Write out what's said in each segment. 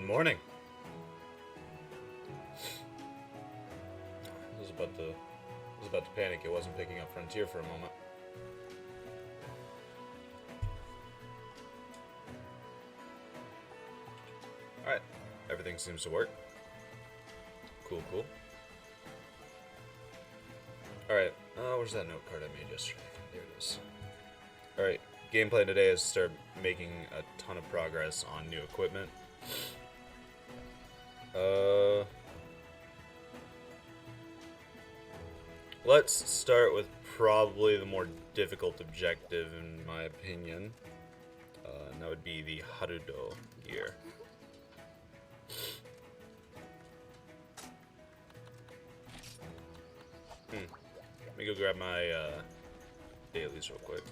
Morning. I was about to panic. It wasn't picking up Frontier for a moment. Alright. Everything seems to work. Cool, cool. Alright. Where's that note card I made yesterday? There it is. Alright. Game plan today is to start making a ton of progress on new equipment. Let's start with probably the more difficult objective, in my opinion. And that would be the qotw gear. Let me go grab my dailies real quick.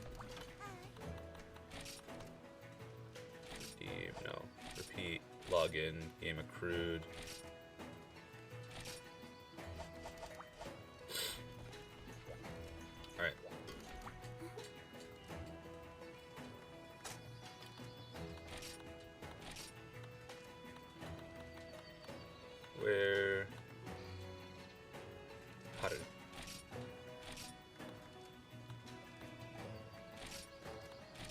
No. Repeat. Login. Game accrued. Alright. Where... How did...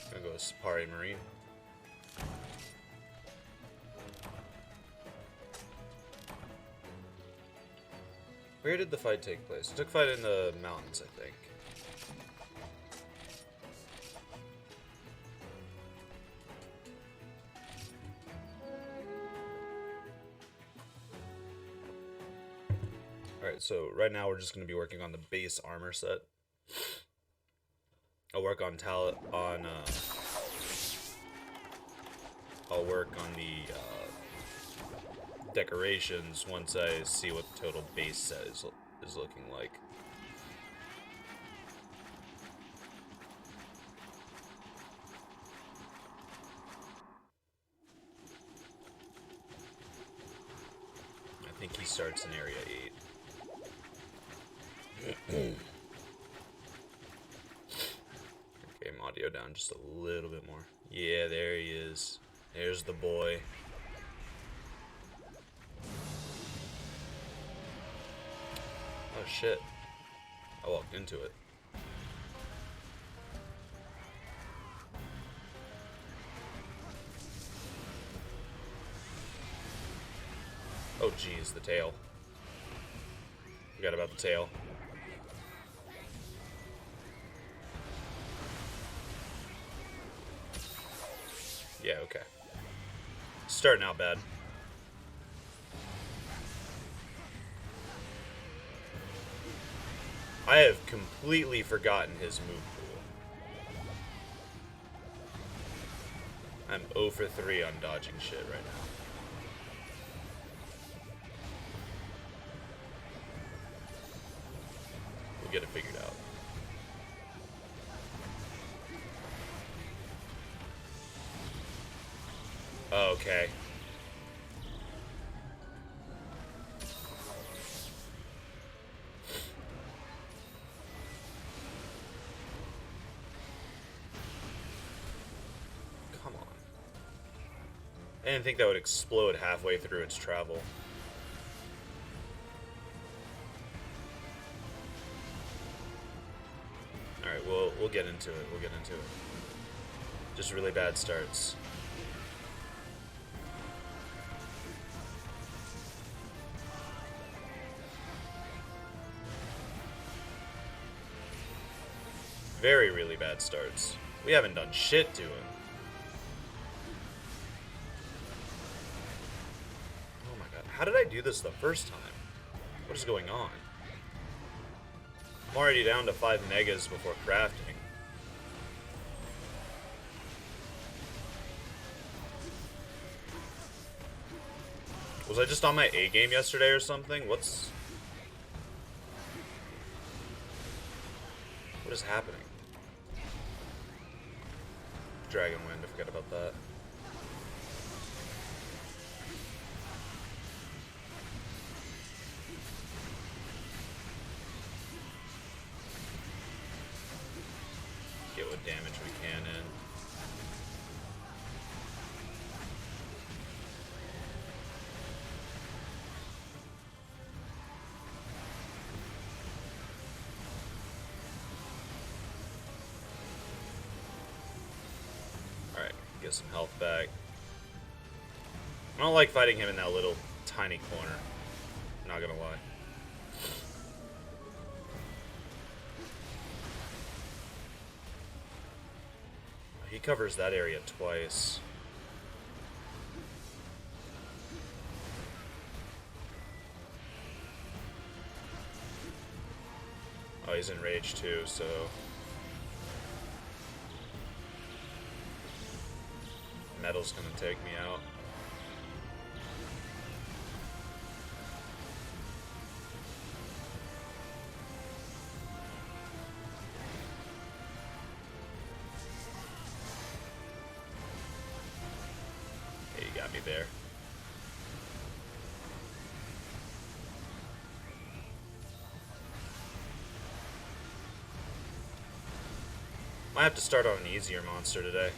I'm gonna go with Sapari Marine. Where did the fight take place? It took fight in the mountains, I think. Alright, so right now we're just going to be working on the base armor set. I'll work on I'll work on the decorations once I see what the total base set is looking like. I think he starts in area 8. Okay, audio down just a little bit more. Yeah, there he is. There's the boy. Oh shit. I walked into it. Oh geez, the tail. Forgot about the tail. Yeah, okay. Starting out bad. I have completely forgotten his move pool. I'm 0 for 3 on dodging shit right now. We'll get it figured out. Okay. I didn't think that would explode halfway through its travel. Alright, we'll get into it. We'll get into it. Just really bad starts. Very, really bad starts. We haven't done shit to him. How did I do this the first time? What is going on? I'm already down to 5 megas before crafting. Was I just on my A game yesterday or something? What is happening? Dragon Wind, I forgot about that. Get what damage we can in. Get some health back. I don't like fighting him in that little tiny corner. Not gonna lie. He covers that area twice. Oh, he's in rage too, so... Metal's gonna take me out. Hey, you got me there. Might have to start on an easier monster today.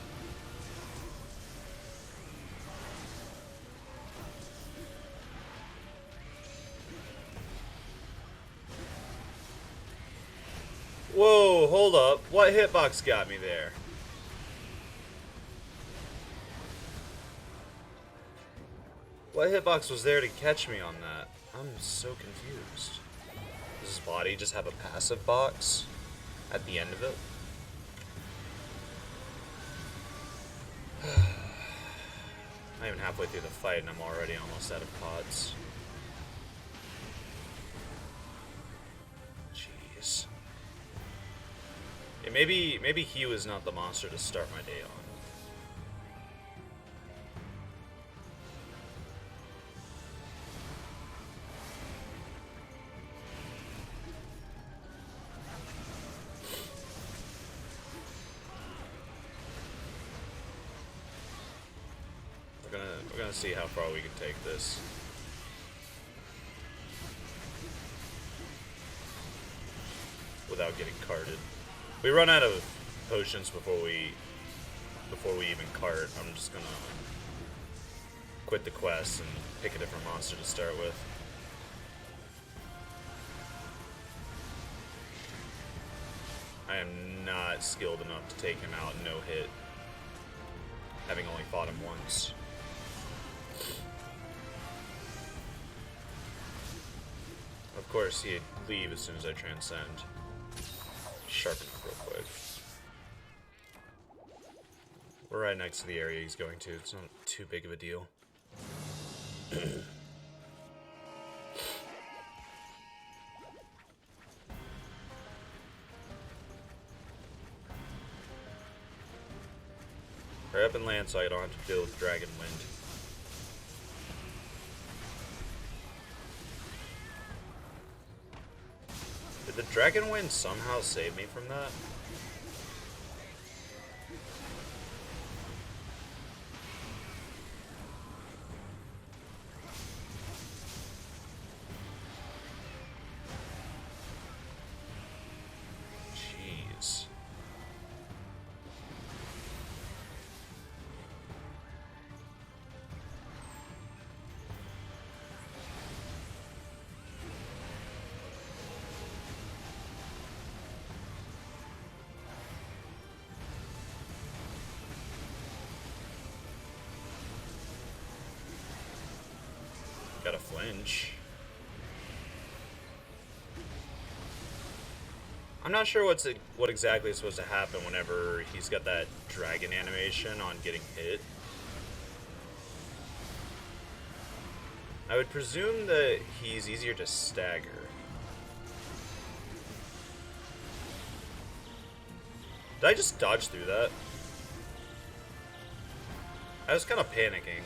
Whoa, hold up. What hitbox got me there? What hitbox was there to catch me on that? I'm so confused. Does his body just have a passive box at the end of it? Not even halfway through the fight and I'm already almost out of pods. Jeez. Yeah, maybe he was not the monster to start my day on. We're gonna see how far we can take this. Without getting carted. We run out of potions before we even cart. I'm just gonna quit the quest and pick a different monster to start with. I am not skilled enough to take him out no hit, having only fought him once. Of course, he'd leave as soon as I transcend. Sharpen up real quick. We're right next to the area he's going to. It's not too big of a deal. Hurry up and land so I don't have to deal with Dragon Wind. Did the Dragon Wind somehow save me from that? Jeez. Got a flinch. I'm not sure what exactly is supposed to happen whenever he's got that dragon animation on getting hit. I would presume that he's easier to stagger. Did I just dodge through that? I was kind of panicking.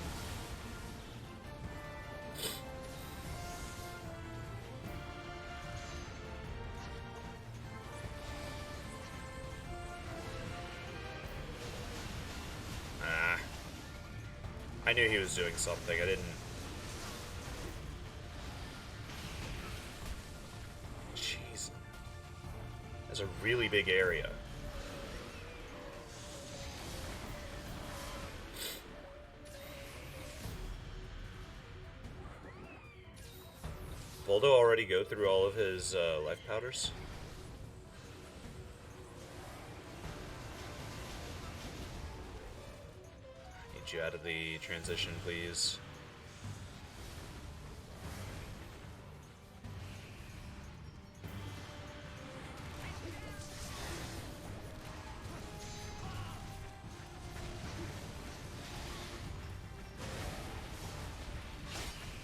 I knew he was doing something. I didn't... Jeez. That's a really big area. Voldo already go through all of his life powders? you out of the transition, please.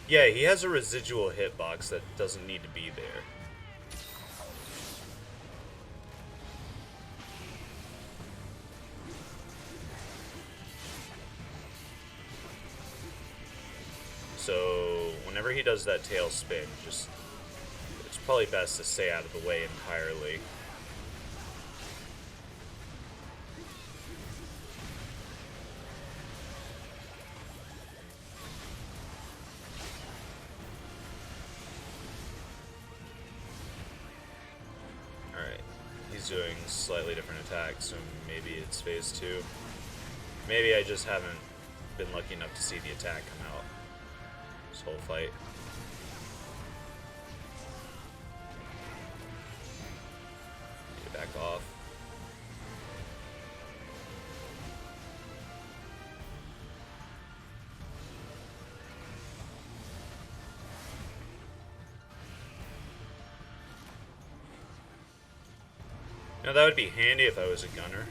Yeah, he has a residual hitbox that doesn't need to be there. So, whenever he does that tail spin, just... it's probably best to stay out of the way entirely. Alright. He's doing slightly different attacks, so maybe it's phase 2. Maybe I just haven't been lucky enough to see the attack come out this whole fight. Get back off. Now that would be handy if I was a gunner.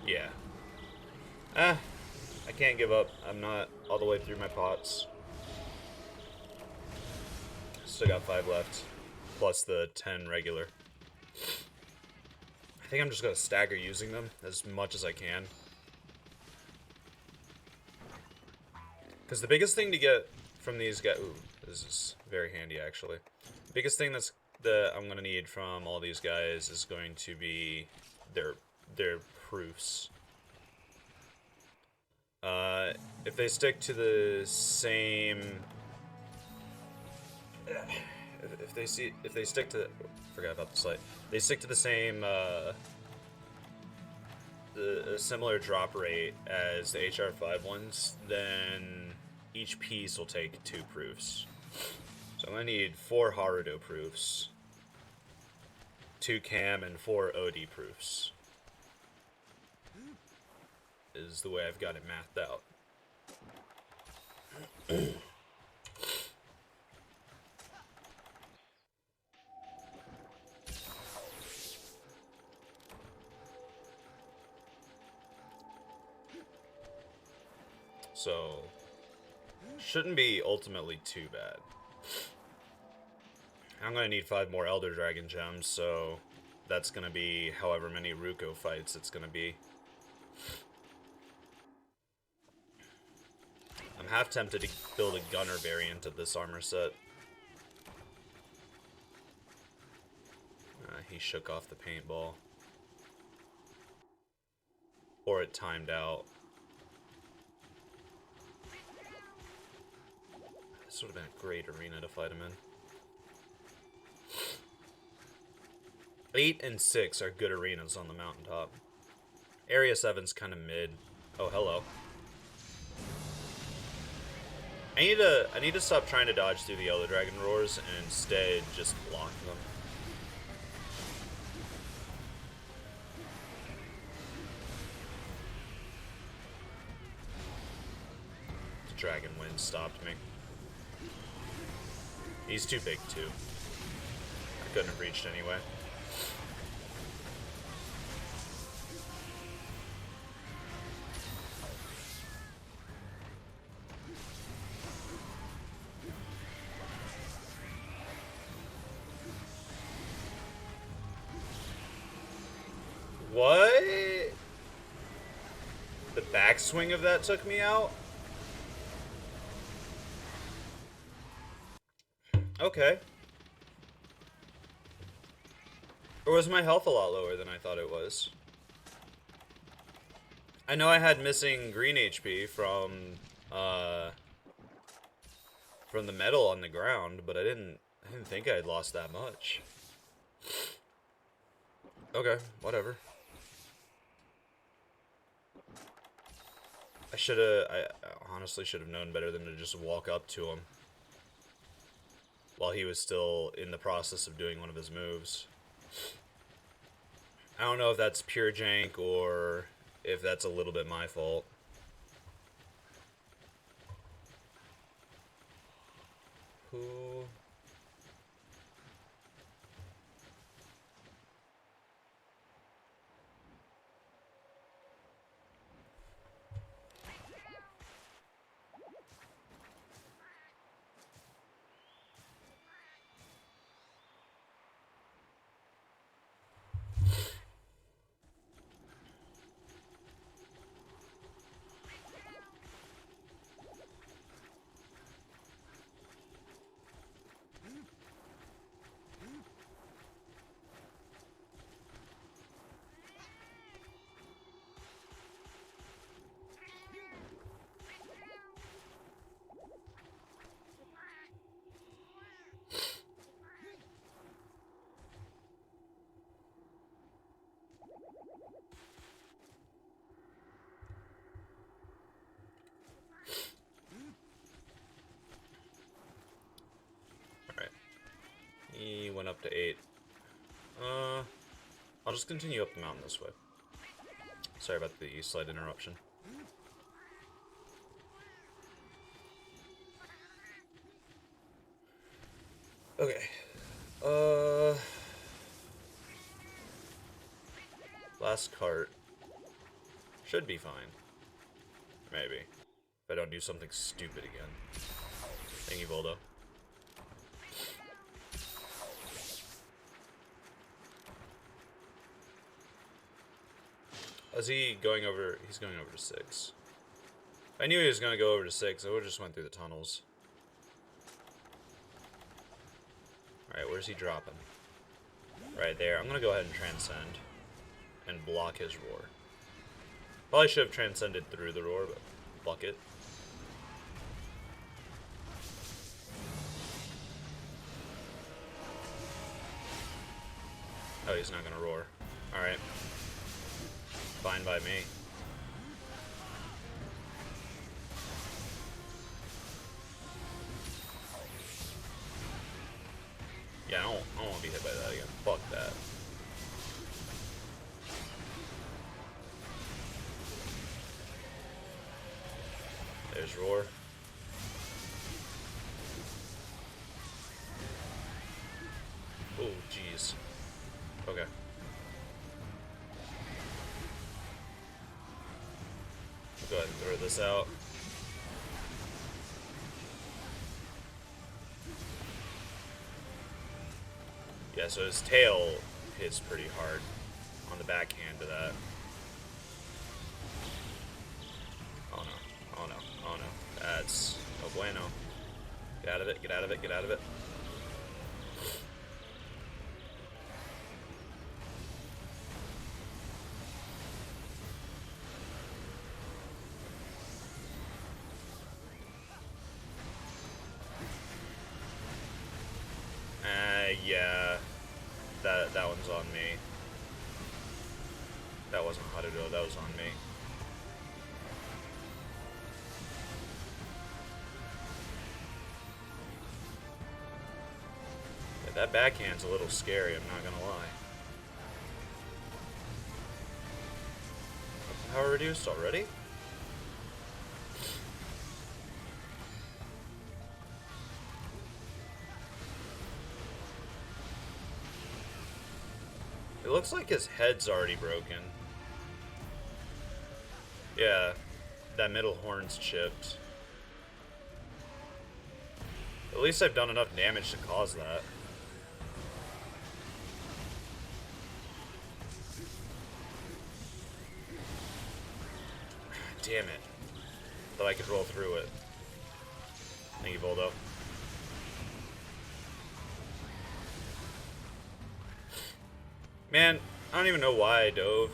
Yeah. I can't give up. I'm not all the way through my pots. Still got 5 left. Plus the 10 regular. I think I'm just gonna stagger using them as much as I can. Because the biggest thing to get from these guys... Ooh, this is very handy, actually. The biggest thing that I'm going to need from all these guys is going to be their proofs. If they stick to the same... If they stick to... Forgot about the slide. They stick to the same... a similar drop rate as the HR5 ones, then each piece will take 2 proofs. So I'm going to need 4 Haruto proofs, 2 Cam, and 4 OD proofs. Is the way I've got it mathed out. So, shouldn't be ultimately too bad. I'm going to need 5 more Elder Dragon Gems, so that's going to be however many Ruko fights it's going to be. I'm half tempted to build a gunner variant of this armor set. He shook off the paintball. Or it timed out. This would have been a great arena to fight him in. 8 and 6 are good arenas on the mountaintop. Area 7's kind of mid. Oh, hello. I need to stop trying to dodge through the Elder Dragon roars and instead just block them. The Dragon Wind stopped me. He's too big, too. I couldn't have reached anyway. What? The backswing of that took me out? Okay. Or was my health a lot lower than I thought it was? I know I had missing green HP from the metal on the ground, but I didn't think I had lost that much. Okay, whatever. I honestly should have known better than to just walk up to him. while he was still in the process of doing one of his moves. I don't know if that's pure jank or if that's a little bit my fault. Who? He went up to 8. I'll just continue up the mountain this way. Sorry about the slight interruption. Okay. Last cart. Should be fine. Maybe. If I don't do something stupid again. Thank you, Voldo. Is he going over? He's going over to 6. If I knew he was going to go over to 6, I would have just went through the tunnels. Alright, where's he dropping? Right there. I'm going to go ahead and transcend. And block his roar. Probably should have transcended through the roar, but block it. Oh, he's not going to roar. Alright. Fine by me. Yeah, I don't want to be hit by that again. Fuck that. There's roar. Oh, jeez. Okay. Go ahead and throw this out. Yeah, so his tail hits pretty hard on the backhand of that. Oh no, oh no, oh no. That's no bueno. Get out of it, get out of it, get out of it. Yeah, that one's on me. That wasn't qotw, that was on me. Yeah, that backhand's a little scary, I'm not gonna lie. Power reduced already? It looks like his head's already broken. Yeah, that middle horn's chipped. At least I've done enough damage to cause that. Damn it. Thought I could roll through it. Thank you, Voldo. Man, I don't even know why I dove.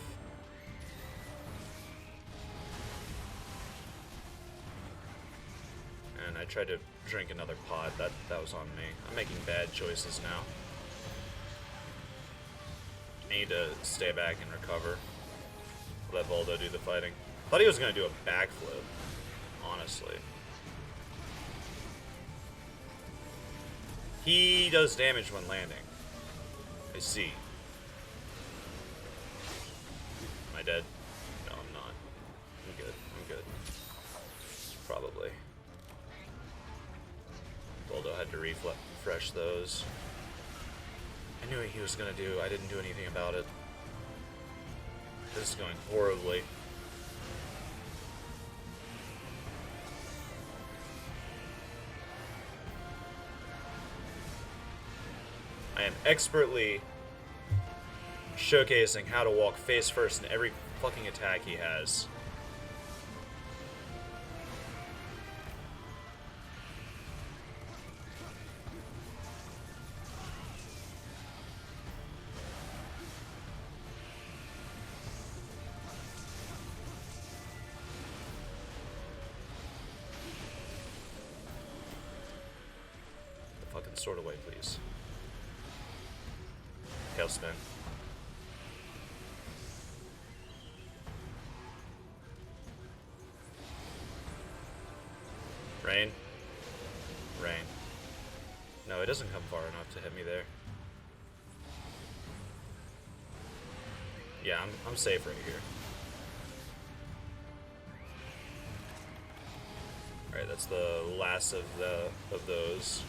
And I tried to drink another pot. That was on me. I'm making bad choices now. I need to stay back and recover. Let Voldo do the fighting. Thought he was going to do a backflip, honestly. He does damage when landing. I see. Am I dead? No, I'm not. I'm good. I'm good. Probably. Boldo had to refresh those. I knew what he was gonna do. I didn't do anything about it. This is going horribly. I am expertly showcasing how to walk face first in every fucking attack he has. The fucking sword away, please. Tailspin. Rain. Rain. No, it doesn't come far enough to hit me there. Yeah, I'm safe right here. Alright, that's the last of those.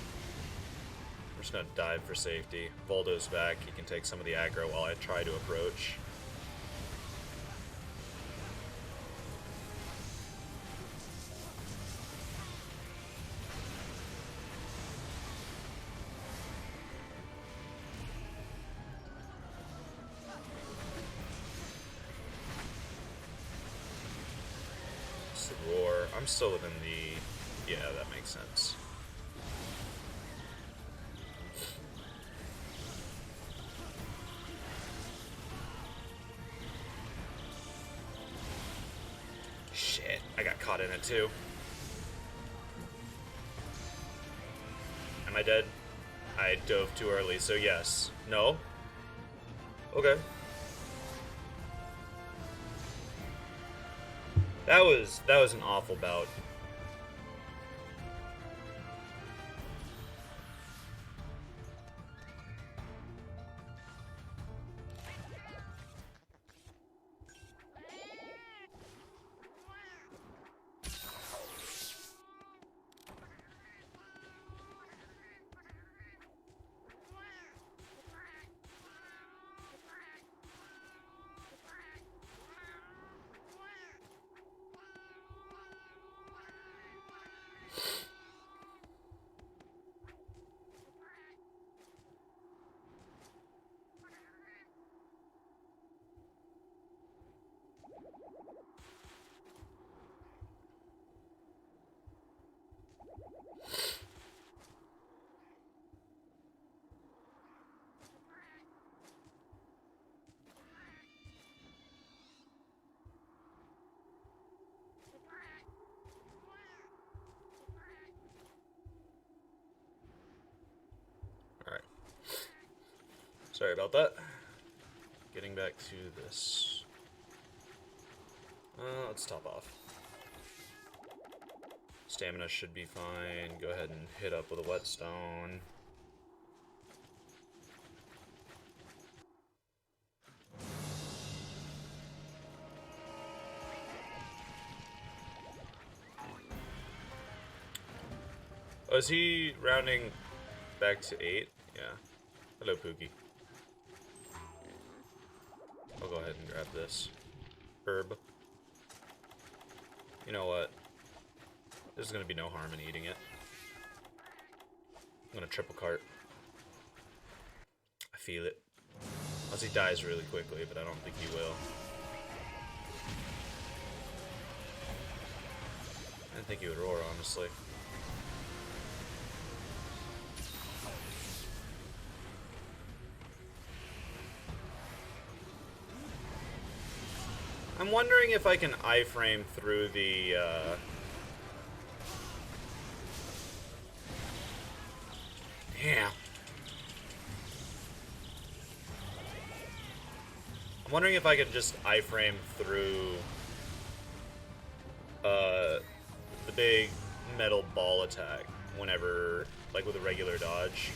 I'm just gonna dive for safety. Voldo's back. He can take some of the aggro while I try to approach. It's the roar. I'm still within the... Yeah, that makes sense. Shit, I got caught in it too. Am I dead? I dove too early, so yes. No? Okay. That was an awful bout. Alright. Sorry about that. Getting back to this. Let's top off. Stamina should be fine. Go ahead and hit up with a whetstone. Oh, is he rounding back to 8? Yeah. Hello, Pookie. I'll go ahead and grab this. Herb. You know what? There's gonna be no harm in eating it. I'm gonna triple cart. I feel it. Unless he dies really quickly, but I don't think he will. I didn't think he would roar, honestly. I'm wondering if I can iframe through the, Damn. I'm wondering if I could just iframe through, the big metal ball attack whenever, like with a regular dodge.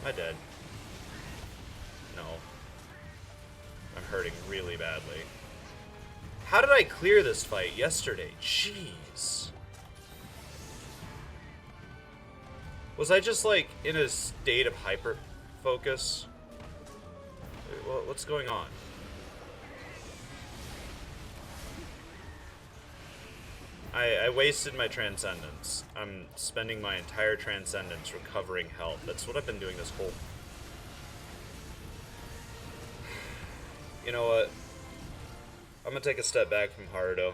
Am I dead? No. I'm hurting really badly. How did I clear this fight yesterday? Jeez. Was I just, like, in a state of hyper focus? What's going on? I wasted my Transcendence. I'm spending my entire Transcendence recovering health. That's what I've been doing this whole... You know what? I'm gonna take a step back from Haruto.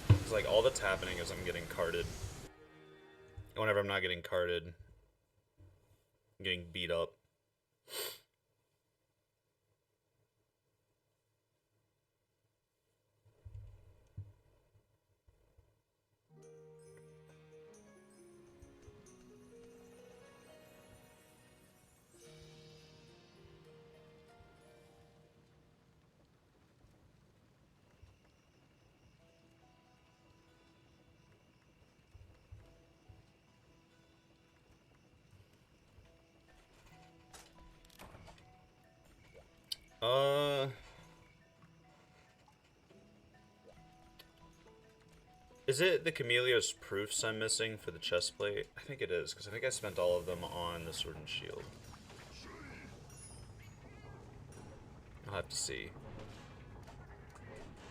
It's like all that's happening is I'm getting carded. Whenever I'm not getting carded, I'm getting beat up. Is it the Camellia's proofs I'm missing for the chest plate? I think it is, because I think I spent all of them on the Sword and Shield. I'll have to see.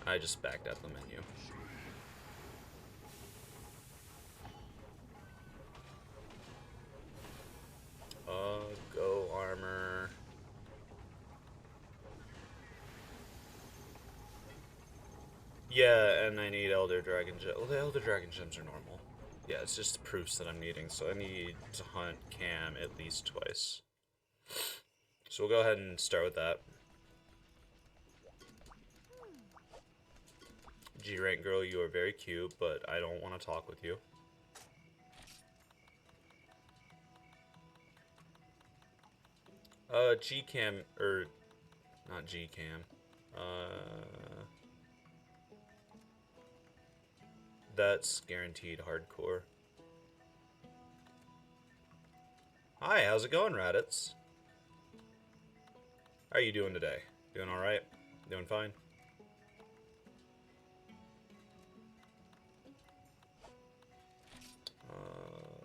I just backed out the menu. Go armor. Yeah, and I need Elder Dragon Gems. Well, the Elder Dragon Gems are normal. Yeah, it's just the proofs that I'm needing, so I need to hunt Cam at least twice. So we'll go ahead and start with that. G-Rank girl, you are very cute, but I don't want to talk with you. G-Cam, or not G-Cam. That's guaranteed hardcore. Hi, how's it going, Raditz? How are you doing today? Doing alright? Doing fine?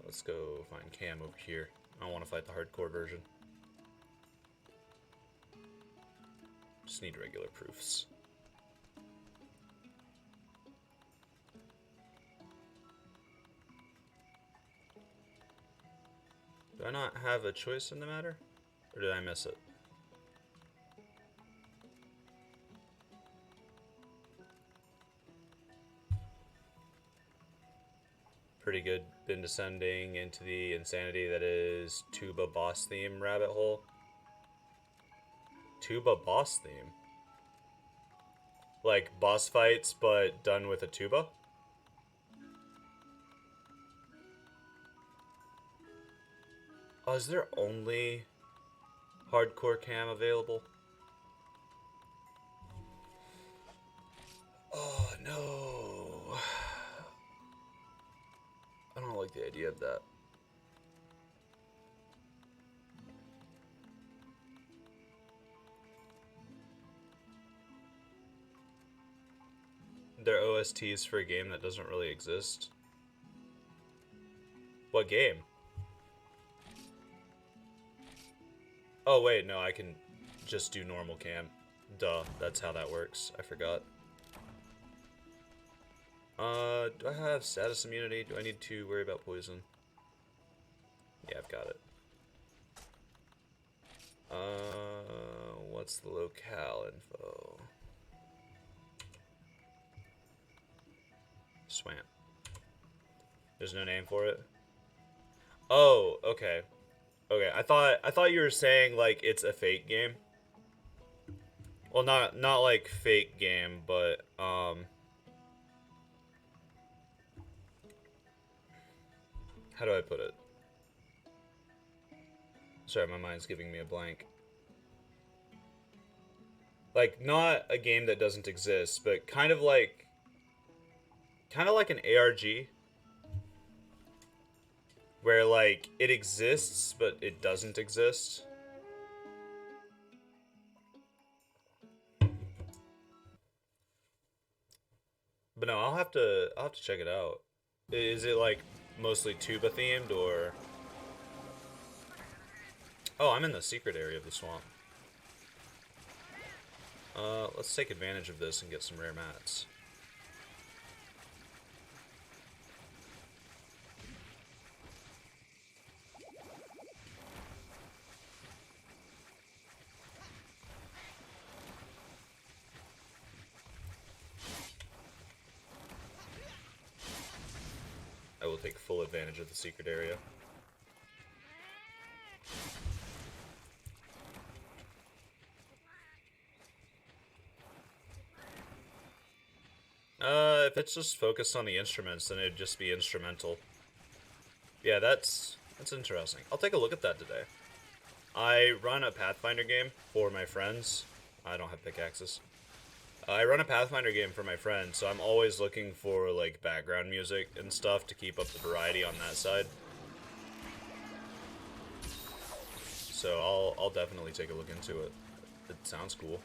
Let's go find Cam over here. I don't want to fight the hardcore version. Just need regular proofs. Do I not have a choice in the matter? Or did I miss it? Pretty good. Been descending into the insanity that is Tuba boss theme rabbit hole. Tuba boss theme? Like boss fights, but done with a tuba? Oh, is there only hardcore Cam available? Oh, no. I don't like the idea of that. They're OSTs for a game that doesn't really exist. What game? Oh, wait, no, I can just do normal Cam. Duh, that's how that works. I forgot. Do I have status immunity? Do I need to worry about poison? Yeah, I've got it. What's the locale info? Swamp. There's no name for it? Oh, okay. Okay, I thought you were saying like it's a fake game. Well, not like fake game, but how do I put it? Sorry, my mind's giving me a blank. Like, not a game that doesn't exist, but kind of like an ARG. where like it exists but it doesn't exist. But no, I'll have to check it out. Is it like mostly tuba themed or? Oh, I'm in the secret area of the swamp. Let's take advantage of this and get some rare mats. I will take full advantage of the secret area. If it's just focused on the instruments, then it'd just be instrumental. Yeah, that's interesting. I'll take a look at that today. I run a Pathfinder game for my friends. I don't have pickaxes. I run a Pathfinder game for my friends, so I'm always looking for like background music and stuff to keep up the variety on that side. So I'll definitely take a look into it. It sounds cool.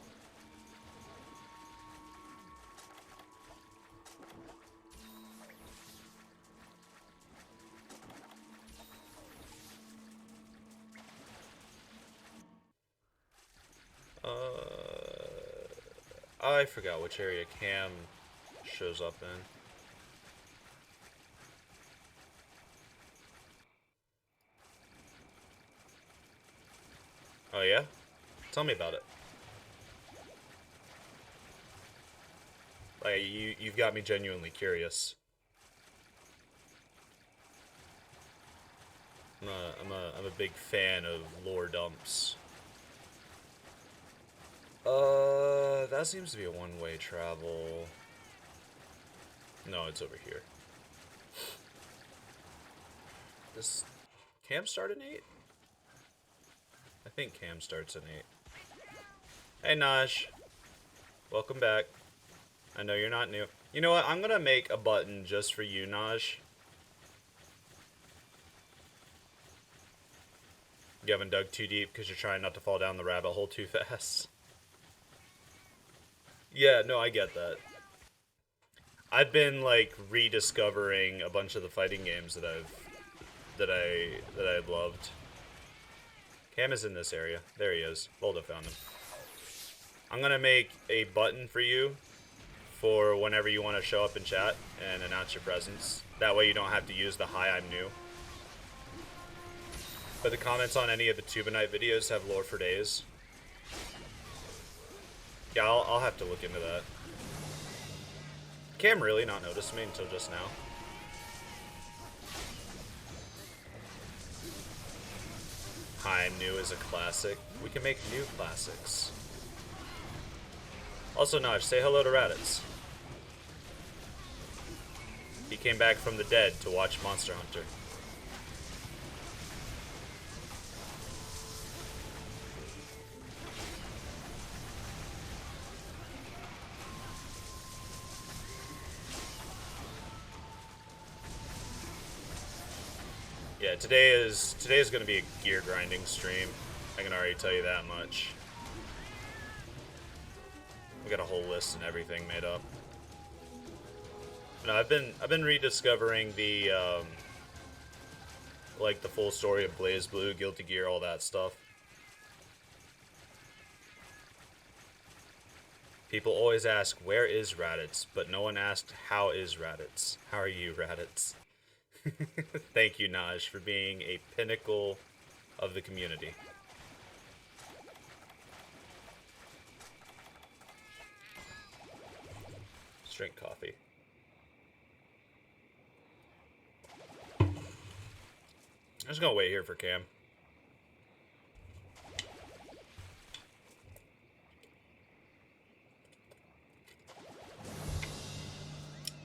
I forgot which area Cam shows up in. Oh yeah? Tell me about it. Like you've got me genuinely curious. I'm a big fan of lore dumps. That seems to be a one-way travel. No, it's over here. Does Cam start at 8? I think Cam starts at 8. Hey, Naj. Welcome back. I know you're not new. You know what? I'm gonna make a button just for you, Naj. You haven't dug too deep because you're trying not to fall down the rabbit hole too fast. Yeah, no, I get that. I've been like rediscovering a bunch of the fighting games that I've loved. Cam is in this area. There he is. Volda found him. I'm gonna make a button for you for whenever you want to show up in chat and announce your presence. That way you don't have to use the "Hi, I'm new." But the comments on any of the Tuba Night videos have lore for days. Yeah, I'll have to look into that. Cam really not noticed me until just now. Hi, I'm new is a classic. We can make new classics. Also, Naj, say hello to Raditz. He came back from the dead to watch Monster Hunter. Yeah, today is going to be a gear grinding stream. I can already tell you that much. We got a whole list and everything made up. No, I've been rediscovering the like the full story of Blaze Blue, Guilty Gear, all that stuff. People always ask, where is Raditz? But no one asked, how is Raditz? How are you, Raditz? Thank you, Naj, for being a pinnacle of the community. Let's drink coffee. I'm just gonna wait here for Cam.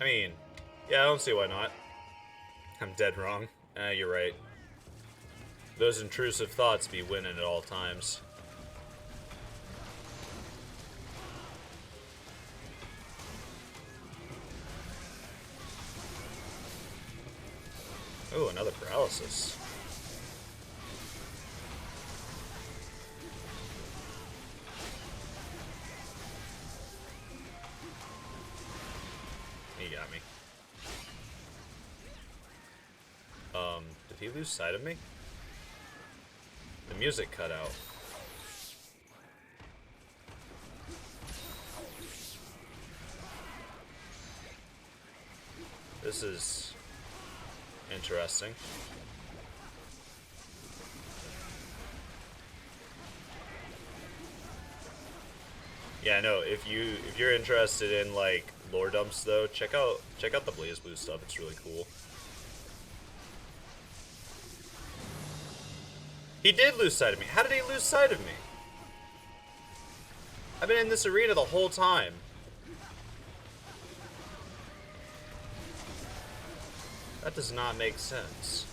I mean, yeah, I don't see why not. I'm dead wrong. You're right. Those intrusive thoughts be winning at all times. Oh, another paralysis. He got me. Did he lose sight of me? The music cut out. This is interesting. Yeah, no, if you're interested in like lore dumps though, check out the Blaze Blue stuff. It's really cool. He did lose sight of me. How did he lose sight of me? I've been in this arena the whole time. That does not make sense.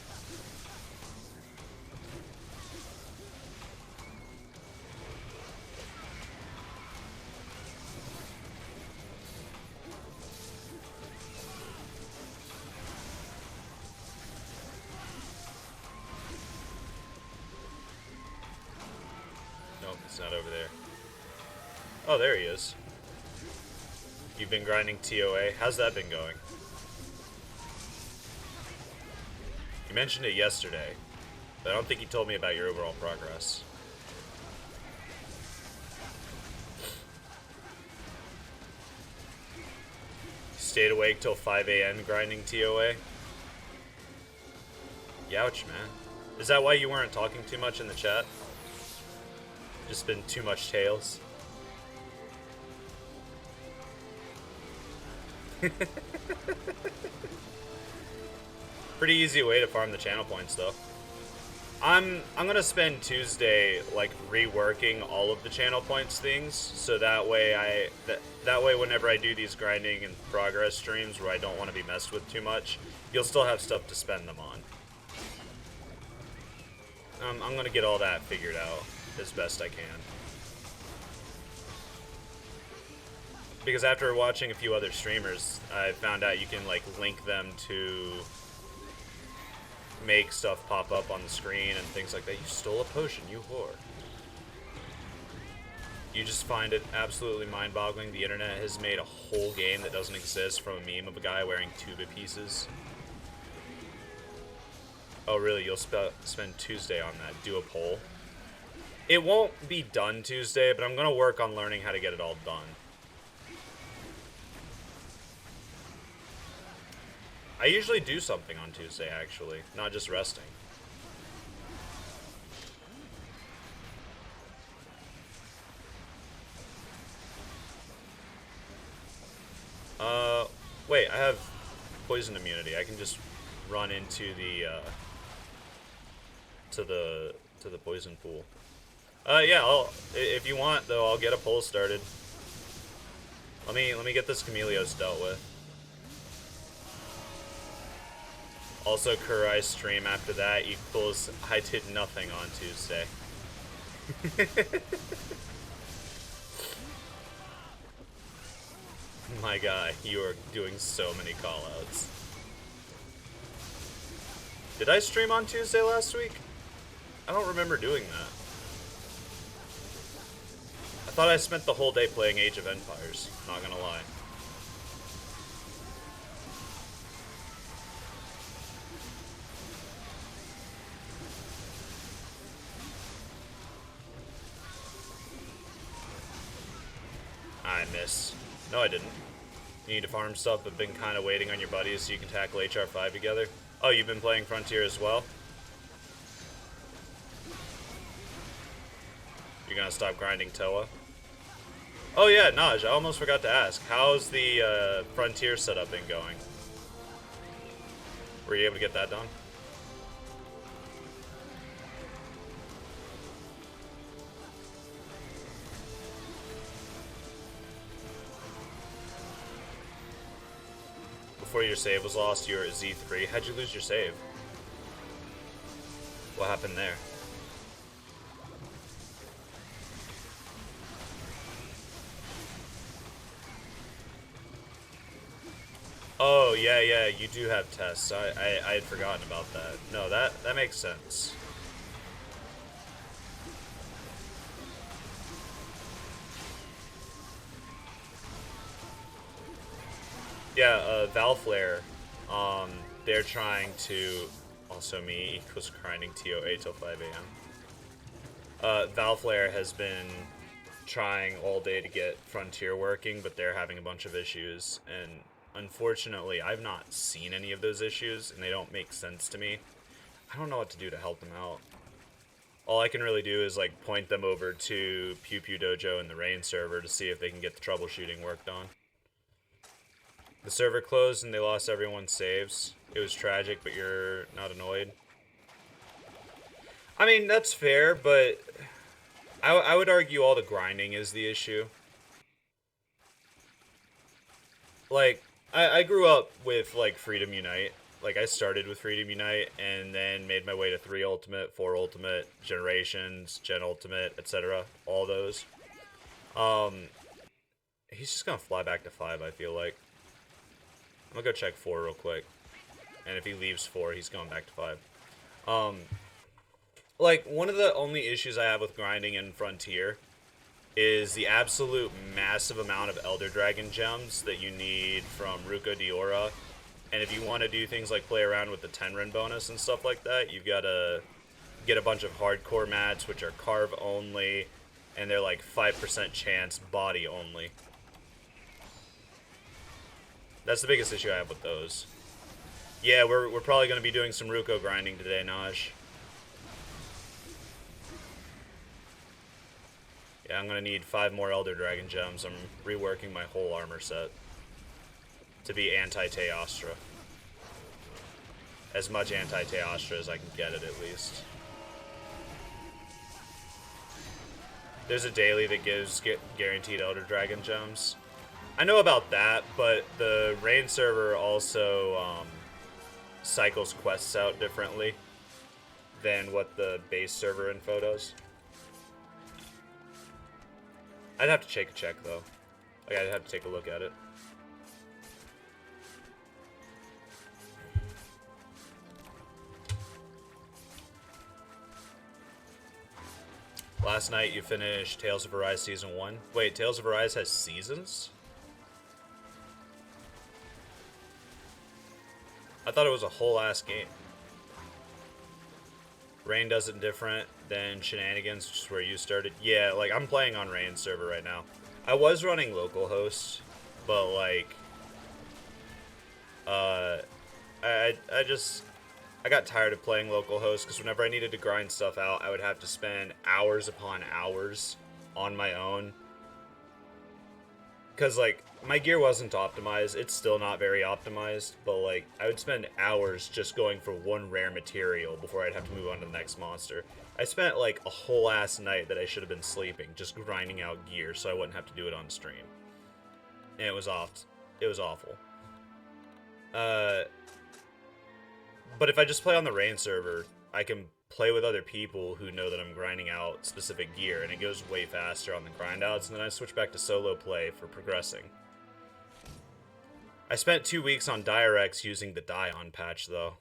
Nope, it's not over there. Oh, there he is. You've been grinding TOA. How's that been going? You mentioned it yesterday, but I don't think you told me about your overall progress. You stayed awake till 5 a.m. grinding TOA? Youch, man. Is that why you weren't talking too much in the chat? Just been too much Tails? Pretty easy way to farm the channel points though. I'm gonna spend Tuesday like reworking all of the channel points things, so that way that way whenever I do these grinding and progress streams where I don't want to be messed with too much, you'll still have stuff to spend them on. I'm gonna get all that figured out as best I can. Because after watching a few other streamers, I found out you can like link them to make stuff pop up on the screen and things like that. You stole a potion, you whore. You just find it absolutely mind-boggling. The internet has made a whole game that doesn't exist from a meme of a guy wearing tuba pieces. Oh really, you'll spend Tuesday on that. Do a poll. It won't be done Tuesday, but I'm gonna work on learning how to get it all done. I usually do something on Tuesday, actually, not just resting. Wait, I have poison immunity. I can just run into the, to the poison pool. Yeah, if you want, though, I'll get a poll started. Let me get this Chameleos dealt with. Also, Kurai's stream after that equals I did nothing on Tuesday. My guy, you are doing so many callouts. Did I stream on Tuesday last week? I don't remember doing that. I thought I spent the whole day playing Age of Empires, not gonna lie. I missed. No, I didn't. You need to farm stuff, but been kind of waiting on your buddies so you can tackle HR5 together. Oh, you've been playing Frontier as well? You're gonna stop grinding Toa? Oh yeah, Naj, I almost forgot to ask. How's the Frontier setup been going? Were you able to get that done? Before your save was lost, you were at Z3. How'd you lose your save? What happened there? Oh, yeah, yeah, you do have tests. I had forgotten about that. No, that makes sense. Yeah, Valflare, um, they're trying to... Also me equals grinding TOA till 5 a.m. Valflare has been trying all day to get Frontier working, but they're having a bunch of issues, and unfortunately, I've not seen any of those issues, and they don't make sense to me. I don't know what to do to help them out. All I can really do is like point them over to Pew Pew Dojo and the Rain server to see if they can get the troubleshooting worked on. The server closed and they lost everyone's saves. It was tragic, but you're not annoyed. I mean, that's fair, but I would argue all the grinding is the issue. Like, I grew up with, like, Freedom Unite. Like, I started with Freedom Unite and then made my way to 3 Ultimate, 4 Ultimate, Generations, Gen Ultimate, etc. All those. Um, he's just gonna fly back to 5, I feel like. I'm gonna go check 4 real quick. And if he leaves 4, he's going back to 5. Um, like, one of the only issues I have with grinding in Frontier is the absolute massive amount of Elder Dragon gems that you need from Ruko Diora. And if you want to do things like play around with the Tenrin bonus and stuff like that, you've got to get a bunch of hardcore mats, which are carve only, and they're like 5% chance body only. That's the biggest issue I have with those. Yeah, we're probably going to be doing some Ruko grinding today, Naj. Yeah, I'm going to need 5 more Elder Dragon gems. I'm reworking my whole armor set to be anti-Teostra. As much anti-Teostra as I can get it, at least. There's a daily that gives guaranteed Elder Dragon gems. I know about that, but the Rain server also cycles quests out differently than what the base server info does. I'd have to take a check, though. Like, I'd have to take a look at it. Last night you finished Tales of Arise Season 1. Wait, Tales of Arise has seasons? I thought it was a whole ass game. Rain does it different than Shenanigans, which is where you started. Yeah, like, I'm playing on Rain server right now. I was running localhost, but, like, I got tired of playing localhost, because whenever I needed to grind stuff out, I would have to spend hours upon hours on my own. Because, like, my gear wasn't optimized. It's still not very optimized, but, like, I would spend hours just going for one rare material before I'd have to move on to the next monster. I spent, like, a whole ass night that I should have been sleeping just grinding out gear so I wouldn't have to do it on stream. And it was awful. But if I just play on the Rain server, I can play with other people who know that I'm grinding out specific gear, and it goes way faster on the grind outs, and then I switch back to solo play for progressing. I spent 2 weeks on Direx using the Dion patch, though.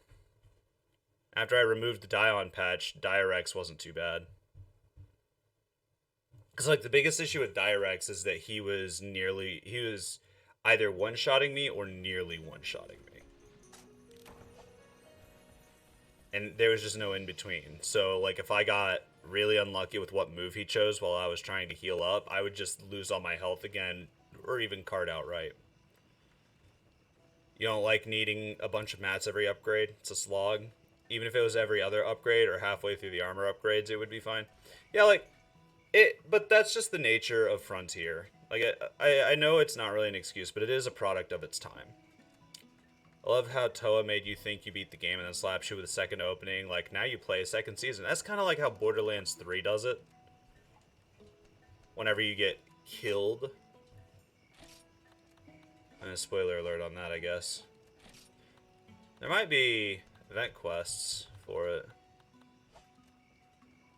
After I removed the Dion patch, Direx wasn't too bad. Because, like, the biggest issue with Direx is that he was either one-shotting me or nearly one-shotting me. And there was just no in-between. So, like, if I got really unlucky with what move he chose while I was trying to heal up, I would just lose all my health again, or even card outright. You don't like needing a bunch of mats every upgrade? It's a slog. Even if it was every other upgrade or halfway through the armor upgrades, it would be fine. Yeah, like, but that's just the nature of Frontier. Like, I know it's not really an excuse, but it is a product of its time. I love how Toa made you think you beat the game and then slaps you with a second opening. Like, now you play a second season. That's kind of like how Borderlands 3 does it. Whenever you get killed. And a spoiler alert on that, I guess. There might be event quests for it.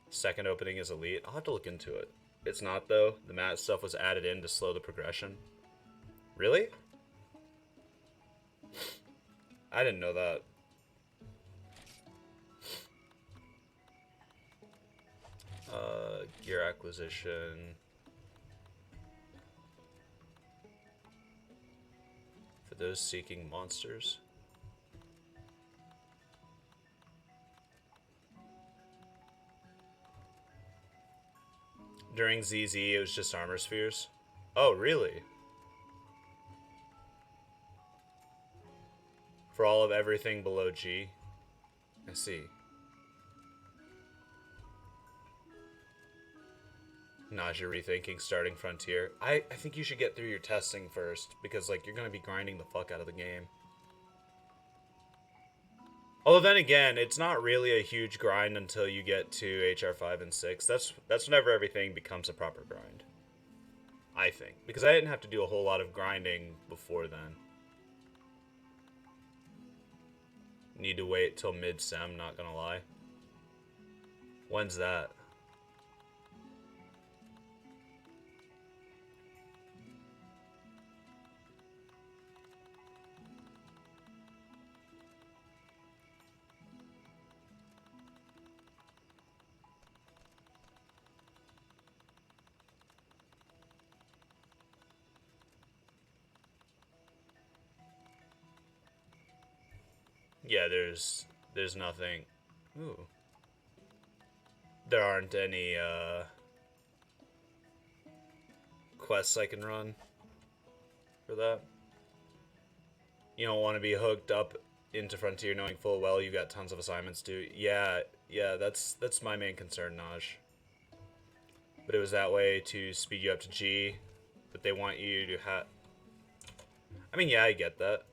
Second opening is elite. I'll have to look into it. It's not, though. The mat stuff was added in to slow the progression. Really? I didn't know that. Gear acquisition. For those seeking monsters. During ZZ, it was just armor spheres. Oh, really? For all of everything below G? I see. Nausea rethinking starting Frontier. I think you should get through your testing first, because like you're gonna be grinding the fuck out of the game. Although then again, it's not really a huge grind until you get to HR 5 and 6. That's whenever everything becomes a proper grind. I think. Because I didn't have to do a whole lot of grinding before then. Need to wait till mid-sem, not gonna lie. When's that? Yeah, there's nothing. Ooh. There aren't any quests I can run for that. You don't want to be hooked up into Frontier knowing full well you got tons of assignments to. Yeah, that's my main concern, Naj. But it was that way to speed you up to G, but they want you to have. I mean, yeah, I get that.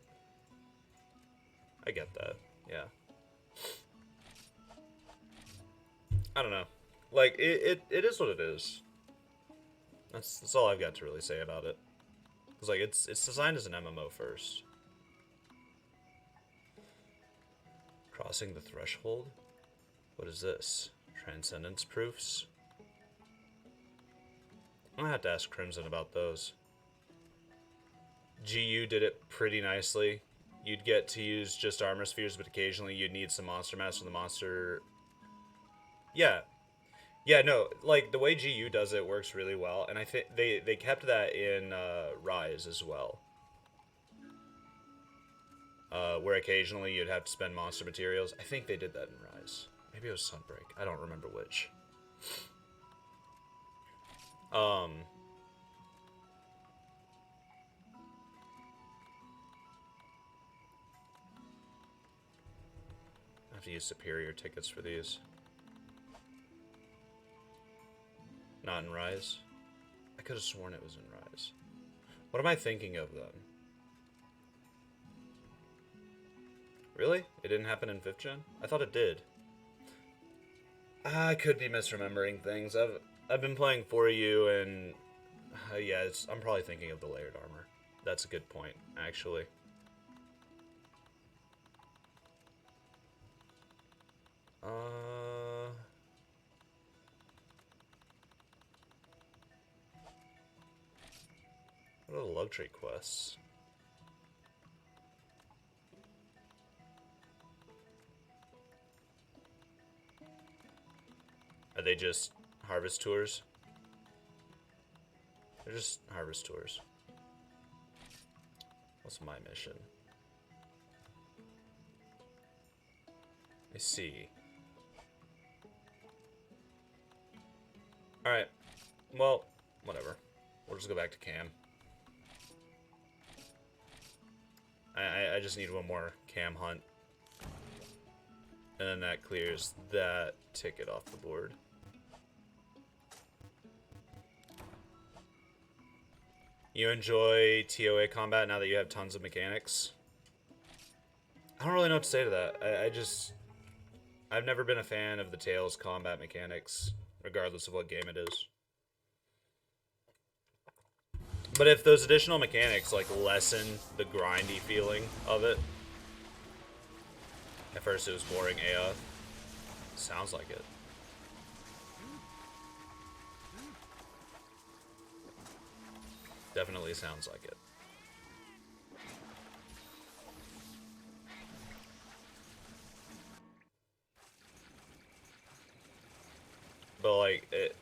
I get that. Yeah. I don't know. Like it is what it is. That's all I've got to really say about it. Cause like it's designed as an MMO first. Crossing the threshold? What is this? Transcendence proofs? I'm gonna have to ask Crimson about those. GU did it pretty nicely. You'd get to use just armor spheres, but occasionally you'd need some monster mass from the monster. Yeah. Yeah, no, like the way GU does it works really well, and I think they kept that in Rise as well. Where occasionally you'd have to spend monster materials. I think they did that in Rise. Maybe it was Sunbreak. I don't remember which. I have to use superior tickets for these. Not in Rise. I could have sworn it was in Rise. What am I thinking of then? Really? It didn't happen in 5th gen? I thought it did. I could be misremembering things. I've been playing 4U and yeah, I'm probably thinking of the layered armor. That's a good point, actually. What are the luxury quests? Are they just harvest tours? They're just harvest tours. What's my mission? I see. Alright. Well, whatever. We'll just go back to Cam. I just need one more Cam hunt. And then that clears that ticket off the board. You enjoy TOA combat now that you have tons of mechanics? I don't really know what to say to that. I've never been a fan of the Tales combat mechanics, regardless of what game it is. But if those additional mechanics like lessen the grindy feeling of it, at first it was boring AF. Sounds like it. Definitely sounds like it. felt like it.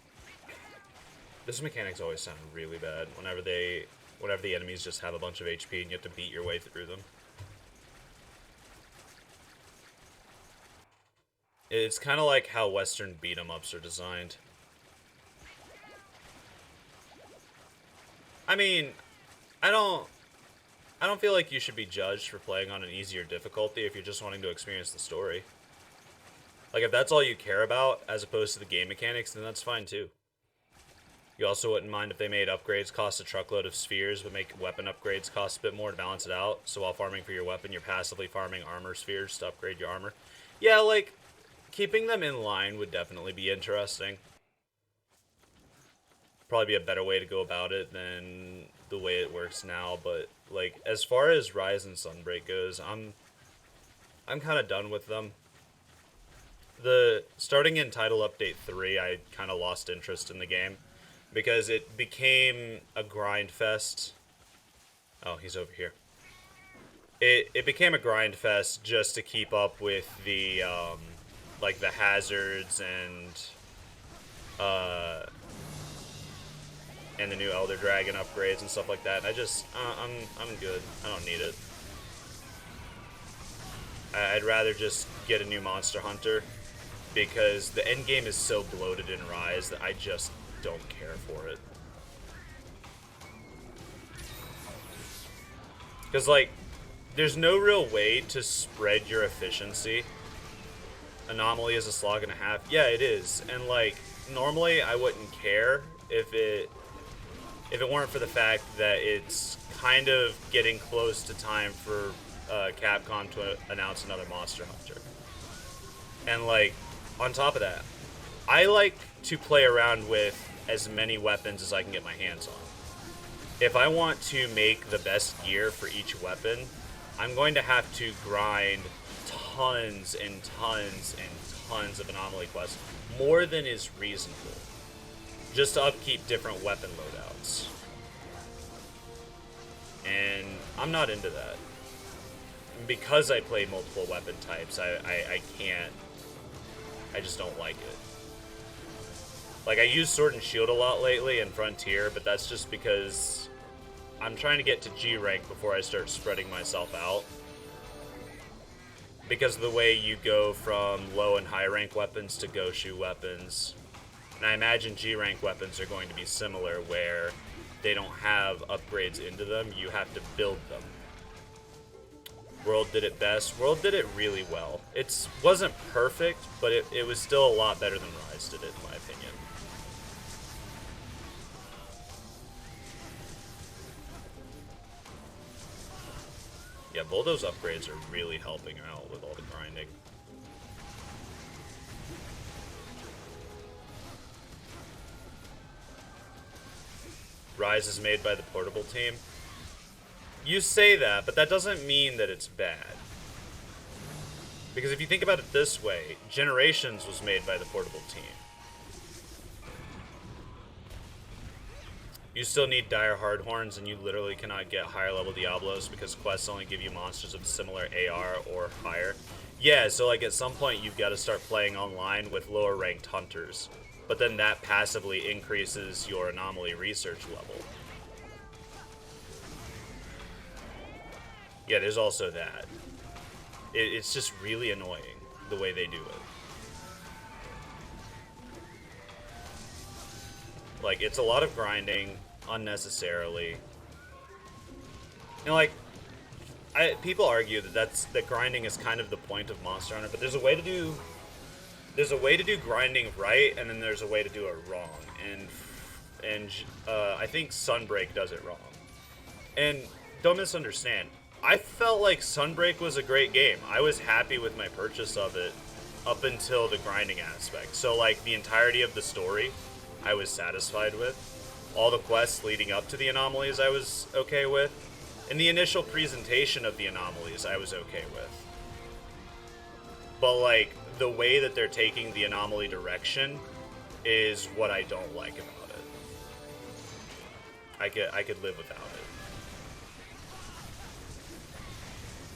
This mechanics always sound really bad whenever the enemies just have a bunch of HP and you have to beat your way through them. It's kind of like how Western beat-em-ups are designed. I mean, I don't feel like you should be judged for playing on an easier difficulty if you're just wanting to experience the story. Like, if that's all you care about, as opposed to the game mechanics, then that's fine too. You also wouldn't mind if they made upgrades cost a truckload of spheres, but make weapon upgrades cost a bit more to balance it out. So while farming for your weapon, you're passively farming armor spheres to upgrade your armor. Yeah, like, keeping them in line would definitely be interesting. Probably be a better way to go about it than the way it works now, but like as far as Rise and Sunbreak goes, I'm kind of done with them. The starting in Title Update 3, I kind of lost interest in the game because it became a grind fest. Oh, he's over here. It became a grind fest just to keep up with the like the hazards and the new Elder Dragon upgrades and stuff like that. And I just, I'm good. I don't need it. I'd rather just get a new Monster Hunter because the end game is so bloated in Rise that I just don't care for it. Because, like, there's no real way to spread your efficiency. Anomaly is a slog and a half. Yeah, it is. And, like, normally I wouldn't care if it weren't for the fact that it's kind of getting close to time for Capcom to announce another Monster Hunter. And, like, on top of that, I like to play around with as many weapons as I can get my hands on. If I want to make the best gear for each weapon, I'm going to have to grind tons and tons and tons of anomaly quests, more than is reasonable, just to upkeep different weapon loadouts. And I'm not into that. Because I play multiple weapon types, I can't. I just don't like it. Like, I use Sword and Shield a lot lately in Frontier, but that's just because I'm trying to get to G rank before I start spreading myself out. Because of the way you go from low and high rank weapons to Goshu weapons. And I imagine G rank weapons are going to be similar, where they don't have upgrades into them, you have to build them. World did it best. World did it really well. It wasn't perfect, but it was still a lot better than Rise did it, in my opinion. Yeah, Voldo's upgrades are really helping out with all the grinding. Rise is made by the Portable team. You say that, but that doesn't mean that it's bad. Because if you think about it this way, Generations was made by the Portable team. You still need Dire Hardhorns, and you literally cannot get higher level Diablos because quests only give you monsters of similar AR or higher. Yeah, so like at some point you've got to start playing online with lower ranked hunters. But then that passively increases your anomaly research level. Yeah, there's also that. It's just really annoying the way they do it. Like, it's a lot of grinding unnecessarily. And like, people argue that grinding is kind of the point of Monster Hunter, but there's a way to do grinding right, and then there's a way to do it wrong. And I think Sunbreak does it wrong. And don't misunderstand. I felt like Sunbreak was a great game. I was happy with my purchase of it up until the grinding aspect. So like the entirety of the story, I was satisfied with. All the quests leading up to the anomalies I was okay with. And the initial presentation of the anomalies I was okay with. But like the way that they're taking the anomaly direction is what I don't like about it. I could live without it.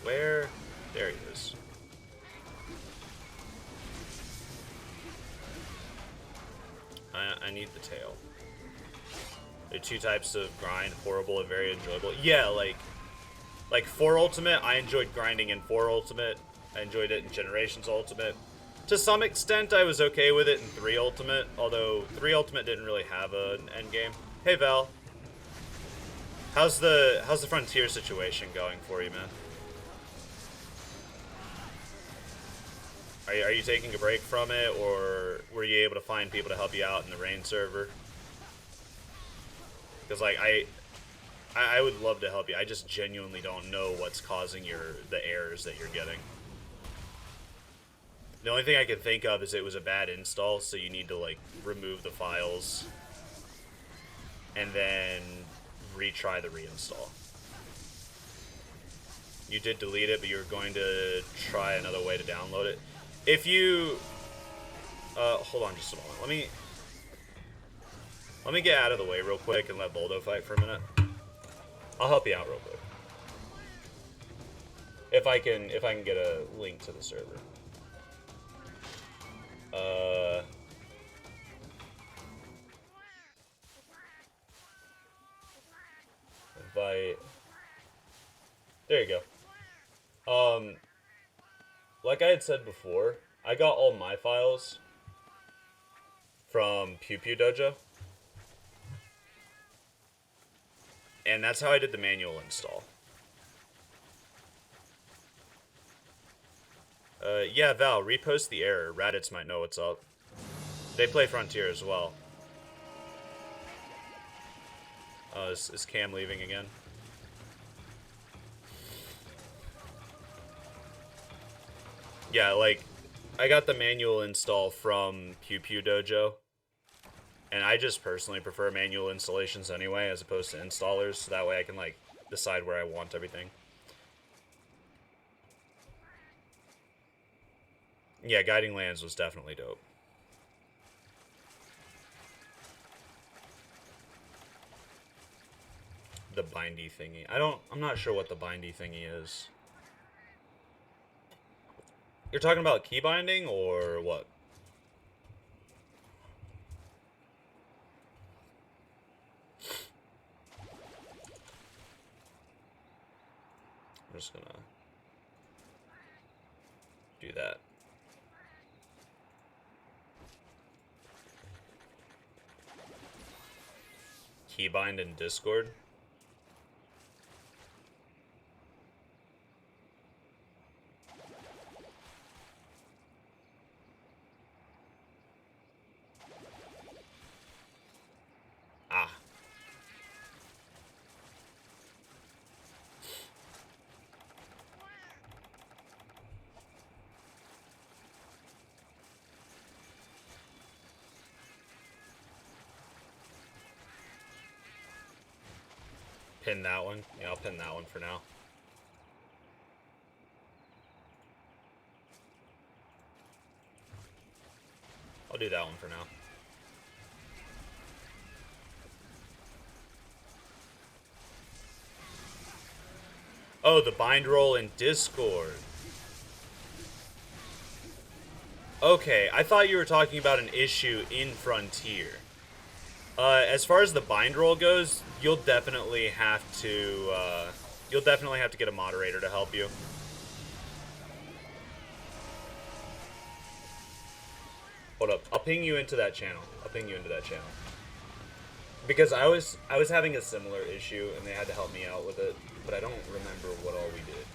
Where? There he is. I need the tail. There are two types of grind, horrible and very enjoyable. Yeah, like 4 Ultimate, I enjoyed grinding in 4 Ultimate. I enjoyed it in Generations Ultimate. To some extent, I was okay with it in 3 Ultimate, although 3 Ultimate didn't really have an endgame. Hey, Val. How's the Frontier situation going for you, man? Are you taking a break from it, or were you able to find people to help you out in the rain server? Because like I would love to help you. I just genuinely don't know what's causing the errors that you're getting. The only thing I can think of is it was a bad install, so you need to like remove the files and then retry the reinstall. You did delete it, but you were going to try another way to download it. If you hold on just a moment. Let me get out of the way real quick and let Boldo fight for a minute. I'll help you out real quick. If I can get a link to the server. Invite. There you go. Like I had said before, I got all my files from qotw. And that's how I did the manual install. Yeah, Val, repost the error. Raditz might know what's up. They play Frontier as well. Is Cam leaving again? Yeah, like, I got the manual install from qotw. And I just personally prefer manual installations anyway, as opposed to installers, so that way I can, like, decide where I want everything. Yeah, Guiding Lands was definitely dope. The bindy thingy. I'm not sure what the bindy thingy is. You're talking about key binding, or what? I'm just gonna do that. Keybind in Discord. Ah. Pin that one. Yeah, I'll pin that one for now. I'll do that one for now. Oh, the bind roll in Discord. Okay, I thought you were talking about an issue in Frontier. As far as the bind roll goes, you'll definitely have to get a moderator to help you. Hold up, I'll ping you into that channel. Because I was having a similar issue and they had to help me out with it, but I don't remember what all we did.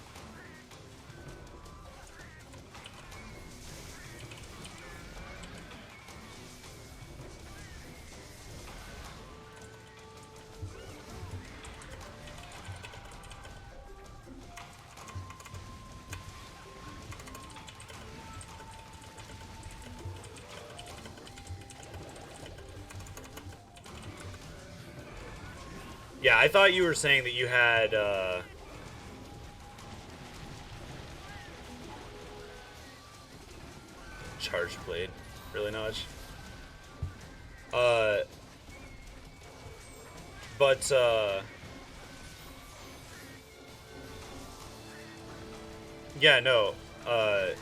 Yeah, I thought you were saying that you had, Charge Blade. Really, Nudge? But, yeah, no, I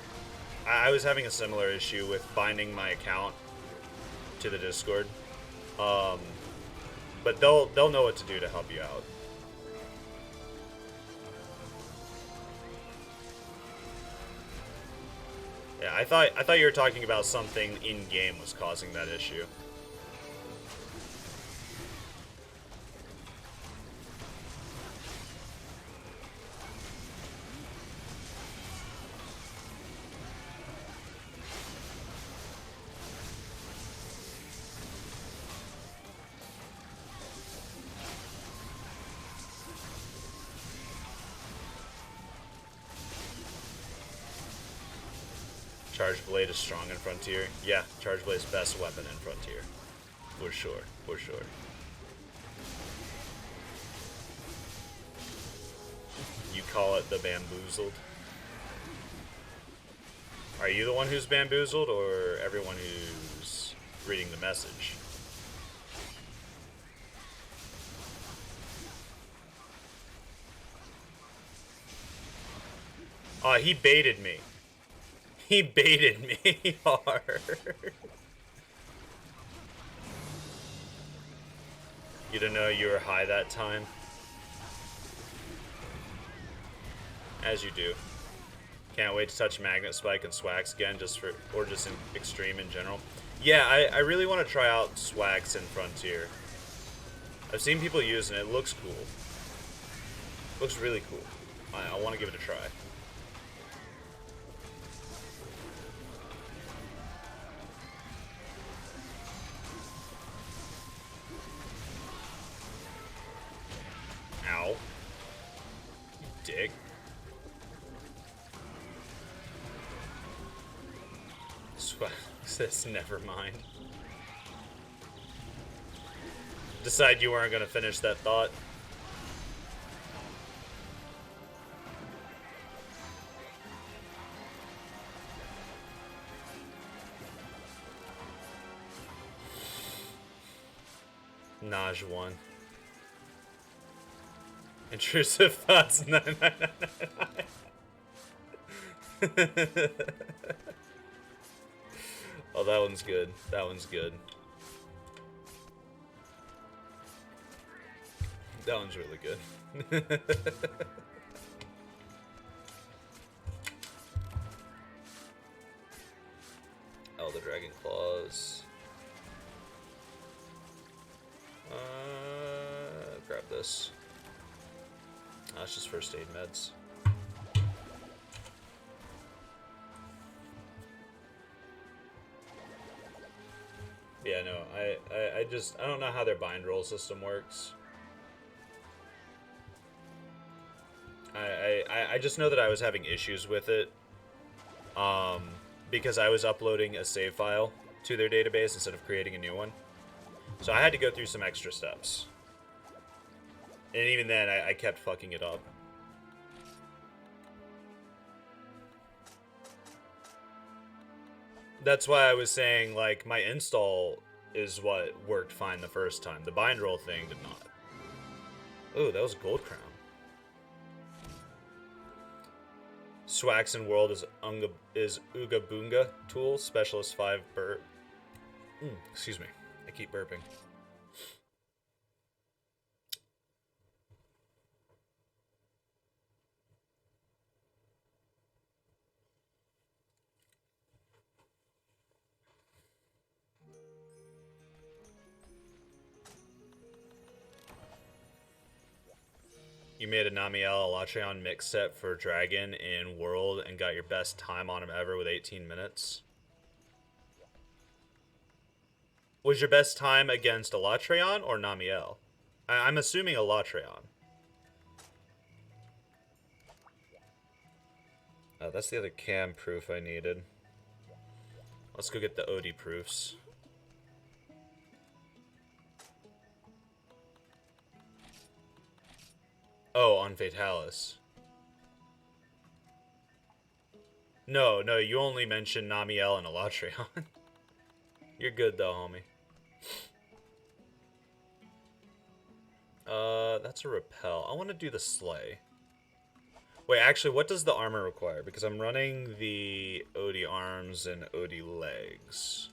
was having a similar issue with binding my account to the Discord. But they'll know what to do to help you out. Yeah, I thought you were talking about something in game was causing that issue. Charge Blade is strong in Frontier. Yeah, Charge Blade's best weapon in Frontier. For sure, for sure. You call it the bamboozled? Are you the one who's bamboozled, or everyone who's reading the message? He baited me. He baited me hard. You didn't know you were high that time? As you do. Can't wait to touch Magnet Spike and Swags again, or just in Extreme in general. Yeah, I really want to try out Swags in Frontier. I've seen people using it. It looks cool. Looks really cool. I want to give it a try. Ow. You dick. Swag says never mind. Decide you weren't gonna finish that thought. Naj 1. Intrusive thoughts 9999. Oh, that one's good. That one's good. That one's really good. Oh, the Dragon Claws. Grab this. Oh, it's just first aid meds. Yeah, no, I don't know how their bind roll system works. I just know that I was having issues with it, because I was uploading a save file to their database instead of creating a new one. So I had to go through some extra steps. And even then, I kept fucking it up. That's why I was saying, like, my install is what worked fine the first time. The bind roll thing did not. Oh, that was a gold crown. Swaxon World is Ooga Boonga tool, specialist 5 burp. Excuse me, I keep burping. You made a Namiel Elatreon mix set for Dragon in World and got your best time on him ever with 18 minutes. Was your best time against Elatreon or Namiel? I'm assuming Elatreon. Oh, that's the other cam proof I needed. Let's go get the OD proofs. Oh, on Fatalis. No, you only mentioned Namiel and Elatreon. You're good though, homie. That's a repel. I want to do the Slay. Wait, actually, what does the armor require? Because I'm running the OD arms and OD legs.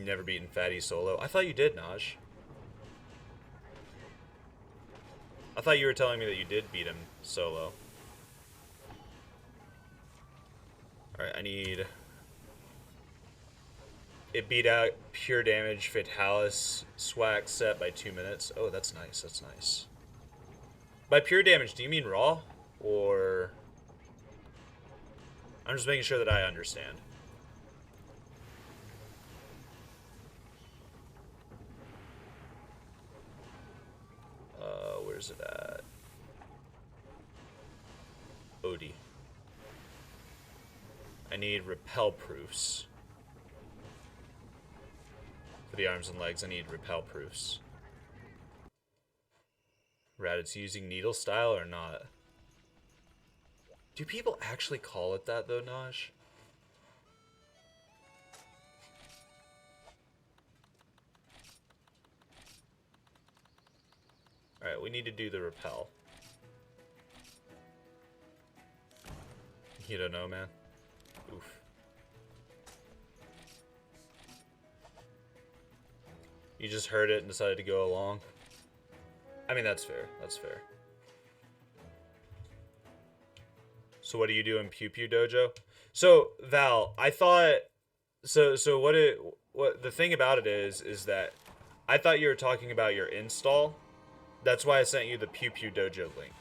Never beaten Fatty solo. I thought you did, Naj. I thought you were telling me that you did beat him solo. Alright, I need... It beat out pure damage Fatalis swag set by 2 minutes. Oh, that's nice, that's nice. By pure damage, do you mean raw? Or... I'm just making sure that I understand. Where's it at? Odie. I need repel proofs. For the arms and legs, I need repel proofs. Raditz using needle style or not? Do people actually call it that though, Naj? Alright, we need to do the repel. You don't know, man? Oof. You just heard it and decided to go along? I mean, that's fair. That's fair. So what do you do in Pew Pew Dojo? So, Val, I thought... So what the thing about it is that I thought you were talking about your install. That's why I sent you the Pew Pew Dojo link.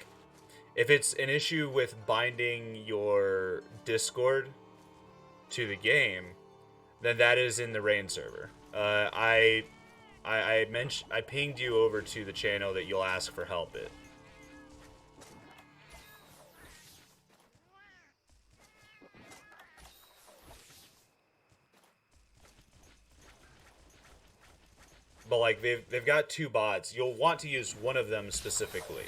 If it's an issue with binding your Discord to the game, then that is in the rain server. I pinged you over to the channel that you'll ask for help at. But like they've got 2 bots. You'll want to use one of them specifically.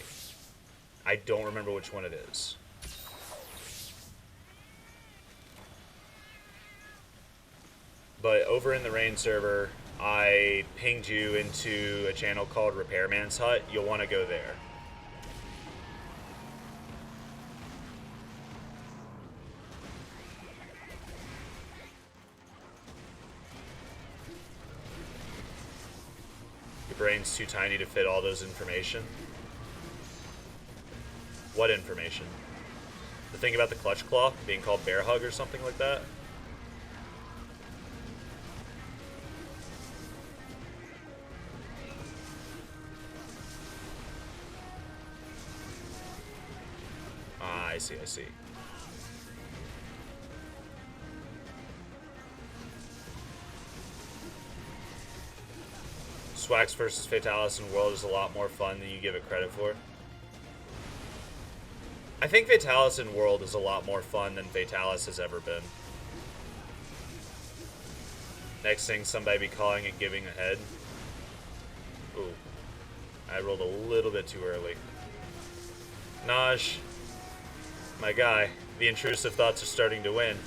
I don't remember which one it is. But over in the rain server, I pinged you into a channel called Repairman's Hut. You'll want to go there. Your brain's too tiny to fit all those information. What information? The thing about the clutch claw being called bear hug or something like that? Ah, I see, I see. Swax versus Fatalis in World is a lot more fun than you give it credit for. I think Fatalis in World is a lot more fun than Fatalis has ever been. Next thing, somebody be calling it giving a head. Ooh. I rolled a little bit too early. Naj. My guy. The intrusive thoughts are starting to win.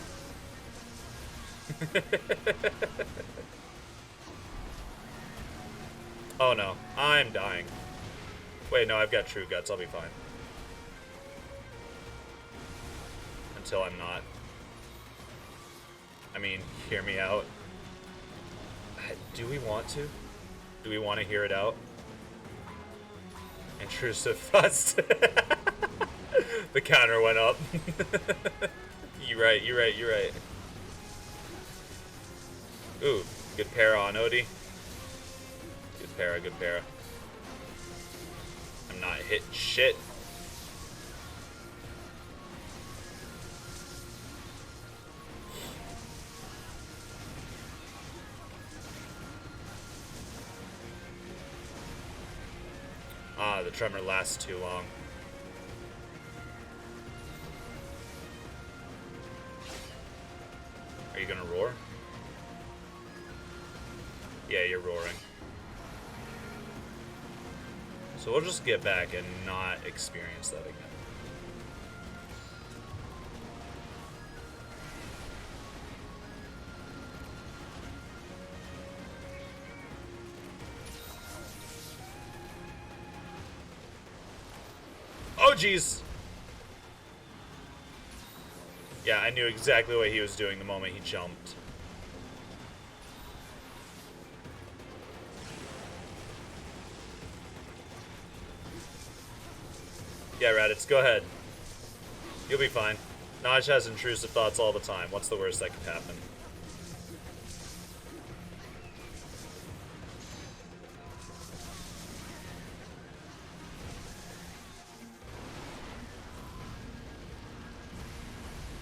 Oh no. I'm dying. Wait, no, I've got True Guts. I'll be fine. Until I'm not. I mean, hear me out. Do we want to? Do we want to hear it out? Intrusive thoughts. The counter went up. You're right, you're right, you're right. Ooh, good para on Odie. Good para, good para. I'm not hitting shit. Ah, the tremor lasts too long. Are you gonna roar? Yeah, you're roaring. So we'll just get back and not experience that again. Oh, jeez! Yeah, I knew exactly what he was doing the moment he jumped. Yeah, Raditz, go ahead. You'll be fine. Naj has intrusive thoughts all the time. What's the worst that could happen?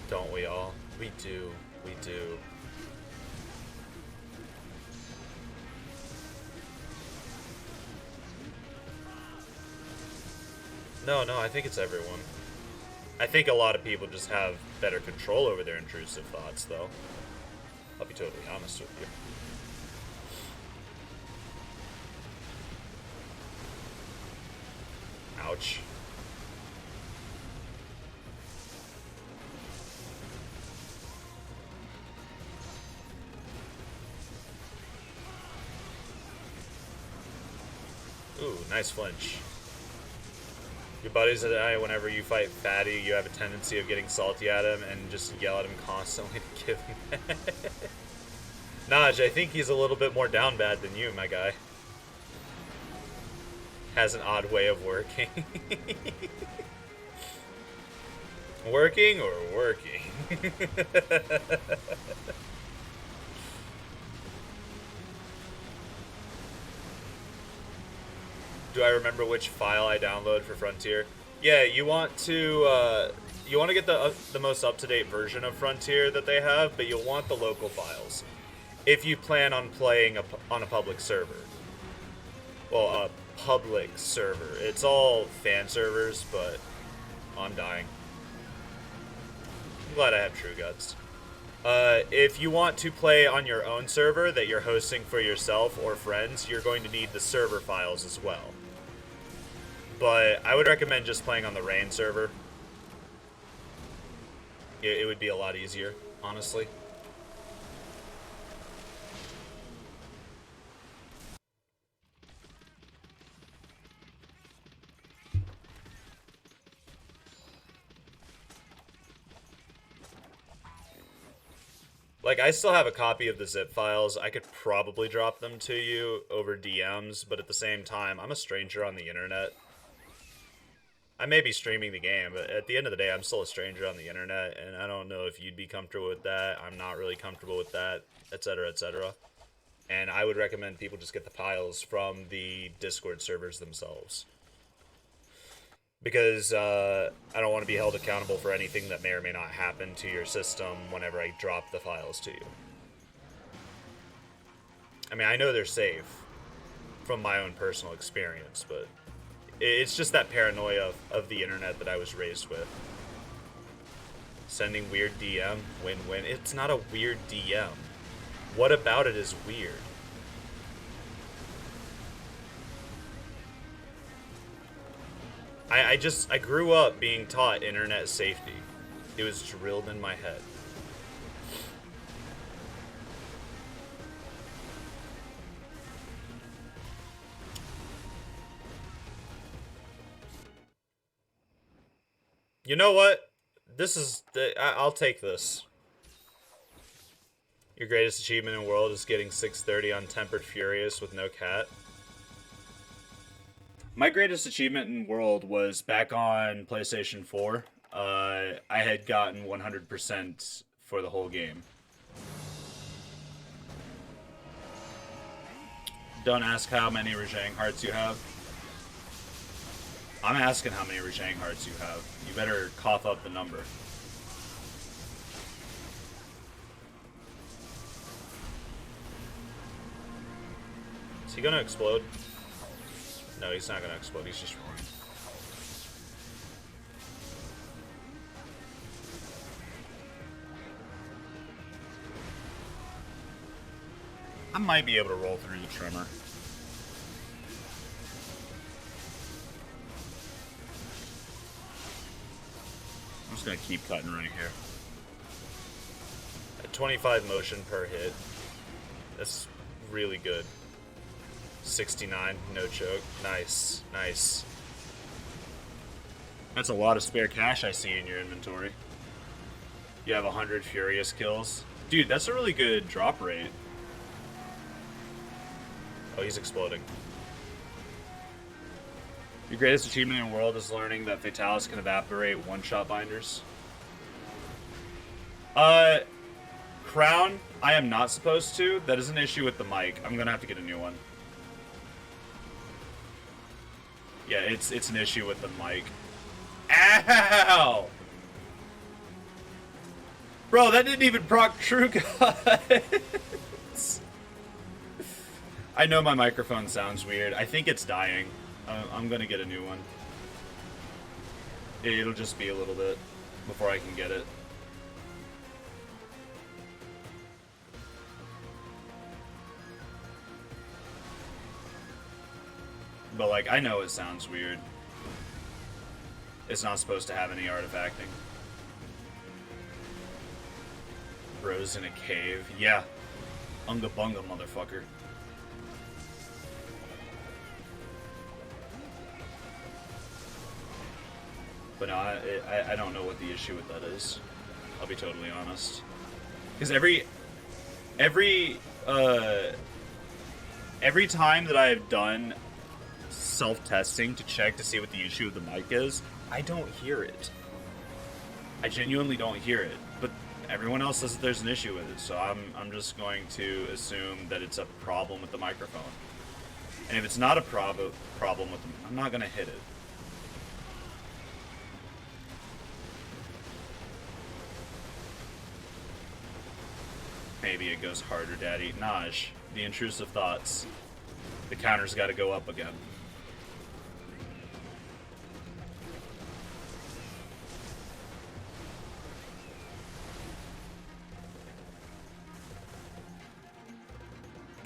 Don't we all? We do. We do. No, I think it's everyone. I think a lot of people just have better control over their intrusive thoughts, though. I'll be totally honest with you. Ouch. Ooh, nice flinch. Your buddies and I, whenever you fight Fatty, you have a tendency of getting salty at him and just yell at him constantly to give him Naj, I think he's a little bit more down bad than you, my guy. Has an odd way of working. Working or working? Do I remember which file I download for Frontier? Yeah, you want to get the most up-to-date version of Frontier that they have, but you'll want the local files if you plan on playing on a public server. Well, a public server. It's all fan servers, but I'm dying. I'm glad I have True Guts. If you want to play on your own server that you're hosting for yourself or friends, you're going to need the server files as well. But I would recommend just playing on the Rain server. It would be a lot easier, honestly. Like, I still have a copy of the zip files. I could probably drop them to you over DMs, but at the same time, I'm a stranger on the internet. I may be streaming the game, but at the end of the day, I'm still a stranger on the internet, and I don't know if you'd be comfortable with that. I'm not really comfortable with that, etc., etc. And I would recommend people just get the files from the Discord servers themselves. Because I don't want to be held accountable for anything that may or may not happen to your system whenever I drop the files to you. I mean, I know they're safe from my own personal experience, but it's just that paranoia of the internet that I was raised with. Sending weird DM, win-win. It's not a weird DM. What about it is weird? I grew up being taught internet safety. It was drilled in my head. You know what? I'll take this. Your greatest achievement in the world is getting 630 on Tempered Furious with no cat. My greatest achievement in World was back on PlayStation 4. I had gotten 100% for the whole game. Don't ask how many Rajang hearts you have. I'm asking how many Rajang hearts you have. You better cough up the number. Is he gonna explode? No, he's not gonna explode, he's just roaring. I might be able to roll through the trimmer. I'm just gonna keep cutting right here. At 25 motion per hit. That's really good. 69, no choke. Nice, nice. That's a lot of spare cash I see in your inventory. You have 100 Furious kills. Dude, that's a really good drop rate. Oh, he's exploding. Your greatest achievement in the world is learning that Fatalis can evaporate one-shot binders. Crown, I am not supposed to. That is an issue with the mic. I'm gonna have to get a new one. Yeah, it's an issue with the mic. Ow! Bro, that didn't even proc True Gods. I know my microphone sounds weird. I think it's dying. I'm gonna get a new one. It'll just be a little bit before I can get it. But, like, I know it sounds weird. It's not supposed to have any artifacting. Bros in a cave. Yeah. Unga bunga, motherfucker. But no, I don't know what the issue with that is. I'll be totally honest. Because every time that I've done self-testing to check to see what the issue of the mic is, I don't hear it. I genuinely don't hear it. But everyone else says that there's an issue with it, so I'm just going to assume that it's a problem with the microphone. And if it's not a problem with them, I'm not gonna hit it. Maybe it goes harder, Daddy. Naj, the intrusive thoughts. The counter's got to go up again.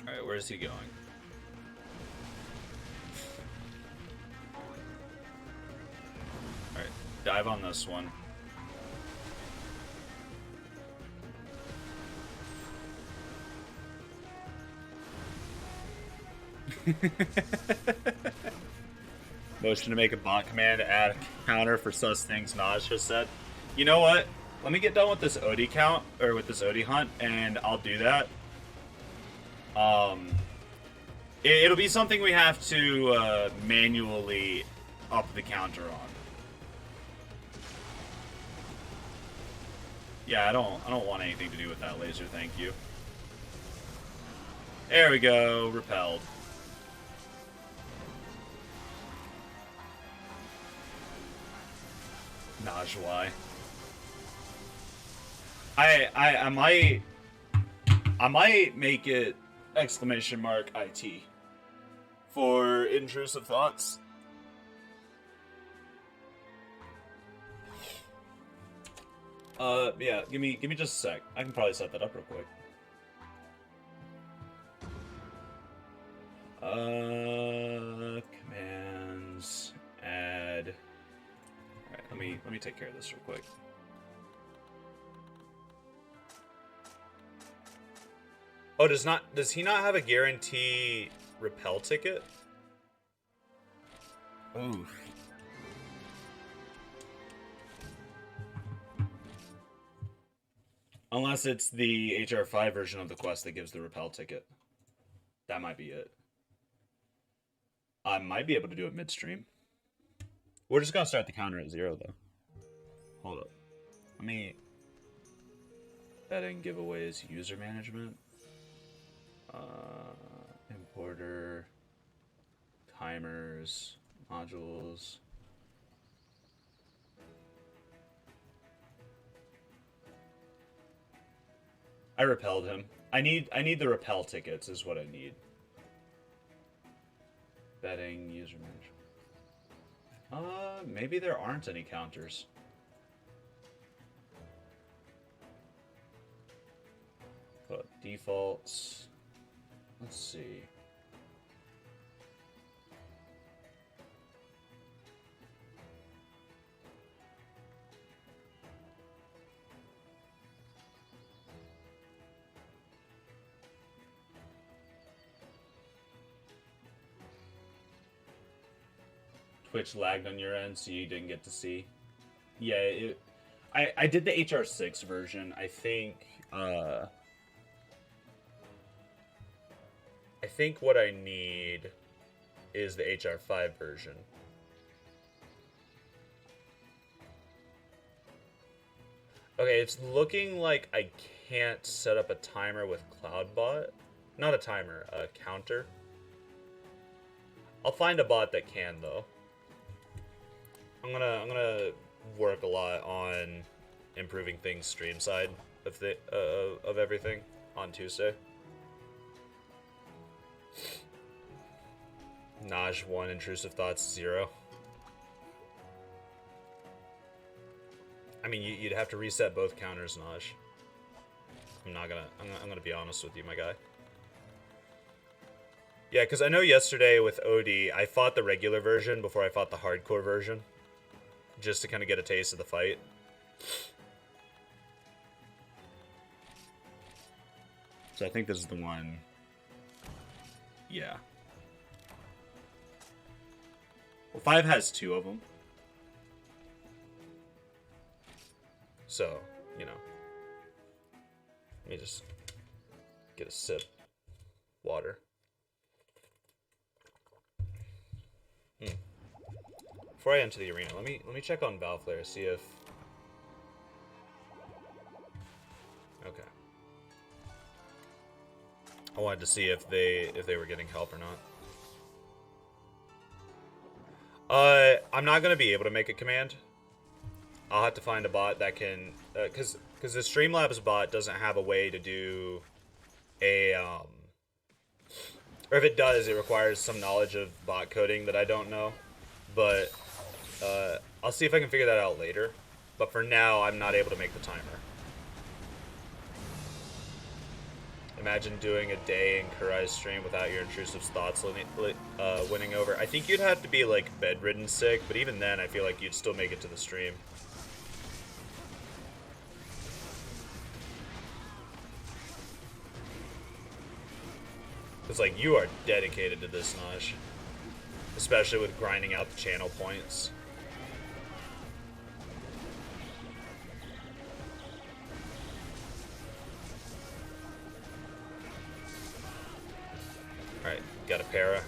Alright, where's he going? Alright, dive on this one. Motion to make a bot command to add a counter for sus things Naj just said. You know what? Let me get done with this OD count, or with this OD hunt, and I'll do that. It'll be something we have to manually up the counter on. Yeah, I don't want anything to do with that laser, thank you. There we go, repelled. Najwai. I might make it exclamation mark IT for intrusive thoughts. Yeah, give me just a sec. I can probably set that up real quick. Commands, add. Alright, let me take care of this real quick. Oh, does he not have a guarantee repel ticket? Ooh. Unless it's the HR5 version of the quest that gives the repel ticket. That might be it. I might be able to do it midstream. We're just gonna start the counter at 0 though. Hold up. Let me. Betting giveaways, user management, importer, timers, modules. I repelled him. I need the repel tickets is what I need. Betting, user management. Maybe there aren't any counters. Put defaults. Let's see. Twitch lagged on your end, so you didn't get to see. Yeah, I did the HR6 version. I think what I need is the HR5 version. Okay, it's looking like I can't set up a timer with CloudBot. Not a timer, a counter. I'll find a bot that can though. I'm gonna work a lot on improving things stream side of everything on Tuesday. Naj 1, intrusive thoughts 0. I mean, you'd have to reset both counters, Naj. I'm gonna be honest with you, my guy. Yeah, because I know yesterday with OD, I fought the regular version before I fought the hardcore version. Just to kind of get a taste of the fight. So I think this is the one. Yeah. Well, 5 has 2 of them. So, you know. Let me just get a sip. Water. Before I enter the arena, let me check on Valflare, see if... Okay. I wanted to see if they were getting help or not. I'm not gonna be able to make a command. I'll have to find a bot that can, cause the Streamlabs bot doesn't have a way to do a or if it does, it requires some knowledge of bot coding that I don't know. But I'll see if I can figure that out later. But for now, I'm not able to make the timer. Imagine doing a day in Kurai's stream without your intrusive thoughts winning over. I think you'd have to be like bedridden sick, but even then I feel like you'd still make it to the stream. It's like you are dedicated to this, Naj. Especially with grinding out the channel points. Alright, got a para.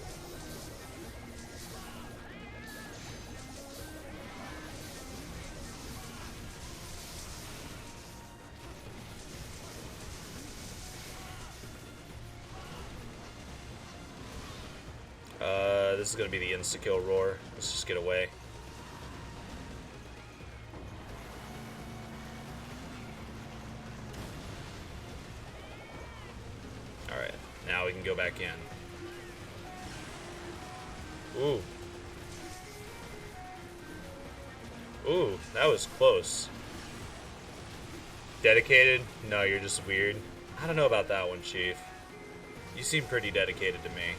This is gonna be the insta-kill roar. Let's just get away. Alright, now we can go back in. Ooh. Ooh, that was close. Dedicated? No, you're just weird. I don't know about that one, Chief. You seem pretty dedicated to me.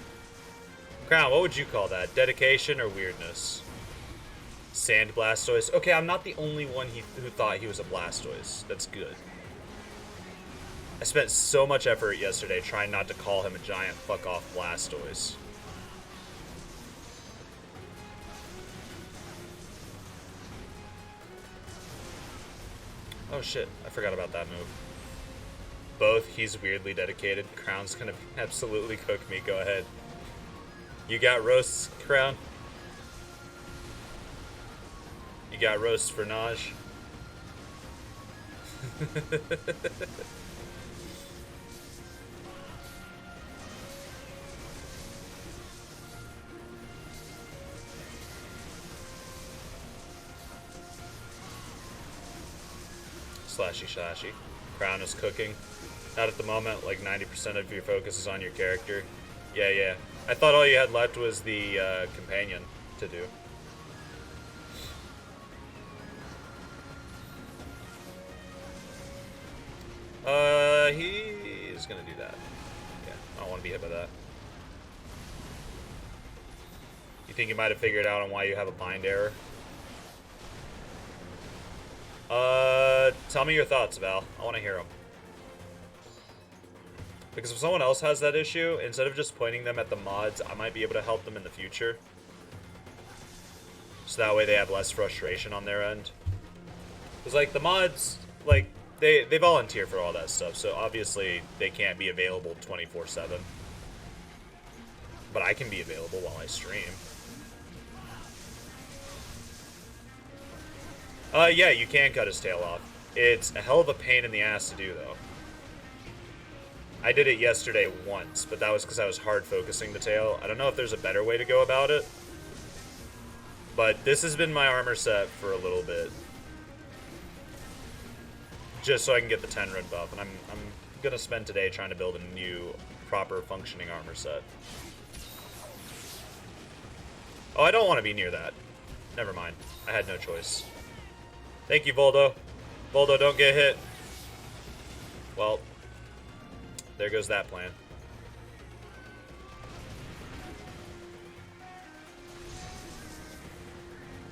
Crown, what would you call that? Dedication or weirdness? Sand Blastoise? Okay, I'm not the only one who thought he was a Blastoise. That's good. I spent so much effort yesterday trying not to call him a giant fuck-off Blastoise. Oh shit, I forgot about that move. Both, he's weirdly dedicated. Crown's gonna absolutely cook me, go ahead. You got roasts, Crown? You got roasts for Naj? Slashy slashy. Crown is cooking. Not at the moment, like 90% of your focus is on your character. Yeah. I thought all you had left was the companion to do. He's gonna do that. Yeah, I don't want to be hit by that. You think you might have figured out on why you have a bind error? Tell me your thoughts, Val. I want to hear them. Because if someone else has that issue, instead of just pointing them at the mods, I might be able to help them in the future. So that way they have less frustration on their end. Because, like, the mods, like, they volunteer for all that stuff, so obviously they can't be available 24/7. But I can be available while I stream. Yeah, you can cut his tail off. It's a hell of a pain in the ass to do, though. I did it yesterday once, but that was because I was hard focusing the tail. I don't know if there's a better way to go about it. But this has been my armor set for a little bit. Just so I can get the 10 run buff. And I'm gonna spend today trying to build a new, proper functioning armor set. Oh, I don't want to be near that. Never mind. I had no choice. Thank you, Voldo. Voldo, don't get hit. Well, there goes that plan.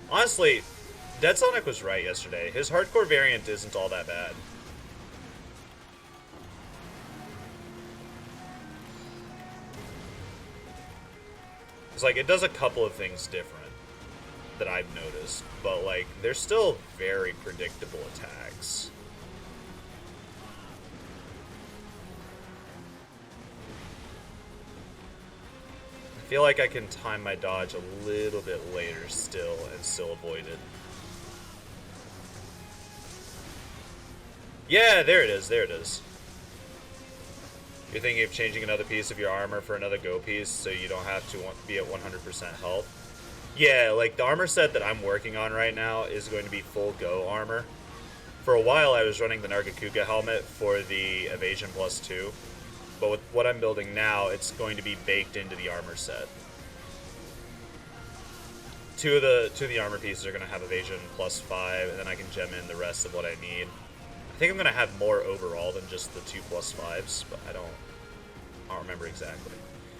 Honestly, Dead Sonic was right yesterday. His hardcore variant isn't all that bad. It's like, it does a couple of things different that I've noticed, but like, they're still very predictable attacks. I feel like I can time my dodge a little bit later still and still avoid it. Yeah, there it is, there it is. You're thinking of changing another piece of your armor for another go piece so you don't have to be at 100% health? Yeah, like the armor set that I'm working on right now is going to be full go armor. For a while I was running the Nargacuga helmet for the evasion +2. But with what I'm building now, it's going to be baked into the armor set. Two of the armor pieces are going to have evasion +5, and then I can gem in the rest of what I need. I think I'm going to have more overall than just the 2 +5s, but I don't remember exactly.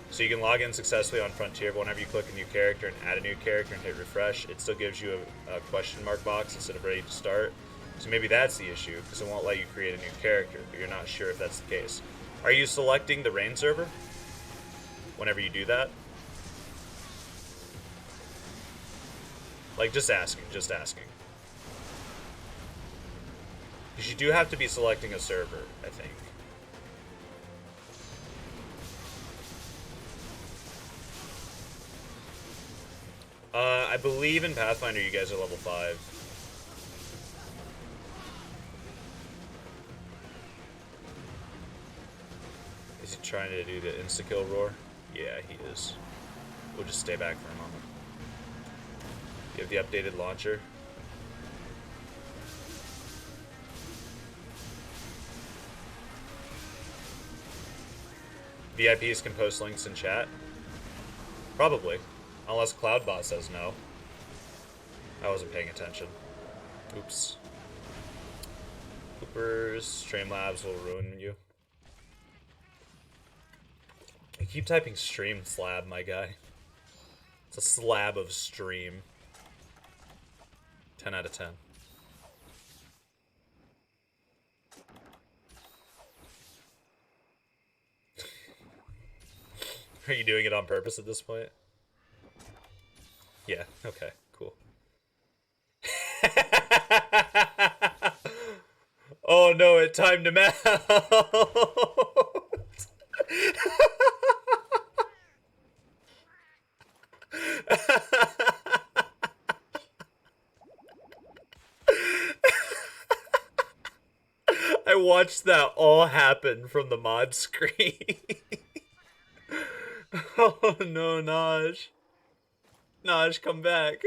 So you can log in successfully on Frontier, but whenever you click a new character and add a new character and hit refresh, it still gives you a question mark box instead of ready to start. So maybe that's the issue, because it won't let you create a new character, but you're not sure if that's the case. Are you selecting the rain server whenever you do that? Like, just asking, just asking. Because you do have to be selecting a server, I think. I believe in Pathfinder you guys are level 5. Is he trying to do the insta-kill roar? Yeah, he is. We'll just stay back for a moment. You have the updated launcher. VIPs can post links in chat? Probably. Unless Cloudbot says no. I wasn't paying attention. Oops. Hoopers, Streamlabs will ruin you. I keep typing stream slab, my guy. It's a slab of stream. 10 out of 10. Are you doing it on purpose at this point? Yeah, okay, cool. Oh no, it timed him out. I watched that all happen from the mod screen. Oh no, Naj. Naj, come back.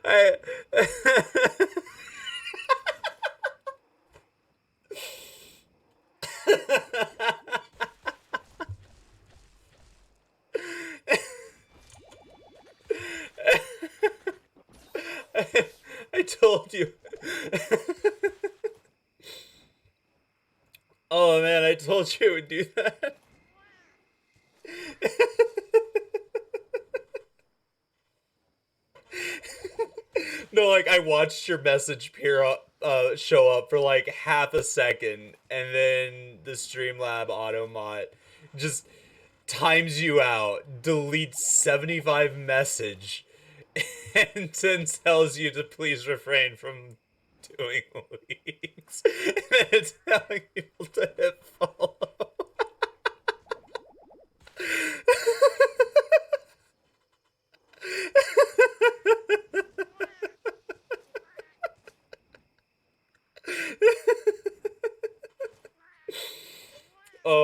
I I told you. Oh man, I told you it would do that. No, like I watched your message show up for like half a second, and then the Streamlab Automot just times you out, deletes 75 message, and then tells you to please refrain from doing leaks. And then it's telling people to hit follow.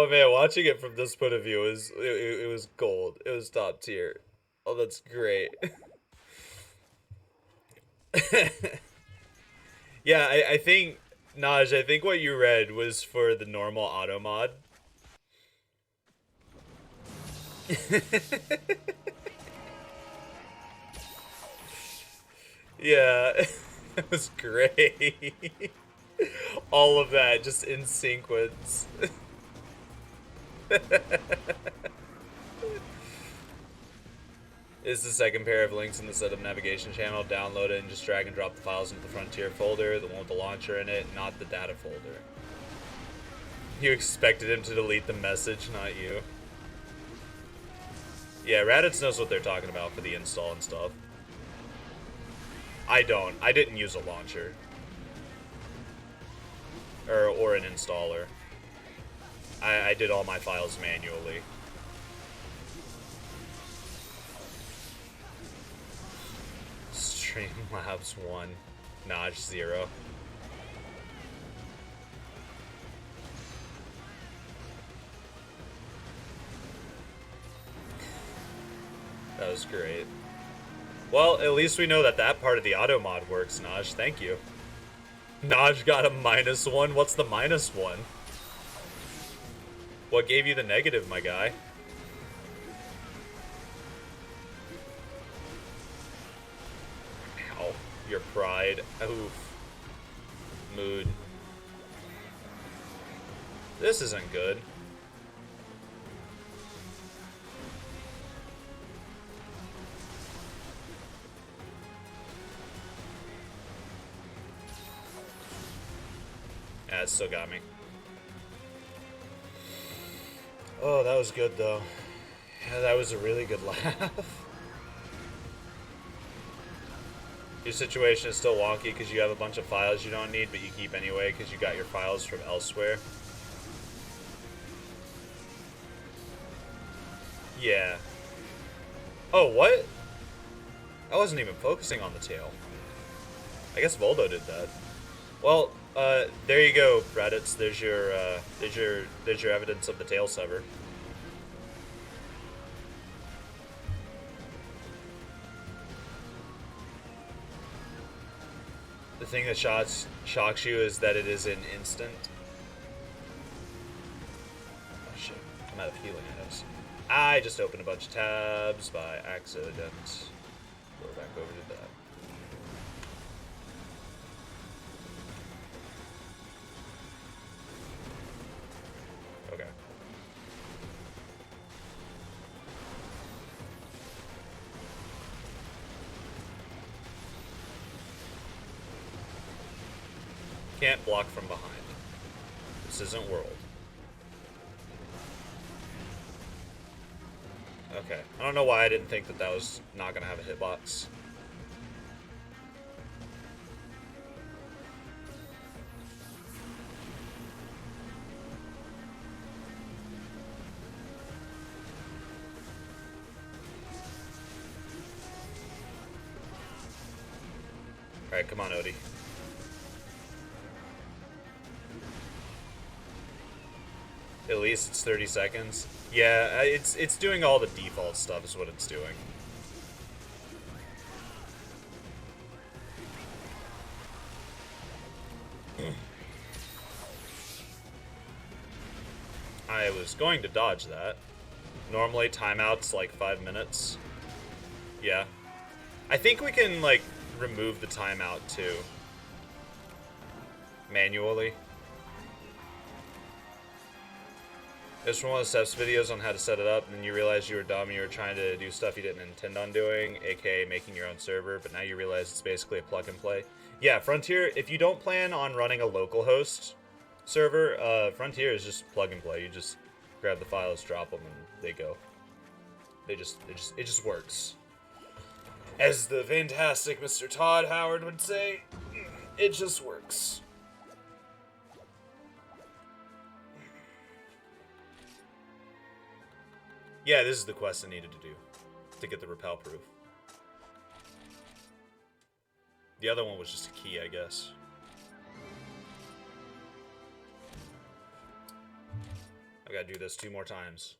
man, watching it from this point of view it was gold. It was top tier. Oh, that's great. Yeah, I think Naj, I think what you read was for the normal auto mod. Yeah, it was great. All of that just in sequence. Is the second pair of links in the setup navigation channel. Download it and just drag and drop the files into the Frontier folder, the one with the launcher in it, not the data folder. You expected him to delete the message, not you. Yeah, Raditz knows what they're talking about for the install and stuff. I don't. I didn't use a launcher. Or an installer. I did all my files manually. Streamlabs 1. Notch 0. That was great. Well, at least we know that that part of the auto mod works, Naj. Thank you. Naj got a -1. What's the -1? What gave you the negative, my guy? Ow. Your pride. Oof. Mood. This isn't good. Yeah, it still got me. Oh, that was good, though. Yeah, that was a really good laugh. Your situation is still wonky because you have a bunch of files you don't need, but you keep anyway because you got your files from elsewhere. Yeah. Oh, what? I wasn't even focusing on the tail. I guess Voldo did that. Well, there you go, Raditz. There's your evidence of the tail sever. The thing that shocks you is that it is an instant. Oh shit, I'm out of healing items. I just opened a bunch of tabs by accident. Go back over to that. Okay. Can't block from behind. This isn't World. Okay. I don't know why I didn't think that that was not going to have a hitbox. Alright, come on, Odie. At least it's 30 seconds. Yeah, it's doing all the default stuff is what it's doing. I was going to dodge that. Normally timeout's like 5 minutes. Yeah. I think we can like remove the timeout too. Manually. It was from one of the steps videos on how to set it up, and then you realized you were dumb and you were trying to do stuff you didn't intend on doing, aka making your own server, but now you realize it's basically a plug and play. Yeah, Frontier, if you don't plan on running a localhost server, Frontier is just plug and play. You just grab the files, drop them, and they go. It just works. As the fantastic Mr. Todd Howard would say, it just works. Yeah, this is the quest I needed to do to get the repel proof. The other one was just a key, I guess. I gotta do this 2 more times.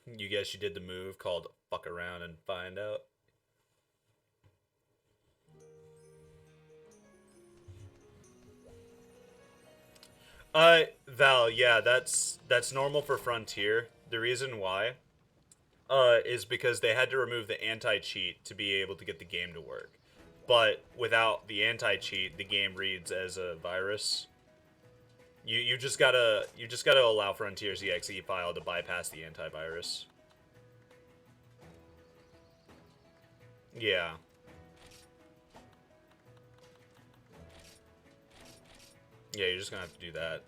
You guess you did the move called fuck around and find out. Val, yeah, that's normal for Frontier. The reason why, is because they had to remove the anti-cheat to be able to get the game to work. But without the anti-cheat, the game reads as a virus. You just gotta allow Frontier's exe file to bypass the antivirus. Yeah. Yeah, you're just gonna have to do that.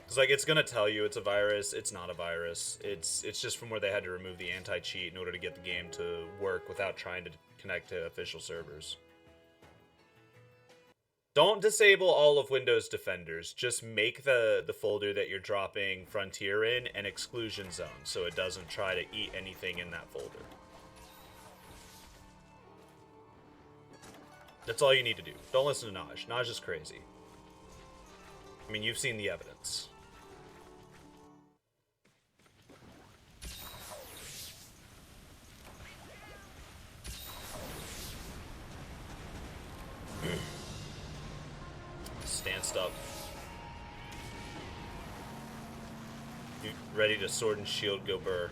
Cause like it's gonna tell you it's a virus. It's not a virus. It's just from where they had to remove the anti-cheat in order to get the game to work without trying to connect to official servers. Don't disable all of Windows Defenders. Just make the folder that you're dropping Frontier in an exclusion zone so it doesn't try to eat anything in that folder. That's all you need to do. Don't listen to Naj. Naj is crazy. I mean, you've seen the evidence. Stanced up. You ready to sword and shield go burr.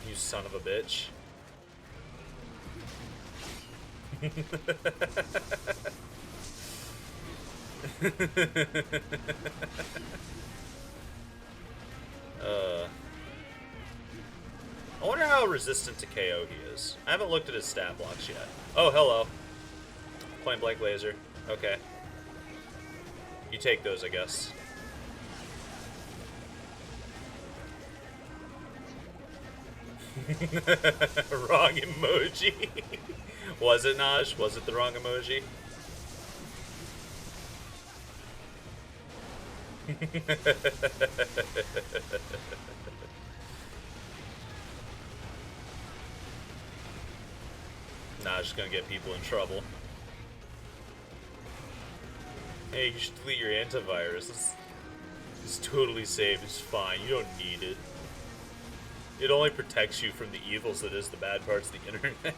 You son of a bitch. I wonder how resistant to KO he is. I haven't looked at his stat blocks yet. Oh, hello. Point blank laser. Okay. You take those, I guess. Wrong emoji. Was it, Naj? Was it the wrong emoji? Nah, just gonna get people in trouble. Hey, you should delete your antivirus. It's totally safe. It's fine. You don't need it. It only protects you from the evils that is the bad parts of the internet.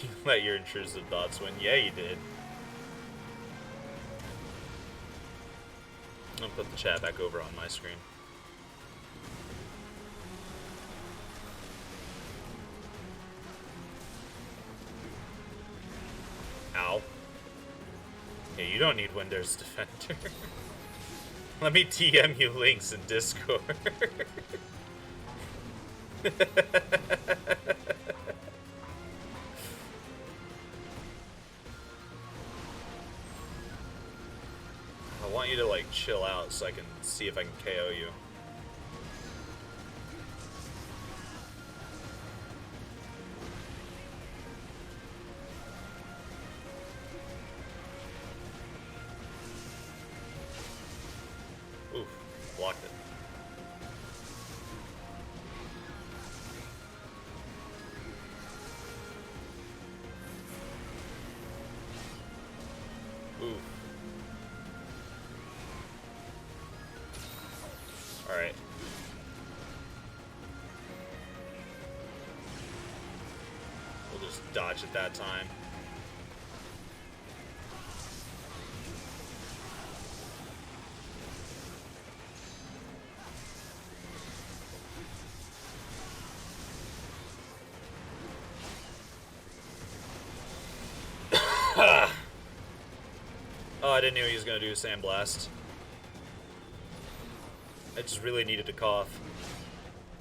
You let your intrusive thoughts win. Yeah, you did. I'm gonna put the chat back over on my screen. Ow. Yeah, you don't need Windows Defender. Let me TM you links in Discord. I want you to like chill out so I can see if I can KO you. Oof, blocked it. Oof. Alright. We'll just dodge at that time. Oh, I didn't know he was gonna do a sandblast. I just really needed to cough.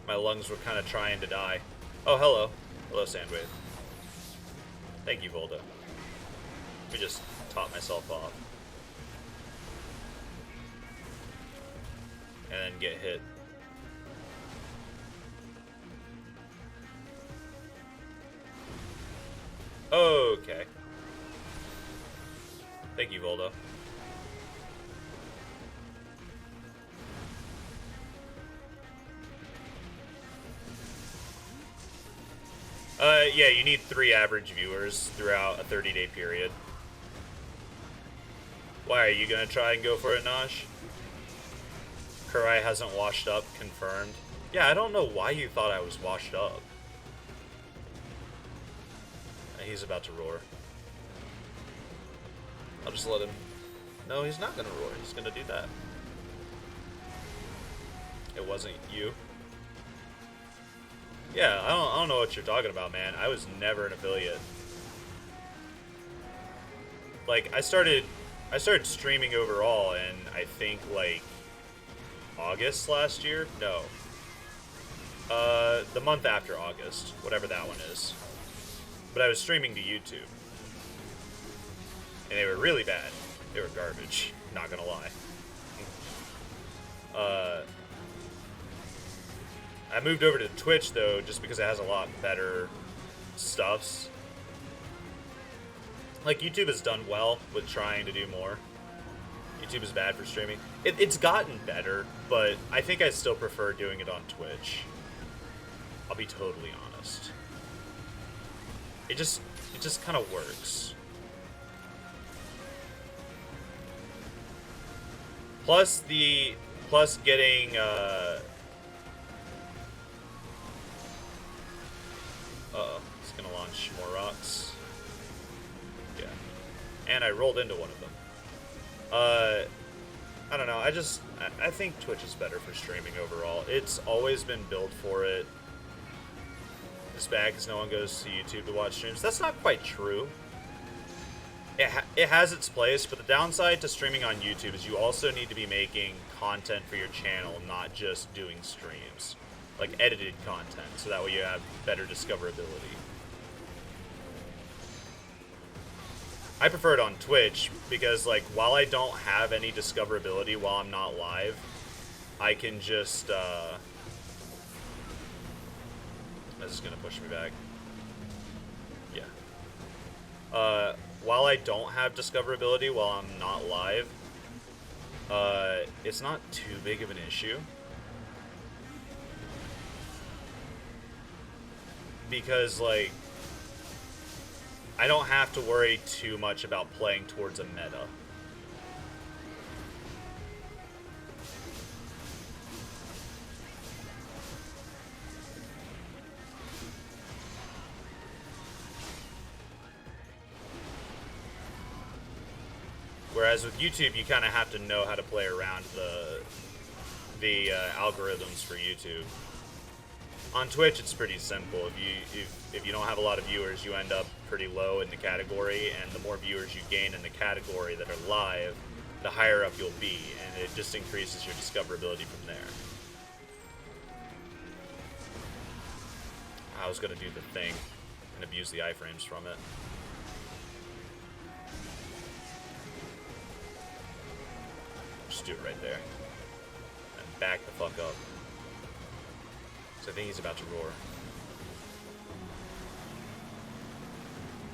My lungs were kind of trying to die. Oh, hello. Hello, Sandwave. Thank you, Volda. Let me just top myself off. And then get hit. Okay. Thank you, Voldo. Yeah, you need 3 average viewers throughout a 30-day period. Why, are you gonna try and go for it, Nosh? Kurai hasn't washed up, confirmed. Yeah, I don't know why you thought I was washed up. He's about to roar. I'll just let him... No, he's not gonna roar. He's gonna do that. It wasn't you. Yeah, I don't know what you're talking about, man. I was never an affiliate. Like, I started streaming overall in, I think, like, August last year? No. The month after August, whatever that one is. But I was streaming to YouTube. And they were really bad. They were garbage, not gonna lie. I moved over to Twitch, though, just because it has a lot better stuffs. Like, YouTube has done well with trying to do more. YouTube is bad for streaming. It's gotten better, but I think I still prefer doing it on Twitch. I'll be totally honest. It just kind of works. Plus getting uh-oh, it's gonna launch more rocks. Yeah. And I rolled into one of them. I don't know, I think Twitch is better for streaming overall. It's always been built for it. It's bad because no one goes to YouTube to watch streams. That's not quite true. It has its place, but the downside to streaming on YouTube is you also need to be making content for your channel, not just doing streams. Like edited content, so that way you have better discoverability. I prefer it on Twitch because, like, while I don't have any discoverability while I'm not live, I can just, this is gonna push me back. Yeah. While I don't have discoverability while I'm not live, it's not too big of an issue. Because, like, I don't have to worry too much about playing towards a meta. Whereas with YouTube, you kind of have to know how to play around the algorithms for YouTube. On Twitch, it's pretty simple. If you don't have a lot of viewers, you end up pretty low in the category, and the more viewers you gain in the category that are live, the higher up you'll be, and it just increases your discoverability from there. I was gonna do the thing and abuse the iframes from it. Just do it right there. And back the fuck up. So I think he's about to roar.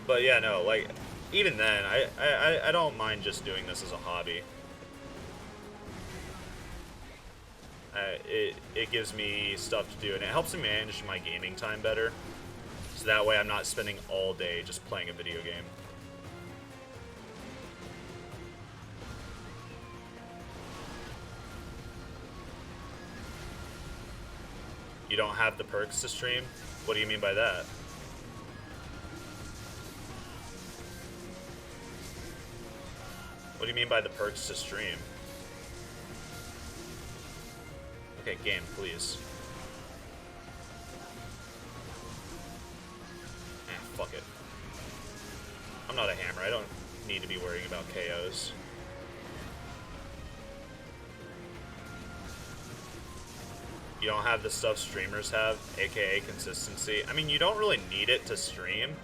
But yeah, no, like, even then, I don't mind just doing this as a hobby. It gives me stuff to do, and it helps me manage my gaming time better. So that way I'm not spending all day just playing a video game. You don't have the perks to stream? What do you mean by that? What do you mean by the perks to stream? Okay, game, please. Fuck it. I'm not a hammer. I don't need to be worrying about KOs. You don't have the stuff streamers have, aka consistency. I mean, you don't really need it to stream.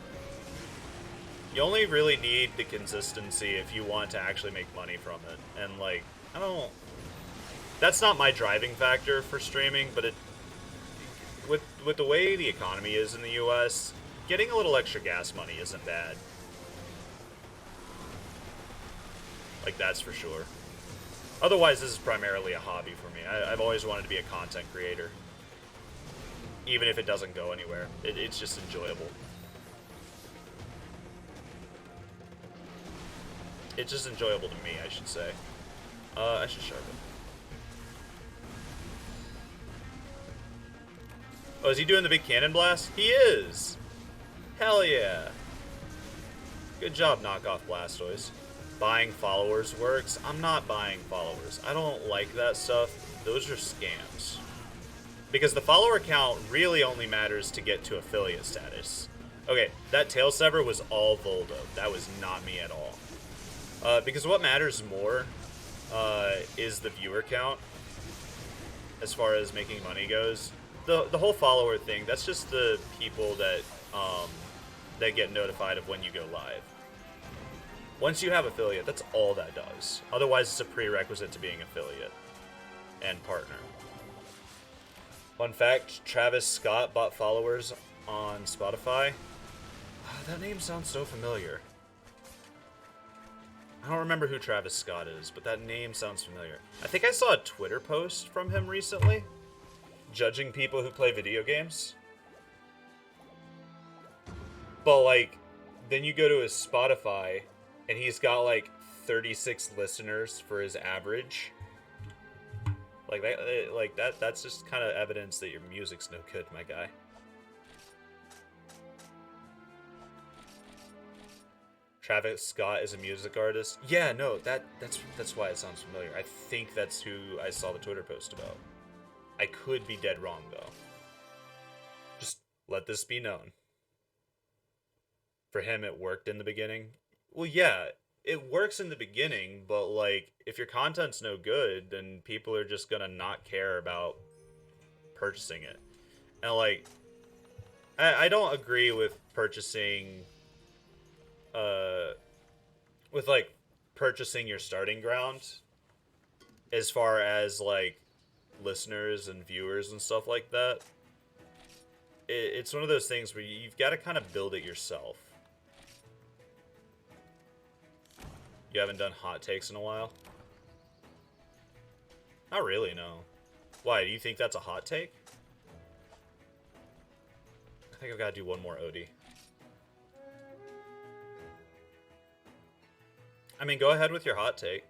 You only really need the consistency if you want to actually make money from it. And, like, I don't... That's not my driving factor for streaming, but it... With the way the economy is in the US, getting a little extra gas money isn't bad. Like, that's for sure. Otherwise, this is primarily a hobby for me. I've always wanted to be a content creator. Even if it doesn't go anywhere. It's just enjoyable. It's just enjoyable to me, I should say. I should sharpen. Oh, is he doing the big cannon blast? He is! Hell yeah! Good job, knockoff Blastoise. Buying followers works. I'm not buying followers. I don't like that stuff. Those are scams. Because the follower count really only matters to get to affiliate status. Okay, that Tail Sever was all Voldo. That was not me at all. Because what matters more is the viewer count as far as making money goes. The whole follower thing, that's just the people that that get notified of when you go live. Once you have affiliate, that's all that does. Otherwise, it's a prerequisite to being affiliate and partner. Fun fact, Travis Scott bought followers on Spotify. Oh, that name sounds so familiar. I don't remember who Travis Scott is, but that name sounds familiar. I think I saw a Twitter post from him recently, judging people who play video games. But, like, then you go to his Spotify, and he's got, like, 36 listeners for his average. That's just kind of evidence that your music's no good, my guy. Travis Scott is a music artist. Yeah, no, that's why it sounds familiar. I think that's who I saw the Twitter post about. I could be dead wrong, though. Just let this be known. For him, it worked in the beginning. Well, yeah, it works in the beginning, but, like, if your content's no good, then people are just gonna not care about purchasing it. And, like, I don't agree with purchasing, purchasing your starting ground as far as, like, listeners and viewers and stuff like that. It's one of those things where you've got to kind of build it yourself. You haven't done hot takes in a while? Not really, no. Why, do you think that's a hot take? I think I've got to do one more OD. I mean, go ahead with your hot take.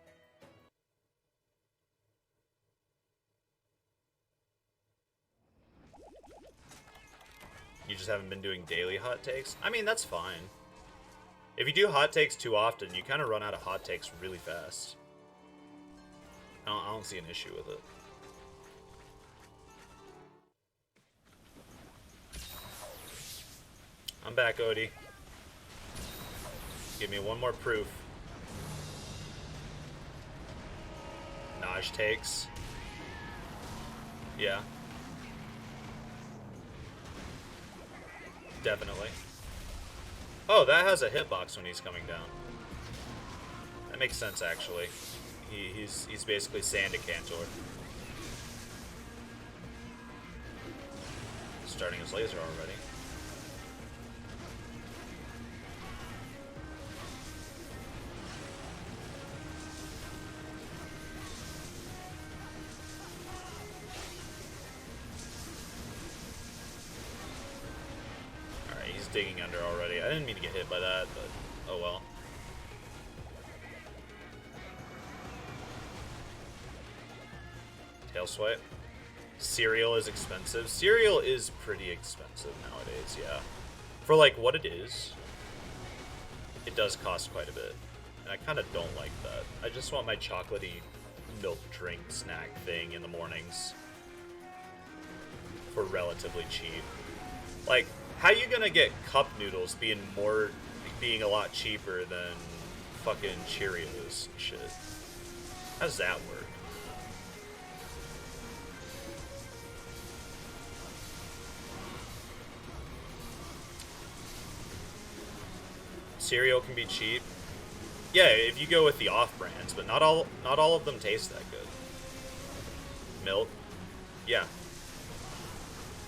You just haven't been doing daily hot takes? I mean, that's fine. If you do hot takes too often, you kind of run out of hot takes really fast. I don't see an issue with it. I'm back, Odie. Give me one more proof. Naj takes. Yeah. Definitely. Oh, that has a hitbox when he's coming down. That makes sense, actually. He's basically Sandacantor. Starting his laser already. Alright, he's digging under already. I didn't mean to get hit by that, but oh well. Tail swipe. Cereal is expensive. Cereal is pretty expensive nowadays, yeah. For, like, what it is, it does cost quite a bit. And I kind of don't like that. I just want my chocolatey milk drink snack thing in the mornings for relatively cheap. Like, how you gonna get cup noodles being a lot cheaper than fucking Cheerios and shit? How does that work? Cereal can be cheap. Yeah, if you go with the off-brands, but not all of them taste that good. Milk? Yeah.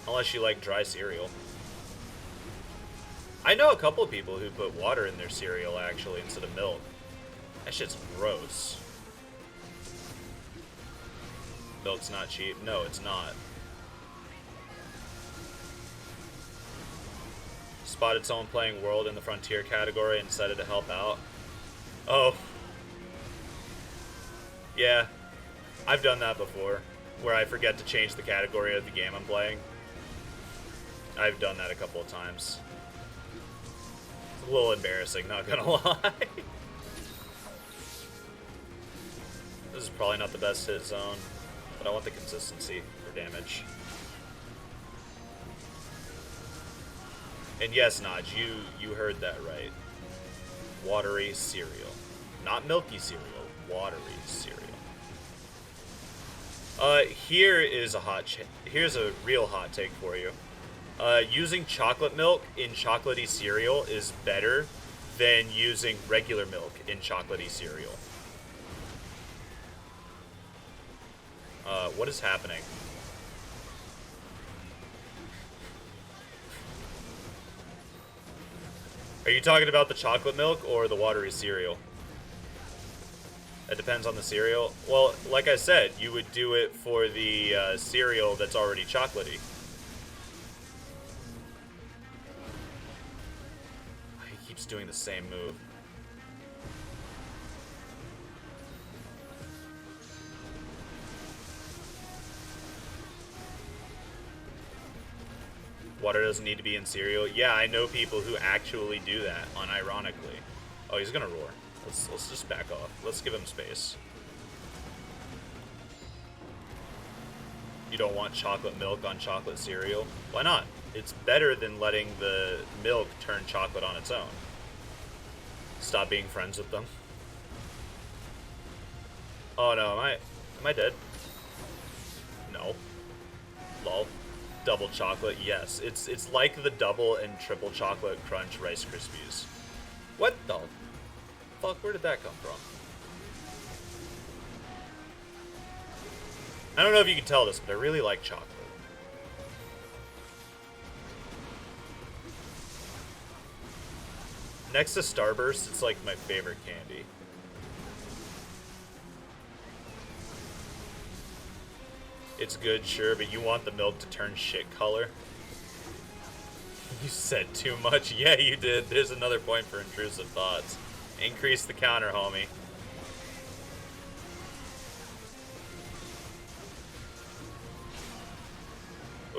Unless you like dry cereal. I know a couple of people who put water in their cereal, actually, instead of milk. That shit's gross. Milk's not cheap? No, it's not. Spotted someone playing World in the Frontier category and decided to help out. Oh, Yeah, I've done that before, where I forget to change the category of the game I'm playing. I've done that a couple of times. It's a little embarrassing, not gonna lie. This is probably not the best hit zone, but I want the consistency for damage. And yes, Naj, you heard that right. Watery cereal. Not milky cereal, watery cereal. Here's a real hot take for you. Using chocolate milk in chocolatey cereal is better than using regular milk in chocolatey cereal. What is happening? Are you talking about the chocolate milk or the watery cereal? It depends on the cereal. Well, like I said, you would do it for the cereal that's already chocolatey. He keeps doing the same move. Water doesn't need to be in cereal. Yeah, I know people who actually do that, unironically. Oh, he's gonna roar. Let's just back off. Let's give him space. You don't want chocolate milk on chocolate cereal? Why not? It's better than letting the milk turn chocolate on its own. Stop being friends with them. Oh no, am I dead? No. Lol. Double chocolate, yes. It's like the double and triple chocolate crunch Rice Krispies. What the fuck? Where did that come from? I don't know if you can tell this, but I really like chocolate. Next to Starburst, it's like my favorite candy. It's good, sure, but you want the milk to turn shit color? You said too much. Yeah, you did. There's another point for intrusive thoughts. Increase the counter, homie.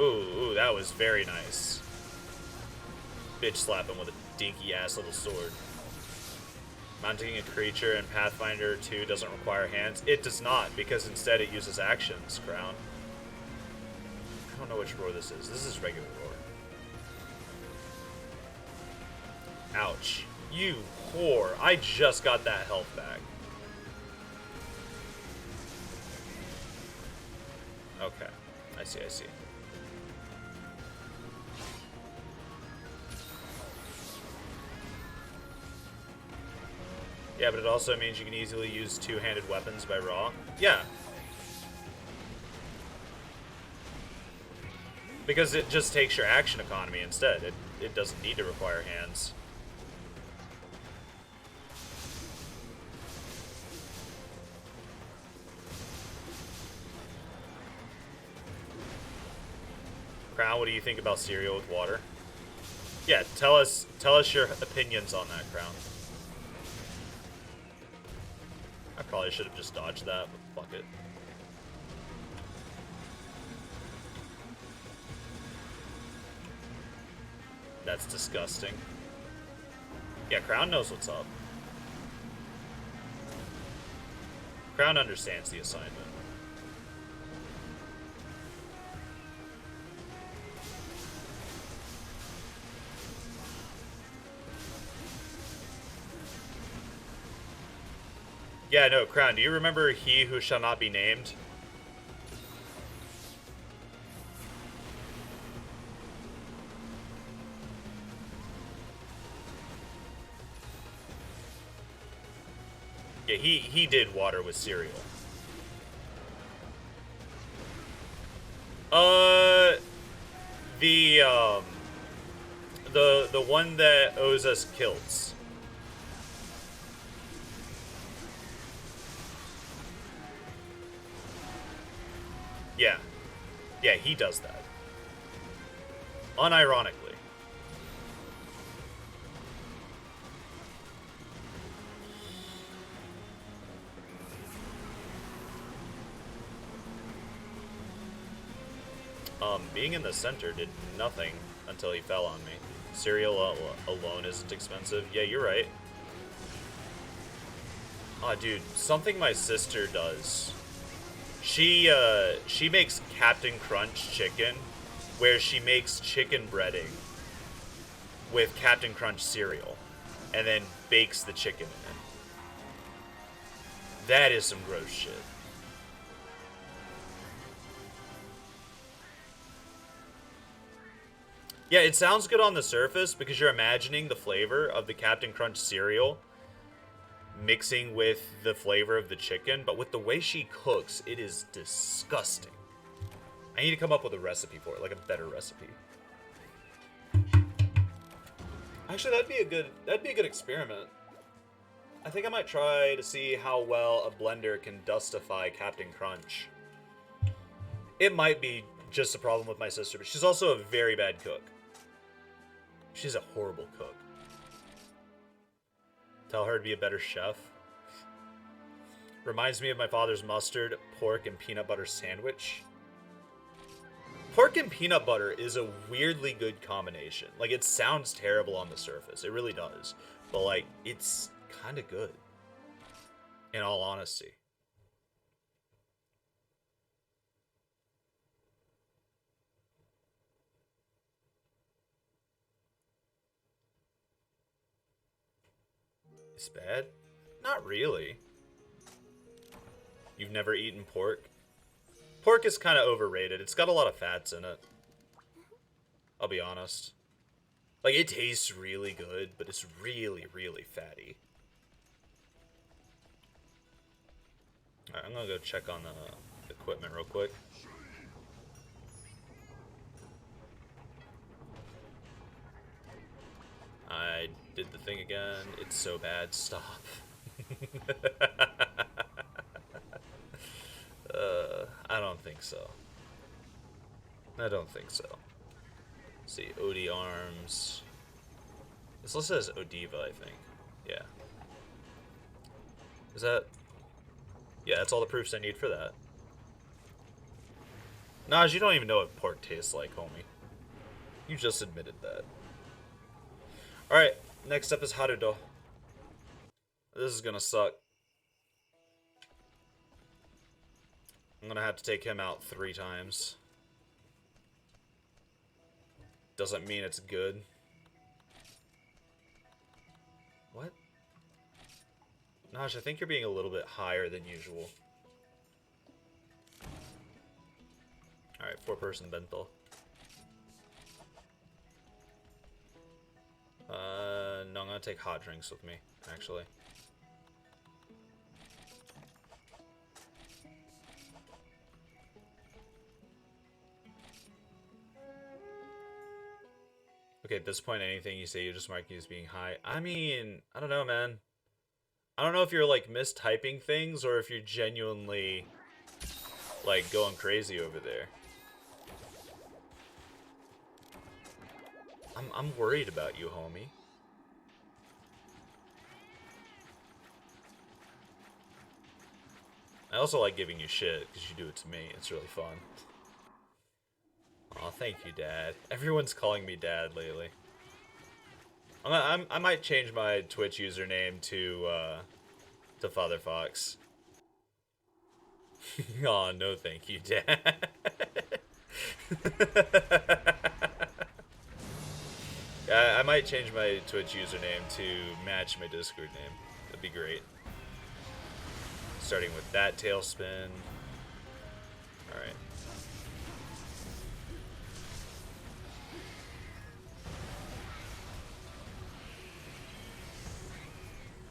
Ooh, that was very nice. Bitch slap him with a dinky ass little sword. Mounting a creature in Pathfinder 2 doesn't require hands. It does not, because instead it uses actions, Crown. I don't know which roar this is. This is regular roar. Ouch. You whore. I just got that health back. Okay. I see. Yeah, but it also means you can easily use two-handed weapons by Raw. Yeah. Because it just takes your action economy instead. It doesn't need to require hands. Crown, what do you think about cereal with water? Yeah, tell us your opinions on that, Crown. I probably should have just dodged that, but fuck it. That's disgusting. Yeah, Crown knows what's up. Crown understands the assignment. Yeah, no, Crown, do you remember He Who Shall Not Be Named? Yeah, he did water with cereal. The one that owes us kilts. Yeah. Yeah, he does that. Unironically. being in the center did nothing until he fell on me. Cereal alone isn't expensive. Yeah, you're right. Aw, dude, something my sister does. She makes Captain Crunch chicken, where she makes chicken breading with Captain Crunch cereal, and then bakes the chicken in it. That is some gross shit. Yeah, it sounds good on the surface because you're imagining the flavor of the Captain Crunch cereal mixing with the flavor of the chicken, but with the way she cooks, it is disgusting. I need to come up with a recipe for it, like a better recipe. Actually, that'd be a good experiment. I think I might try to see how well a blender can dustify Captain Crunch. It might be just a problem with my sister, but she's also a very bad cook. She's a horrible cook. Tell her to be a better chef. Reminds me of my father's mustard, pork, and peanut butter sandwich. Pork and peanut butter is a weirdly good combination. Like, it sounds terrible on the surface. It really does. But, like, it's kind of good. In all honesty. It's bad? Not really. You've never eaten pork? Pork is kind of overrated. It's got a lot of fats in it. I'll be honest. Like, it tastes really good, but it's really, really fatty. Alright, I'm gonna go check on the equipment real quick. I did the thing again. It's so bad. Stop. I don't think so. I don't think so. Let's see, OD arms. This list says Odiva, I think. Yeah. Is that... Yeah, that's all the proofs I need for that. Naj, you don't even know what pork tastes like, homie. You just admitted that. Alright, next up is Harudo. This is gonna suck. I'm gonna have to take him out 3 times. Doesn't mean it's good. What? Naj, I think you're being a little bit higher than usual. Alright, 4-person bento. No, I'm gonna take hot drinks with me, actually. Okay, at this point, anything you say, you just mark you as being high. I mean, I don't know, man. I don't know if you're, like, mistyping things or if you're genuinely, like, going crazy over there. I'm worried about you, homie. I also like giving you shit, because you do it to me. It's really fun. Aw, thank you, Dad. Everyone's calling me Dad lately. I might change my Twitch username to Father Fox. Aw, no thank you, Dad. I might change my Twitch username to match my Discord name. That'd be great. Starting with that tailspin. Alright.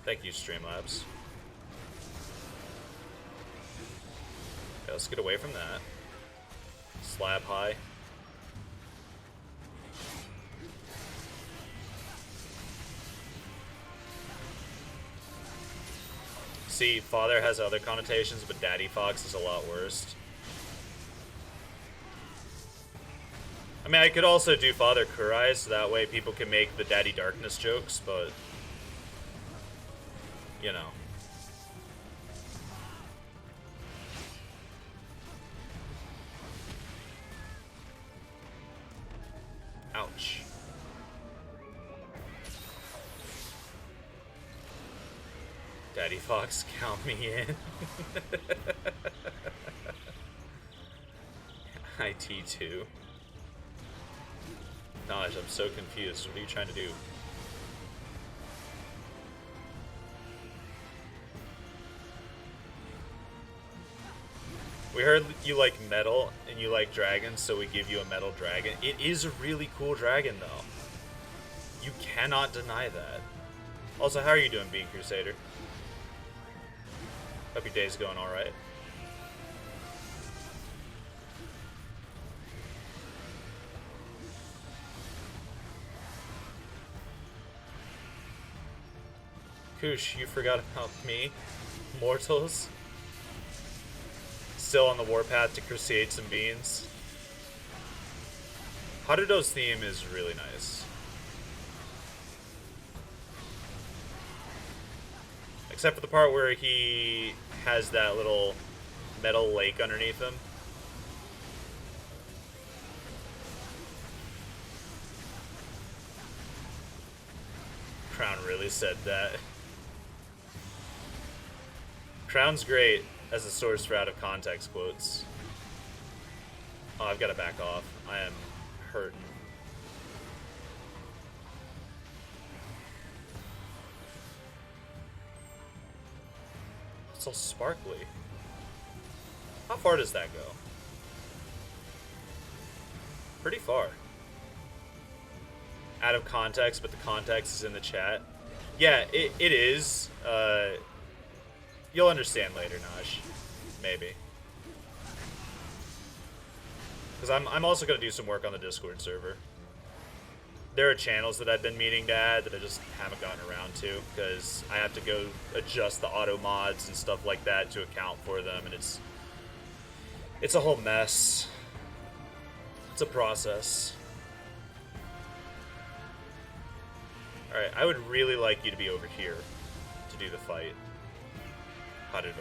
Thank you, Streamlabs. Okay, let's get away from that. Slab high. See, father has other connotations, but Daddy Fox is a lot worse. I mean, I could also do Father Kurai, so that way people can make the Daddy Darkness jokes, but... You know. Daddy Fox, count me in. IT2. Naj, I'm so confused. What are you trying to do? We heard you like metal and you like dragons, so we give you a metal dragon. It is a really cool dragon, though. You cannot deny that. Also, how are you doing, Bean Crusader? Hope your day's going alright. Koosh, you forgot about me? Mortals? Still on the warpath to crusade some beans. Harudo's theme is really nice. Except for the part where he has that little metal lake underneath him. Crown really said that. Crown's great as a source for out of context quotes. Oh, I've got to back off. I am hurting. It's all sparkly. How far does that go? Pretty far. Out of context, but the context is in the chat. Yeah, it is. You'll understand later, Naj. Maybe. Because I'm also going to do some work on the Discord server. There are channels that I've been meaning to add that I just haven't gotten around to, because I have to go adjust the auto mods and stuff like that to account for them, and it's a whole mess. It's a process. Alright, I would really like you to be over here to do the fight. Harudo.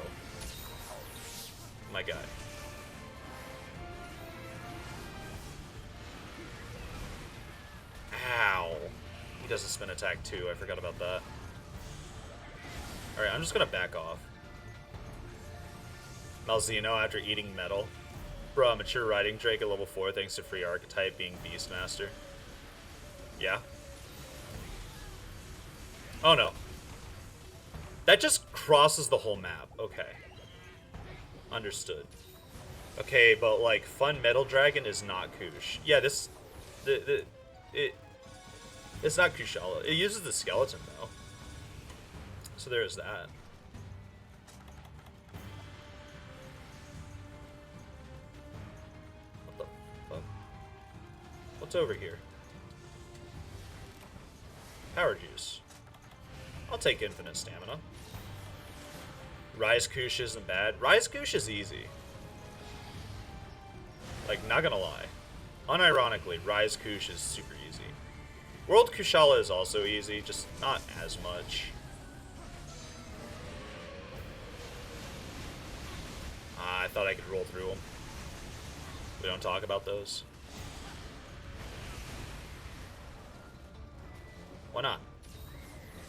My guy. Ow. He does a spin attack too, I forgot about that. Alright, I'm just gonna back off. Malzeno after eating metal. Bruh, mature riding Drake at level 4 thanks to free archetype being Beastmaster. Yeah? Oh no. That just crosses the whole map. Okay. Understood. Okay, but like, Fun Metal Dragon is not Koosh. Yeah, it's not Kushala. It uses the skeleton, though. So there is that. What the fuck? What's over here? Power juice. I'll take infinite stamina. Rise Koosh isn't bad. Rise Koosh is easy. Like, not gonna lie. Unironically, Rise Koosh is super easy. World Kushala is also easy, just not as much. I thought I could roll through them. We don't talk about those. Why not?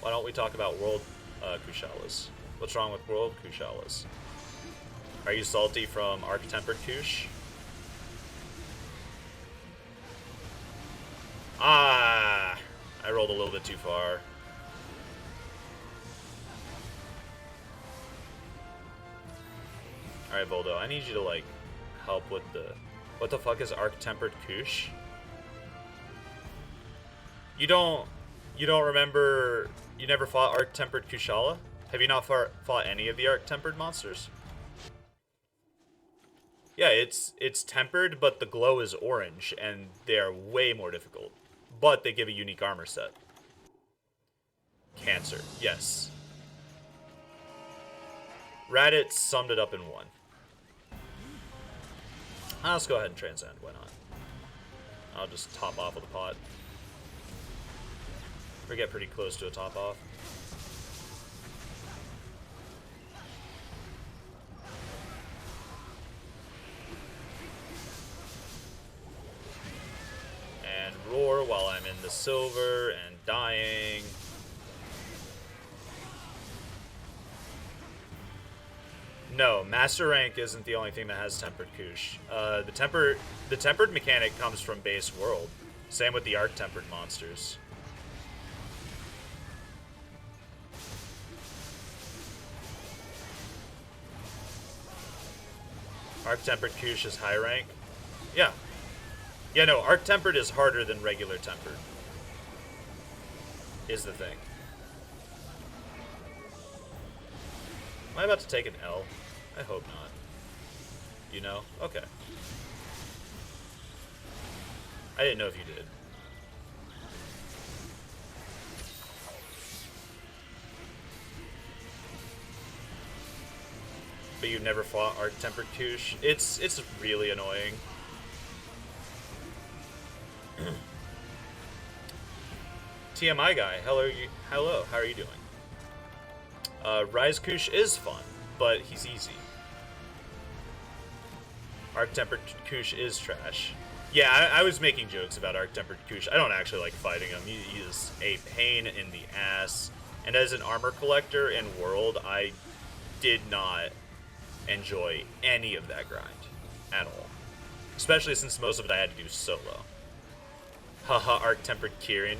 Why don't we talk about World Kushalas? What's wrong with World Kushalas? Are you salty from Arc-Tempered Kush? Ah! I rolled a little bit too far. Alright, Voldo, I need you to, like, help with the... What the fuck is Arc-Tempered Kush? You don't remember... You never fought Arc-Tempered Kushala? Have you not fought any of the Arc-Tempered monsters? Yeah, it's tempered, but the glow is orange, and they are way more difficult. But they give a unique armor set. Cancer, yes. Raditz summed it up in one. Let's go ahead and transcend, why not? I'll just top off of the pot. We get pretty close to a top off. And roar while I'm in the silver and dying. No, Master Rank isn't the only thing that has Tempered Kush. The tempered mechanic comes from base world. Same with the Arc Tempered monsters. Arc Tempered Kush is high rank. Yeah. Yeah, no, Arc Tempered is harder than regular Tempered. Is the thing. Am I about to take an L? I hope not. You know? Okay. I didn't know if you did. But you've never fought Arc Tempered Kush? It's really annoying. TMI guy, hello, how are you doing? Rise Kush is fun, but he's easy. Arc Tempered Kush is trash. Yeah, I was making jokes about Arc Tempered Kush. I don't actually like fighting him. He is a pain in the ass. And as an armor collector in World, I did not enjoy any of that grind at all. Especially since most of it I had to do solo. Haha, Arc Tempered Kirin.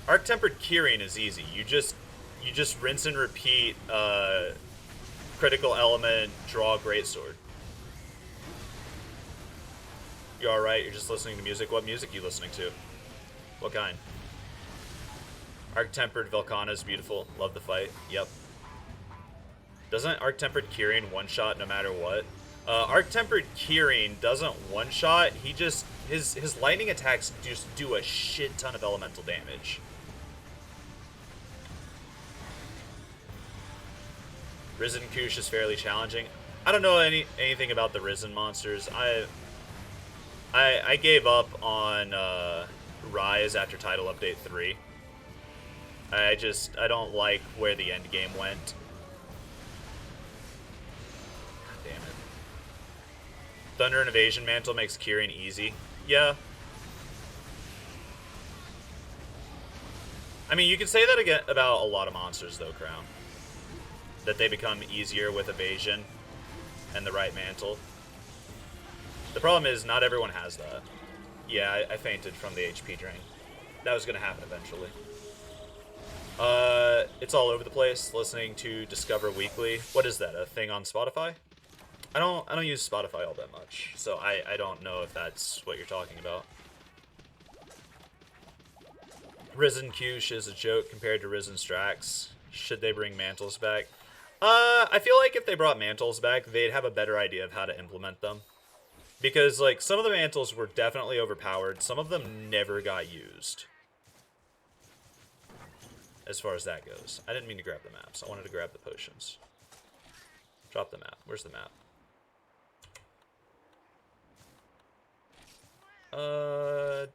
Arc Tempered Kirin is easy. You just rinse and repeat critical element, draw greatsword. You alright? You're just listening to music? What music are you listening to? What kind? Arc Tempered Velkhana is beautiful. Love the fight. Yep. Doesn't Arc Tempered Kirin one-shot no matter what? Arc Tempered Kirin doesn't one-shot. He just... His lightning attacks just do a shit ton of elemental damage. Risen Kush is fairly challenging. I don't know anything about the Risen monsters. I gave up on Rise after Title Update 3. I don't like where the end game went. God damn it. Thunder and Evasion Mantle makes Kirin easy. Yeah. I mean, you can say that again about a lot of monsters, though, Crown. That they become easier with evasion and the right mantle. The problem is, not everyone has that. Yeah, I fainted from the HP drain. That was going to happen eventually. It's all over the place, listening to Discover Weekly. What is that, a thing on Spotify? I don't use Spotify all that much, so I don't know if that's what you're talking about. Risen Kush is a joke compared to Risen Strax. Should they bring mantles back? I feel like if they brought mantles back, they'd have a better idea of how to implement them. Because, like, some of the mantles were definitely overpowered. Some of them never got used. As far as that goes. I didn't mean to grab the maps. I wanted to grab the potions. Drop the map. Where's the map?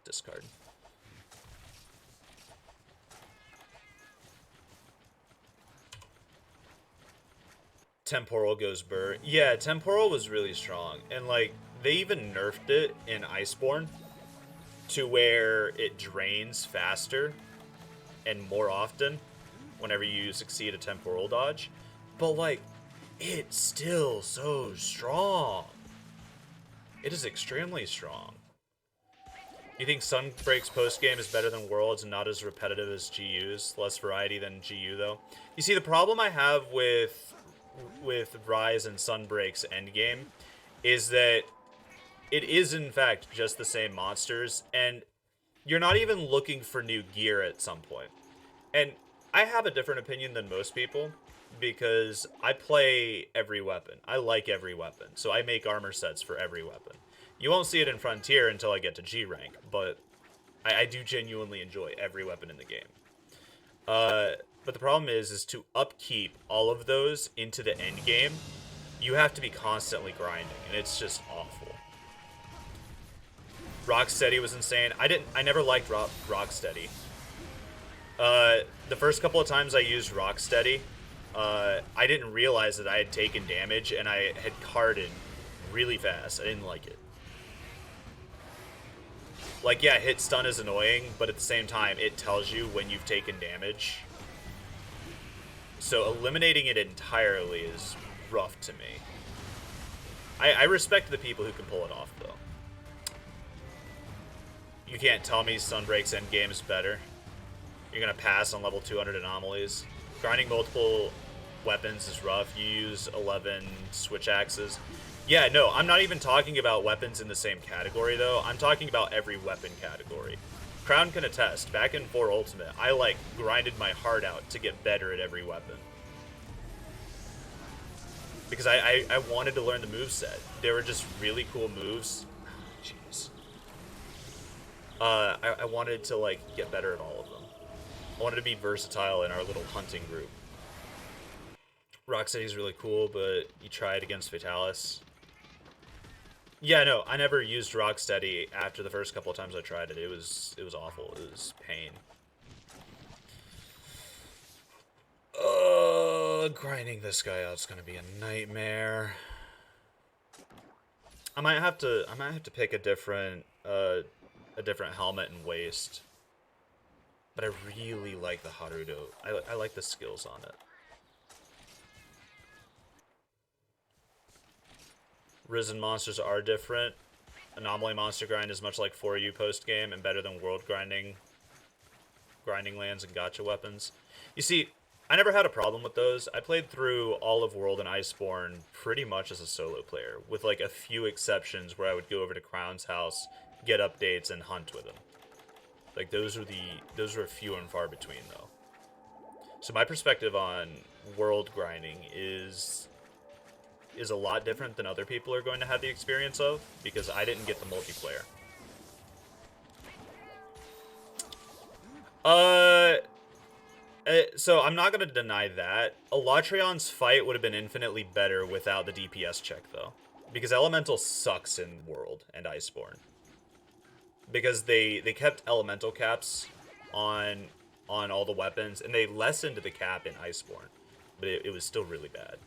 Discard. Temporal goes burr. Yeah, Temporal was really strong. And, like, they even nerfed it in Iceborne to where it drains faster and more often whenever you succeed a temporal dodge. But, like, it's still so strong. It is extremely strong. You think Sunbreak's postgame is better than Worlds and not as repetitive as GU's? Less variety than GU, though? You see, the problem I have with Rise and Sunbreak's endgame is that it is, in fact, just the same monsters, and you're not even looking for new gear at some point. And I have a different opinion than most people, because I play every weapon. I like every weapon, so I make armor sets for every weapon. You won't see it in Frontier until I get to G rank, but I do genuinely enjoy every weapon in the game. But the problem is to upkeep all of those into the end game, you have to be constantly grinding, and it's just awful. Rocksteady was insane. I never liked Rocksteady. The first couple of times I used Rocksteady, I didn't realize that I had taken damage, and I had carded really fast. I didn't like it. Like, yeah, hit stun is annoying, but at the same time, it tells you when you've taken damage. So eliminating it entirely is rough to me. I respect the people who can pull it off, though. You can't tell me Sunbreak's endgame is better. You're gonna pass on level 200 anomalies. Grinding multiple weapons is rough. You use 11 switch axes. Yeah, no, I'm not even talking about weapons in the same category, though. I'm talking about every weapon category. Crown can attest, back in 4 Ultimate, I, like, grinded my heart out to get better at every weapon. Because I wanted to learn the moveset. They were just really cool moves. Jeez. I wanted to, like, get better at all of them. I wanted to be versatile in our little hunting group. Rocksteady's really cool, but you try it against Fatalis. Yeah, no, I never used Rocksteady after the first couple of times I tried it. It was awful. It was pain. Grinding this guy out is gonna be a nightmare. I might have to pick a different helmet and waist. But I really like the Haruto. I like the skills on it. Risen monsters are different. Anomaly monster grind is much like 4U post-game and better than world grinding lands and gacha weapons. You see, I never had a problem with those. I played through all of World and Iceborne pretty much as a solo player, with like a few exceptions where I would go over to Crown's house, get updates, and hunt with him. Like those were few and far between though. So my perspective on world grinding is a lot different than other people are going to have the experience of, because I didn't get the multiplayer. So I'm not going to deny that. Elatrion's fight would have been infinitely better without the DPS check, though. Because Elemental sucks in World and Iceborne. Because they kept Elemental caps on all the weapons, and they lessened the cap in Iceborne. But it was still really bad.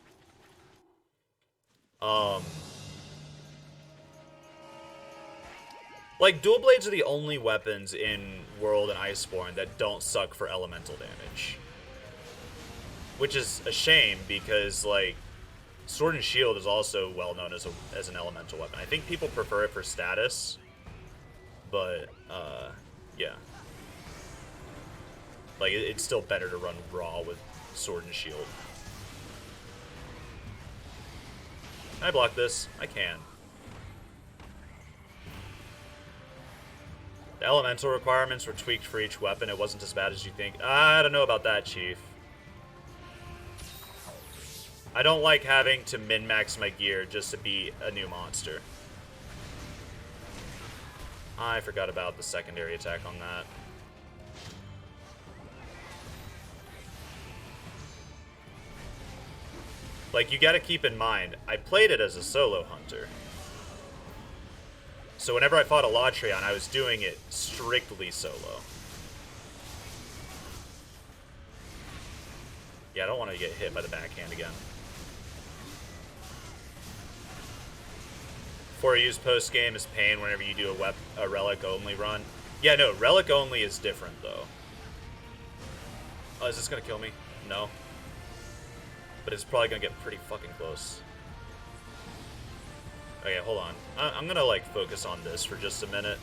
Like, dual blades are the only weapons in World and Iceborne that don't suck for elemental damage. Which is a shame, because, like, Sword and Shield is also well known as an elemental weapon. I think people prefer it for status, but, yeah. Like, it's still better to run raw with Sword and Shield. Can I block this? I can. The elemental requirements were tweaked for each weapon. It wasn't as bad as you think. I don't know about that, Chief. I don't like having to min-max my gear just to beat a new monster. I forgot about the secondary attack on that. Like, you gotta keep in mind, I played it as a solo hunter. So whenever I fought Elatrion, I was doing it strictly solo. Yeah, I don't want to get hit by the backhand again. 4U's post-game is pain whenever you do a relic-only run. Yeah, no, relic-only is different, though. Oh, is this gonna kill me? No. But it's probably gonna get pretty fucking close. Okay, hold on. I'm gonna, like, focus on this for just a minute.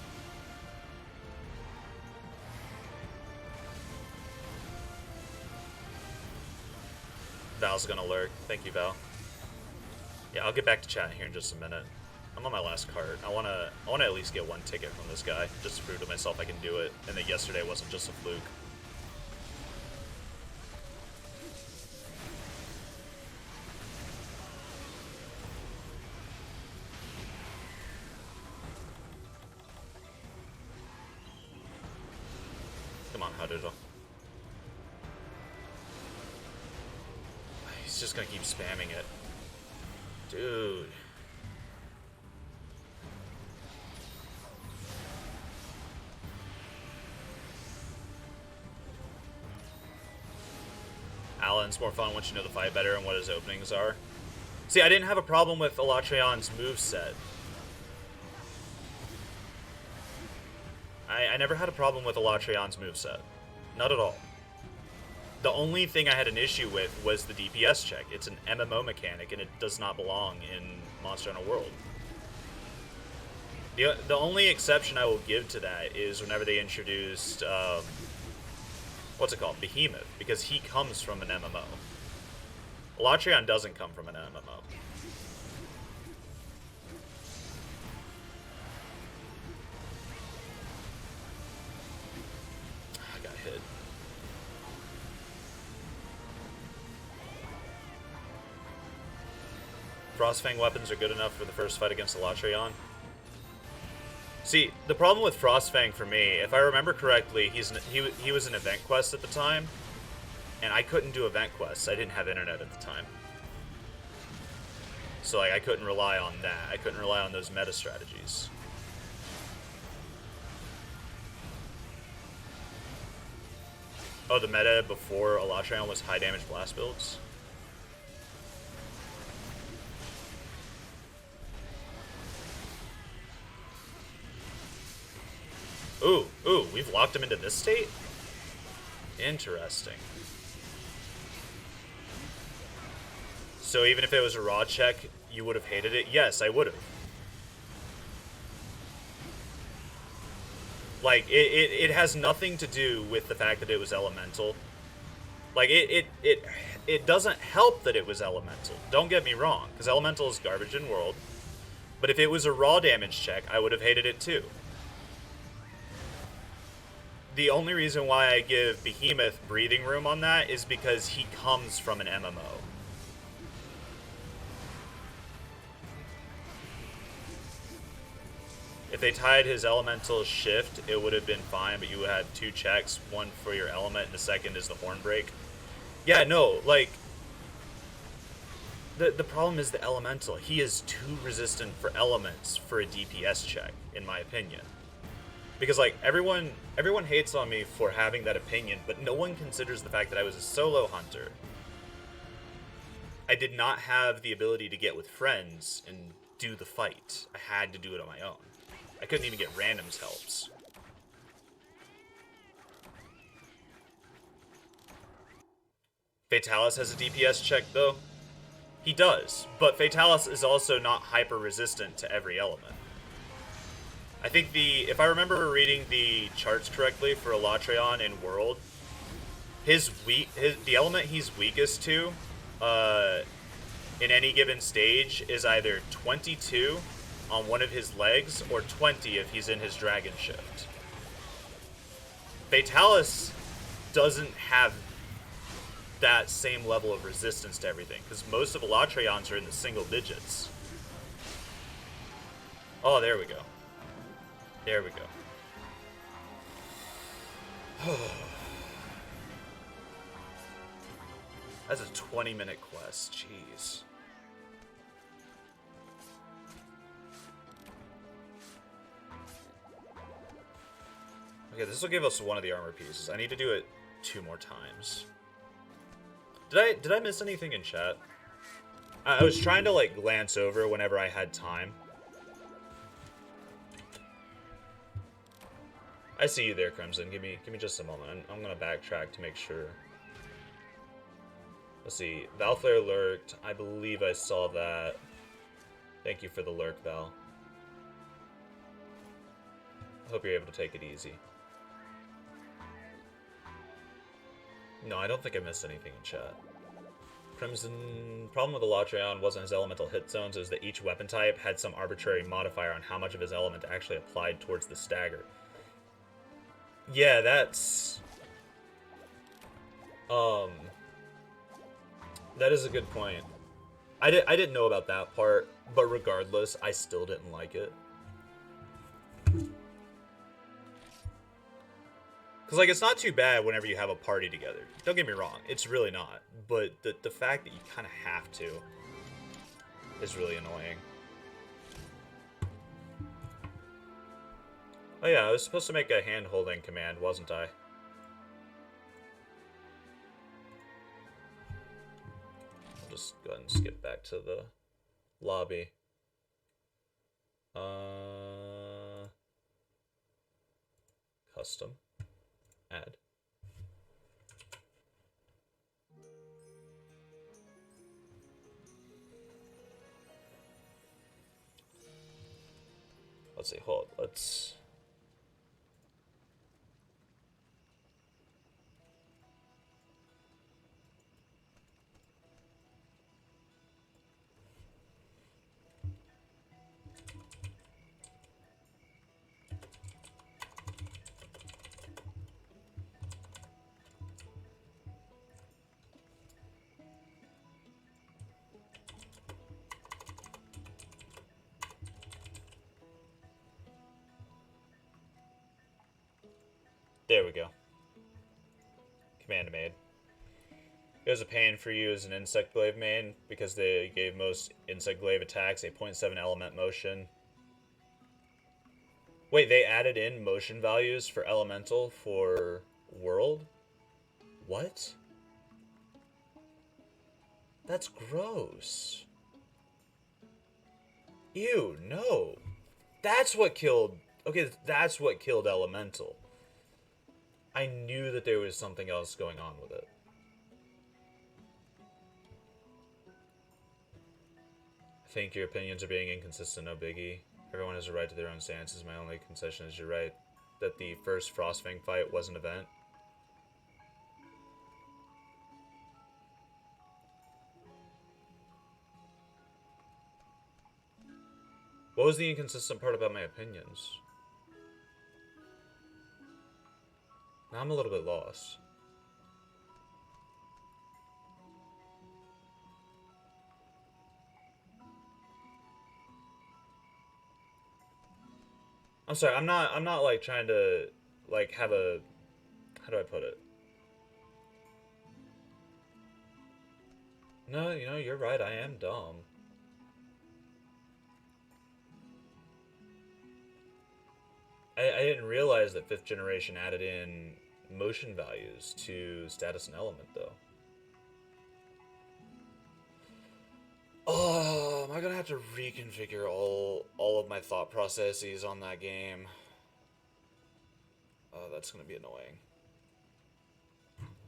Val's gonna lurk. Thank you, Val. Yeah, I'll get back to chat here in just a minute. I'm on my last cart. I wanna at least get one ticket from this guy, just to prove to myself I can do it, and that yesterday wasn't just a fluke. Come on, Haruto. He's just gonna keep spamming it. Dude. Alan's more fun once you know the fight better and what his openings are. See, I didn't have a problem with Elatrion's moveset. I never had a problem with Elatrion's moveset. Not at all. The only thing I had an issue with was the DPS check. It's an MMO mechanic, and it does not belong in Monster Hunter World. The only exception I will give to that is whenever they introduced, what's it called? Behemoth, because he comes from an MMO. Elatrion doesn't come from an MMO. I got hit. Frostfang weapons are good enough for the first fight against Elatrion. See, the problem with Frostfang for me, if I remember correctly, he was an event quest at the time, and I couldn't do event quests. I didn't have internet at the time. So like, I couldn't rely on that. I couldn't rely on those meta strategies. Oh, the meta before Elatrion was high damage blast builds? Ooh, we've locked him into this state? Interesting. So even if it was a raw check, you would have hated it? Yes, I would have. Like, it has nothing to do with the fact that it was elemental. Like, it doesn't help that it was elemental. Don't get me wrong, because elemental is garbage in world. But if it was a raw damage check, I would have hated it too. The only reason why I give Behemoth breathing room on that is because he comes from an MMO. If they tied his elemental shift, it would have been fine, but you had two checks, one for your element, and the second is the horn break. Yeah, no, like, the problem is the elemental. He is too resistant for elements for a DPS check, in my opinion. Because, like, everyone hates on me for having that opinion, but no one considers the fact that I was a solo hunter. I did not have the ability to get with friends and do the fight. I had to do it on my own. I couldn't even get randoms helps. Fatalis has a DPS check, though. He does, but Fatalis is also not hyper-resistant to every element. I think if I remember reading the charts correctly for Elatrion in World, the element he's weakest to, in any given stage is either 22 on one of his legs or 20 if he's in his Dragon Shift. Fatalis doesn't have that same level of resistance to everything, because most of Elatrions are in the single digits. Oh, there we go. There we go. That's a 20-minute quest. Jeez. Okay, this will give us one of the armor pieces. I need to do it 2 more times. Did I miss anything in chat? I was trying to like glance over whenever I had time. I see you there, Crimson. Give me just a moment. I'm gonna backtrack to make sure. Let's see. Valflare lurked. I believe I saw that. Thank you for the lurk, Val. I hope you're able to take it easy. No, I don't think I missed anything in chat. Crimson, problem with Elatrion wasn't his elemental hit zones, it was that each weapon type had some arbitrary modifier on how much of his element actually applied towards the stagger. Yeah, that's... that is a good point. I didn't know about that part, but regardless, I still didn't like it. Because, like, it's not too bad whenever you have a party together. Don't get me wrong, it's really not. But the fact that you kind of have to is really annoying. Oh yeah, I was supposed to make a hand-holding command, wasn't I? I'll just go ahead and skip back to the lobby. Custom. Add. let's see. Hold. Let's. There we go. Command made. It was a pain for you as an Insect Glaive main because they gave most Insect Glaive attacks a 0.7 element motion. Wait, they added in motion values for Elemental for World? What? That's gross. Ew, no. That's what killed... Okay, that's what killed Elemental. I knew that there was something else going on with it. I think your opinions are being inconsistent, no biggie. Everyone has a right to their own stances. My only concession is you're right that the first Frostfang fight was an event. What was the inconsistent part about my opinions? Now I'm a little bit lost. I'm sorry, I'm not like trying to like have a, how do I put it? No, you know, you're right, I am dumb. I didn't realize that 5th generation added in motion values to status and element though. Oh, am I gonna have to reconfigure all of my thought processes on that game? Oh, that's gonna be annoying.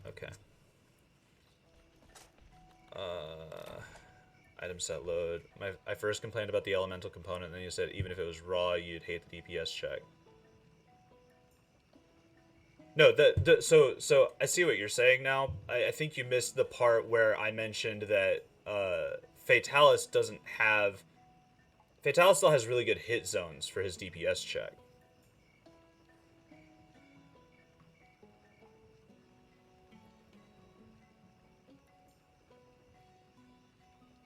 Okay. Item set load. I first complained about the elemental component, and then you said even if it was raw, you'd hate the DPS check. No, so I see what you're saying now. I think you missed the part where I mentioned that Fatalis doesn't have... Fatalis still has really good hit zones for his DPS check.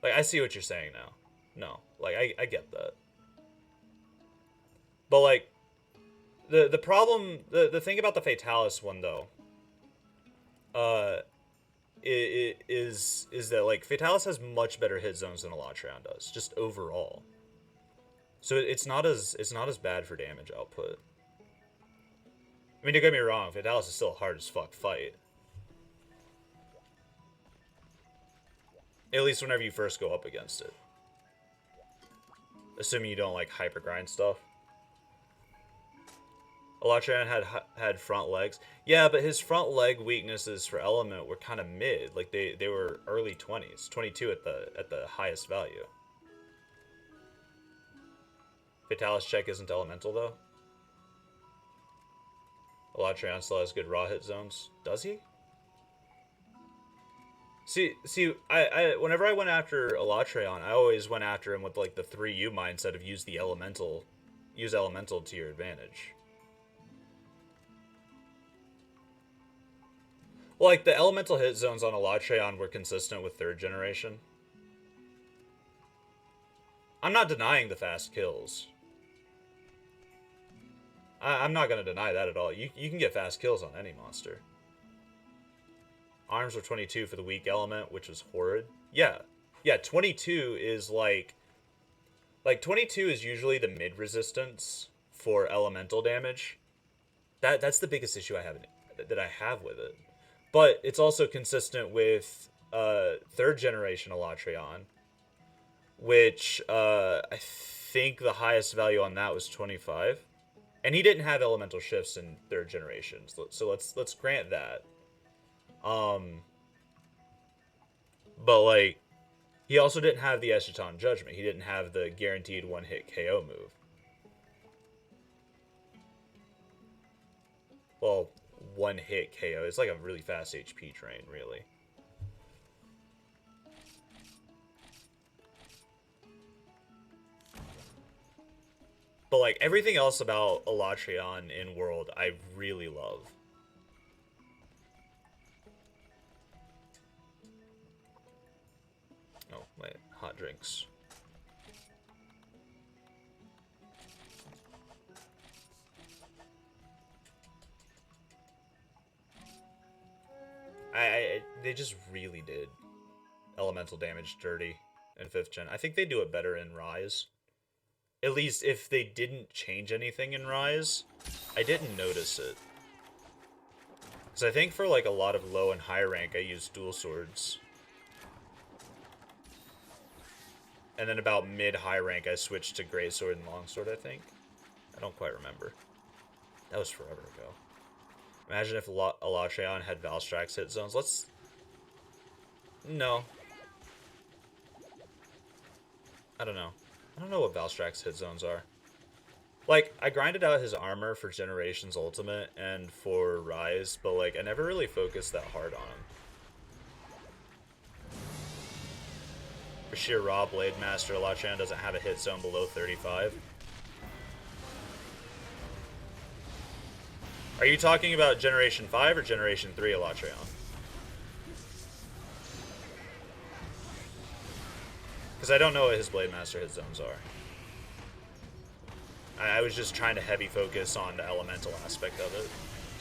Like, I see what you're saying now. No, like, I get that. But, like, the problem... The thing about the Fatalis one, though, is that, like, Fatalis has much better hit zones than Elatreon does, just overall. So it's not as bad for damage output. I mean, don't get me wrong, Fatalis is still a hard as fuck fight. At least whenever you first go up against it. Assuming you don't like hyper grind stuff. Elatreon had front legs. Yeah, but his front leg weaknesses for element were kind of mid. Like they were early 20s, 22 at the highest value. Fatalis check isn't elemental though. Elatreon still has good raw hit zones. Does he? See, I whenever I went after Elatreon, I always went after him with like the 3U mindset of use elemental to your advantage. Well, like the elemental hit zones on Elatreon were consistent with 3rd generation. I'm not denying the fast kills. I'm not gonna deny that at all. You can get fast kills on any monster. Arms were 22 for the weak element, which was horrid. Yeah. Yeah, 22 is like 22 is usually the mid resistance for elemental damage. That's the biggest issue I have with it. But it's also consistent with 3rd generation Elatreon, which I think the highest value on that was 25. And he didn't have elemental shifts in 3rd generation, so let's grant that. But like, he also didn't have the Eschaton Judgment. He didn't have the guaranteed one-hit KO move. well, one hit KO. It's like a really fast HP train, really. But like everything else about Elatreon in World, I really love. Oh, my hot drinks. They just really did elemental damage dirty in 5th gen. I think they do it better in Rise. At least if they didn't change anything in Rise, I didn't notice it. Because I think for like a lot of low and high rank, I used dual swords. And then about mid-high rank, I switched to greatsword and longsword, I think. I don't quite remember. That was forever ago. Imagine if Elatreon had Valstrax hit zones. Let's... No. I don't know. I don't know what Valstrax hit zones are. Like, I grinded out his armor for Generations Ultimate and for Rise, but like, I never really focused that hard on him. For sheer raw Blade Master, Elatreon doesn't have a hit zone below 35. Are you talking about Generation 5 or Generation 3 Elatreon? Because I don't know what his Blade Master hit zones are. I was just trying to heavy focus on the elemental aspect of it,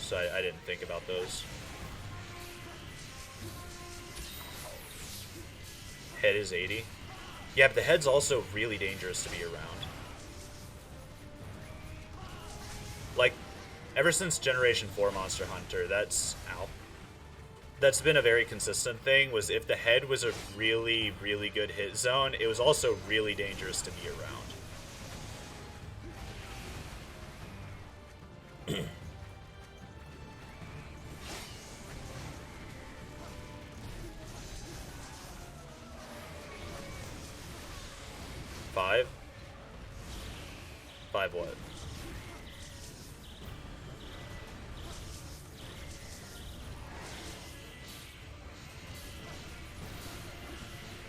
so I didn't think about those. Head is 80. Yeah, but the head's also really dangerous to be around. Like, ever since Generation 4 Monster Hunter, that's been a very consistent thing, was if the head was a really, really good hit zone, it was also really dangerous to be around. Five? 5 what?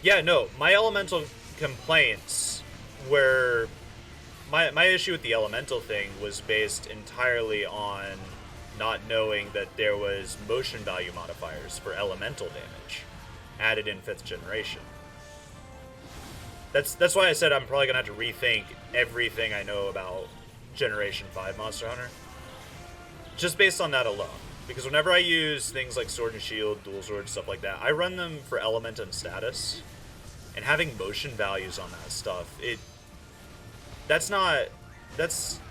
Yeah, no, my elemental complaints were... My issue with the elemental thing was based entirely on not knowing that there was motion value modifiers for elemental damage added in 5th generation. That's why I said I'm probably going to have to rethink everything I know about Generation 5 Monster Hunter. Just based on that alone. Because whenever I use things like Sword and Shield, Dual Sword, stuff like that, I run them for element and status. And having motion values on that stuff,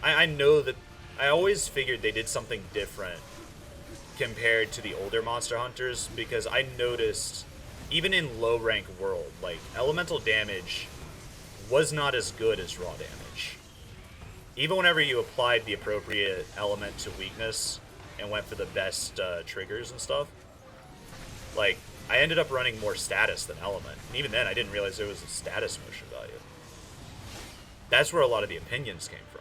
I know that I always figured they did something different compared to the older Monster Hunters, because I noticed, even in low rank world, like, elemental damage was not as good as raw damage. Even whenever you applied the appropriate element to weakness and went for the best triggers and stuff, like, I ended up running more status than element. And even then, I didn't realize there was a status motion value. That's where a lot of the opinions came from.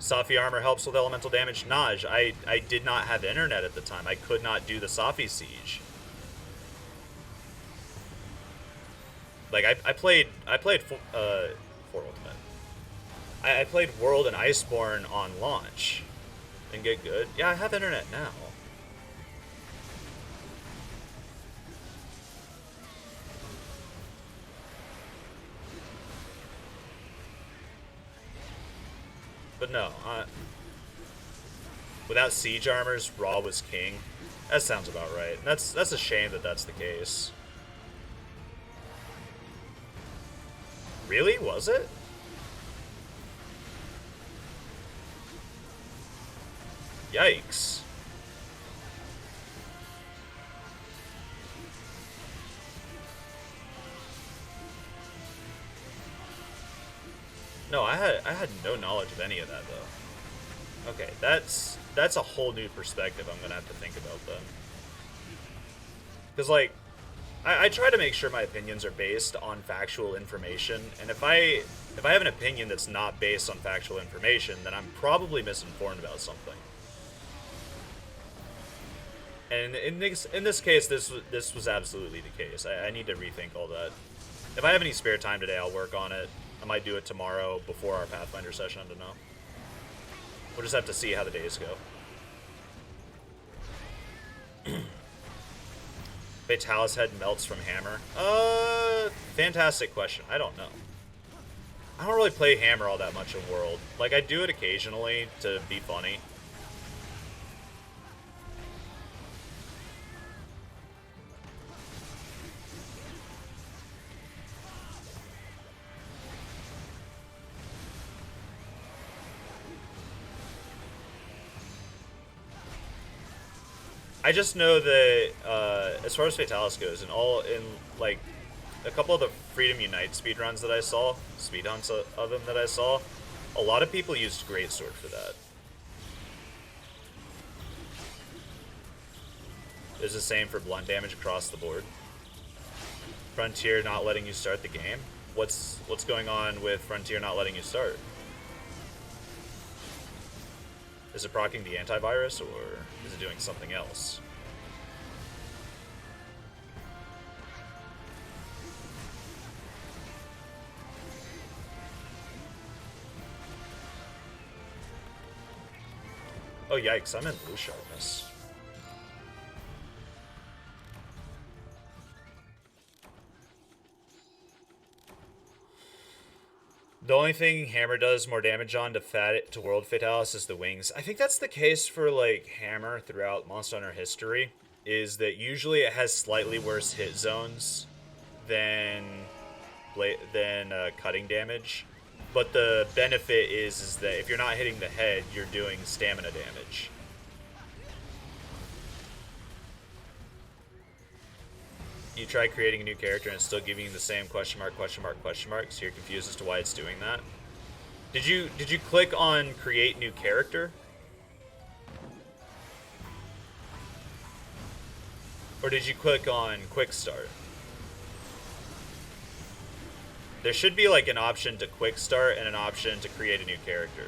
Safi armor helps with elemental damage. Naj, I did not have internet at the time. I could not do the Safi siege. Like, I played for Ultimate. I played World and Iceborne on launch. And get good. Yeah, I have internet now. But no, without siege armors, Raw was king. That sounds about right. That's a shame that that's the case. Really? Was it? Yikes. No, I had no knowledge of any of that though. Okay, that's a whole new perspective I'm gonna have to think about then. Cause like, I try to make sure my opinions are based on factual information, and if I have an opinion that's not based on factual information, then I'm probably misinformed about something. And in this case, this was absolutely the case. I need to rethink all that. If I have any spare time today, I'll work on it. I might do it tomorrow before our Pathfinder session. I don't know. We'll just have to see how the days go. Fatalis head melts from hammer. Fantastic question. I don't know. I don't really play hammer all that much in World. Like, I do it occasionally to be funny. I just know that as far as Fatalis goes, like a couple of the Freedom Unite speedruns that I saw, speedhunts of them that I saw, a lot of people used Greatsword for that. There's the same for blunt damage across the board. Frontier not letting you start the game. What's going on with Frontier not letting you start? Is it proccing the antivirus, or is it doing something else? Oh yikes, I'm in blue sharpness. The only thing Hammer does more damage on to World Fatalis is the wings. I think that's the case for like Hammer throughout Monster Hunter history, is that usually it has slightly worse hit zones than cutting damage. But the benefit is that if you're not hitting the head, you're doing stamina damage. You try creating a new character and it's still giving you the same question mark, so you're confused as to why it's doing that. Did you click on create new character? Or did you click on quick start? There should be like an option to quick start and an option to create a new character.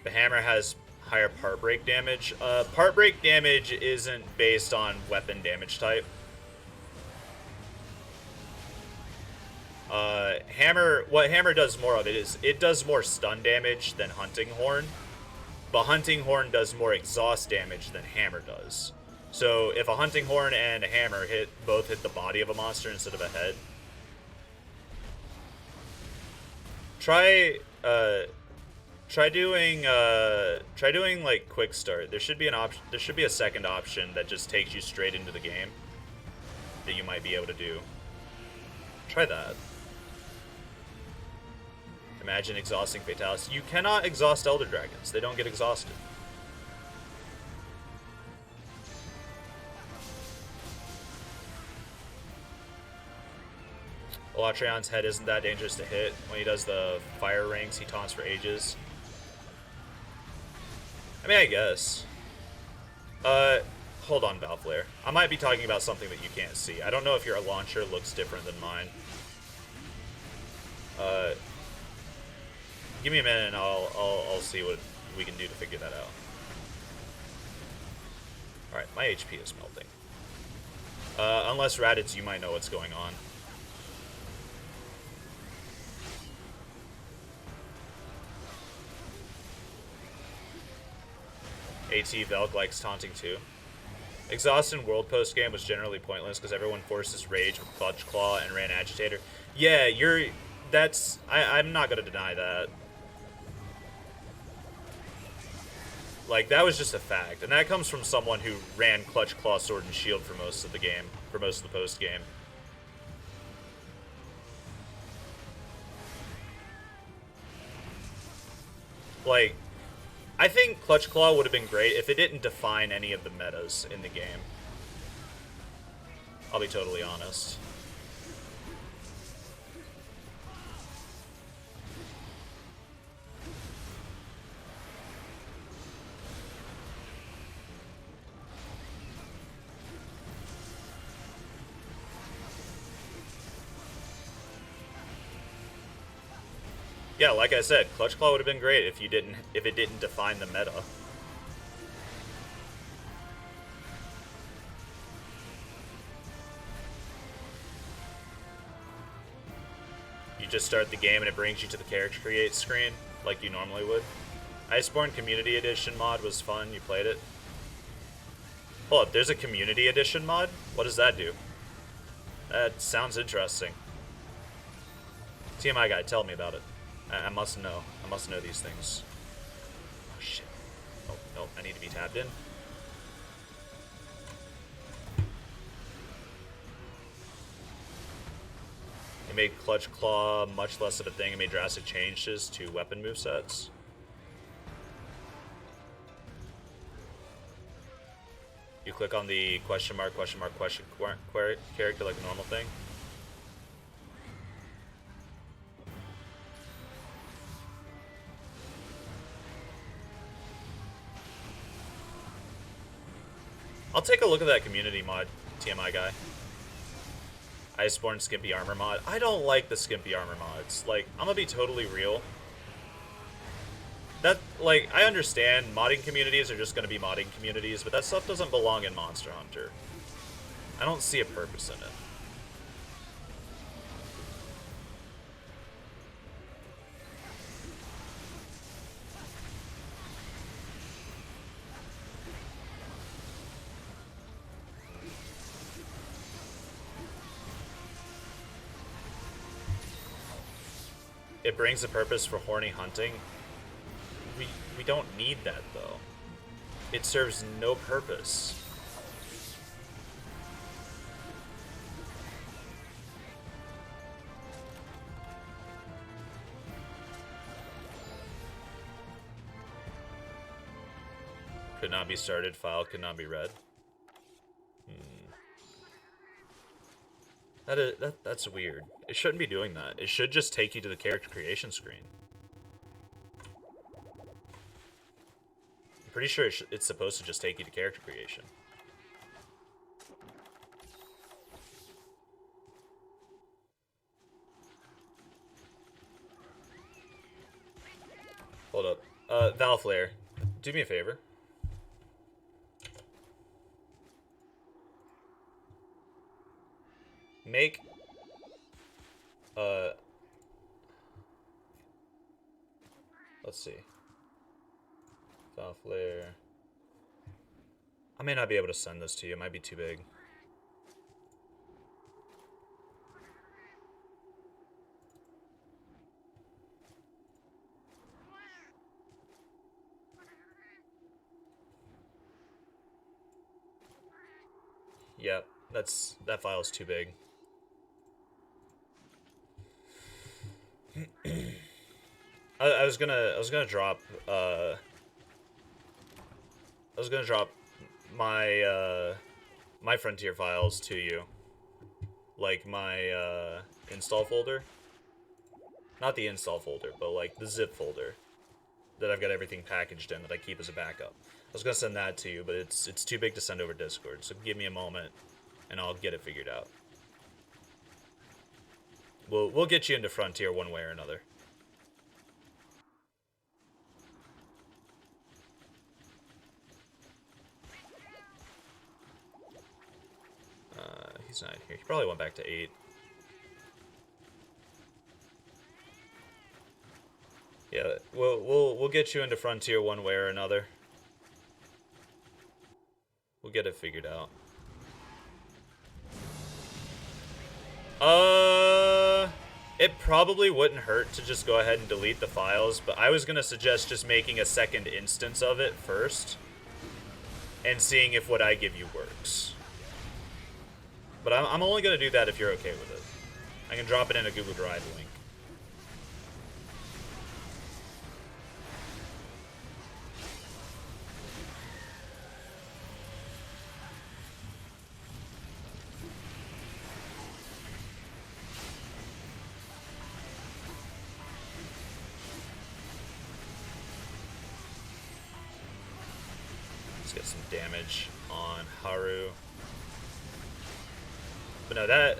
The hammer has higher part break damage. Part break damage isn't based on weapon damage type. What hammer does more of is it does more stun damage than hunting horn, but hunting horn does more exhaust damage than hammer does. So if a hunting horn and a hammer both hit the body of a monster instead of a head, try doing like quick start. There should be an option. There should be a second option that just takes you straight into the game that you might be able to do. Try that. Imagine exhausting Fatalis. You cannot exhaust Elder Dragons. They don't get exhausted. Elatreon's head isn't that dangerous to hit. When he does the fire rings, he taunts for ages. I mean, I guess. Hold on, Valflare. I might be talking about something that you can't see. I don't know if your launcher looks different than mine. Give me a minute and I'll see what we can do to figure that out. Alright, my HP is melting. Unless Raditz, you might know what's going on. AT Velk likes taunting too. Exhaust in World post game was generally pointless because everyone forces rage with Clutch Claw and ran Agitator. Yeah, I'm not gonna deny that. Like, that was just a fact, and that comes from someone who ran Clutch Claw, Sword and Shield for most of the game, for most of the post game. Like, I think Clutch Claw would have been great if it didn't define any of the metas in the game. I'll be totally honest. Yeah, like I said, Clutch Claw would have been great if it didn't define the meta. You just start the game and it brings you to the character create screen like you normally would. Iceborne Community Edition mod was fun. You played it. Hold up, there's a Community Edition mod? What does that do? That sounds interesting. TMI guy, tell me about it. I must know. I must know these things. Oh, shit. Oh, no, I need to be tapped in. It made Clutch Claw much less of a thing. It made drastic changes to weapon movesets. You click on the question mark character like a normal thing. I'll take a look at that community mod, TMI guy. Iceborne Skimpy Armor mod. I don't like the Skimpy Armor mods. Like, I'm gonna be totally real. That, like, I understand modding communities are just gonna be modding communities, but that stuff doesn't belong in Monster Hunter. I don't see a purpose in it. It brings a purpose for horny hunting. We don't need that, though. It serves no purpose. Could not be started, file could not be read. That's weird. It shouldn't be doing that. It should just take you to the character creation screen. I'm pretty sure it's supposed to just take you to character creation. Hold up. Valflare, do me a favor. Make let's see. Valflare. I may not be able to send this to you. It might be too big. Yep, that file's too big. I was gonna drop my my Frontier files to you, like my install folder, not the install folder, but like the zip folder that I've got everything packaged in that I keep as a backup. I was gonna send that to you, but it's too big to send over Discord, so give me a moment and I'll get it figured out. We'll get you into Frontier one way or another. He's not here. He probably went back to 8. Yeah, we'll get you into Frontier one way or another. We'll get it figured out. It probably wouldn't hurt to just go ahead and delete the files, but I was gonna suggest just making a second instance of it first and seeing if what I give you works. But I'm only gonna do that if you're okay with it. I can drop it in a Google Drive link. Let's get some damage on Haru. But no,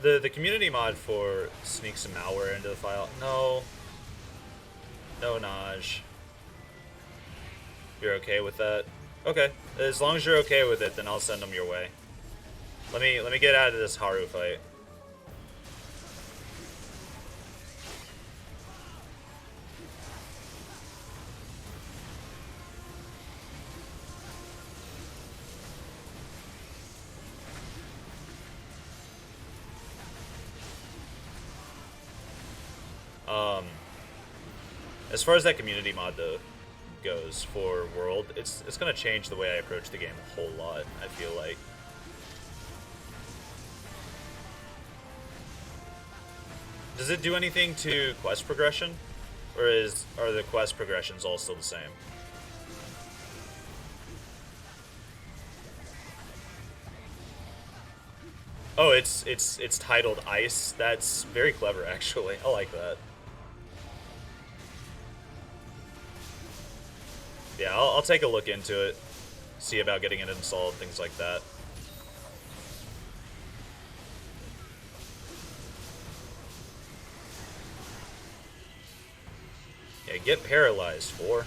the community mod for sneak some malware into the file. No, No Naj. You're okay with that? Okay. As long as you're okay with it, then I'll send them your way. Let me get out of this Haru fight. As far as that community mod though goes for World, it's gonna change the way I approach the game a whole lot, I feel like. Does it do anything to quest progression? Or are the quest progressions all still the same? Oh, it's titled Ice. That's very clever actually. I like that. Yeah, I'll take a look into it. See about getting it installed, things like that. Yeah, get paralyzed, for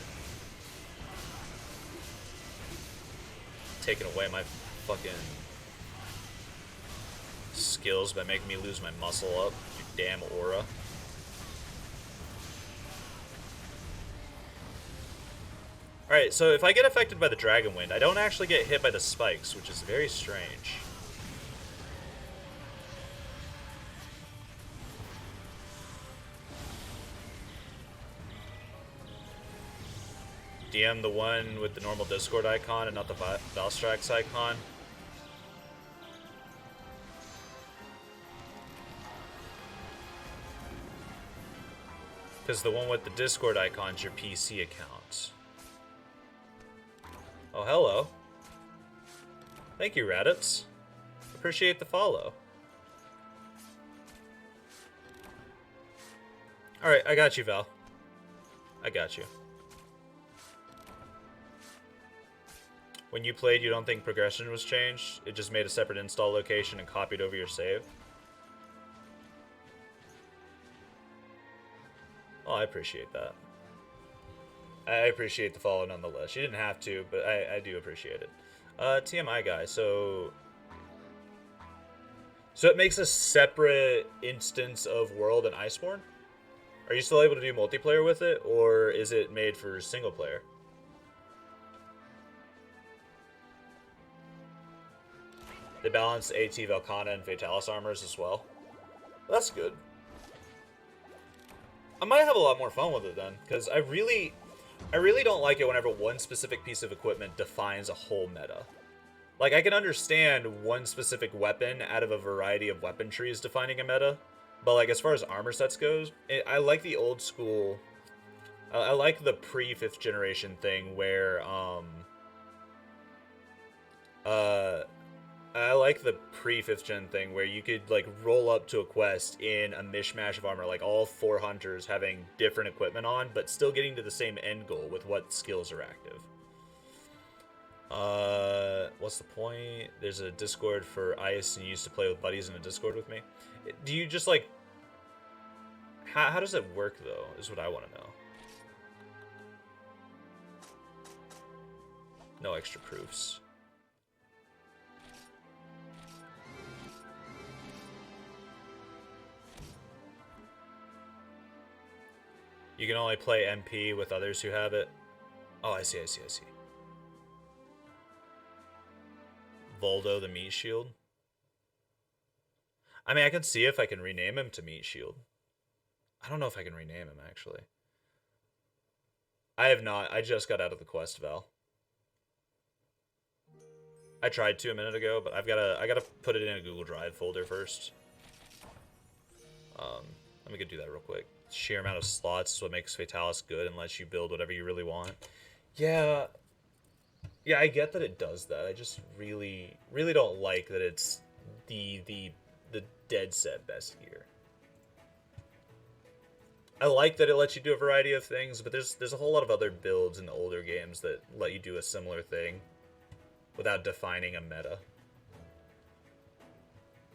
taking away my fucking skills by making me lose my muscle up. You damn aura. Alright, so if I get affected by the Dragon Wind, I don't actually get hit by the spikes, which is very strange. DM the one with the normal Discord icon and not the Valstrax icon. Because the one with the Discord icon is your PC account. Oh, hello. Thank you, Raditz. Appreciate the follow. Alright, I got you, Val. I got you. When you played, you don't think progression was changed? It just made a separate install location and copied over your save? Oh, I appreciate that. I appreciate the follow nonetheless. You didn't have to, but I do appreciate it. TMI guy, so it makes a separate instance of World and Iceborne? Are you still able to do multiplayer with it, or is it made for single player? They balance AT, Velcana, and Fatalis armors as well. That's good. I might have a lot more fun with it then, because I really don't like it whenever one specific piece of equipment defines a whole meta. Like, I can understand one specific weapon out of a variety of weapon trees defining a meta, but like as far as armor sets goes, I like the old school. I like the pre-5th generation thing where I like the pre-5th gen thing where you could like roll up to a quest in a mishmash of armor, like all 4 hunters having different equipment on, but still getting to the same end goal with what skills are active. What's the point? There's a Discord for Ice, and you used to play with buddies in a Discord with me. Do you just like... How does it work, though, is what I want to know. No extra proofs. You can only play MP with others who have it. Oh, I see. Voldo the Meat Shield. I mean, I can see if I can rename him to Meat Shield. I don't know if I can rename him, actually. I have not. I just got out of the quest, Val. I tried to a minute ago, but I gotta put it in a Google Drive folder first. Let me go do that real quick. Sheer amount of slots is what makes Fatalis good and lets you build whatever you really want. Yeah, I get that it does that. I just really don't like that it's the dead set best gear. I like that it lets you do a variety of things, but there's a whole lot of other builds in the older games that let you do a similar thing without defining a meta.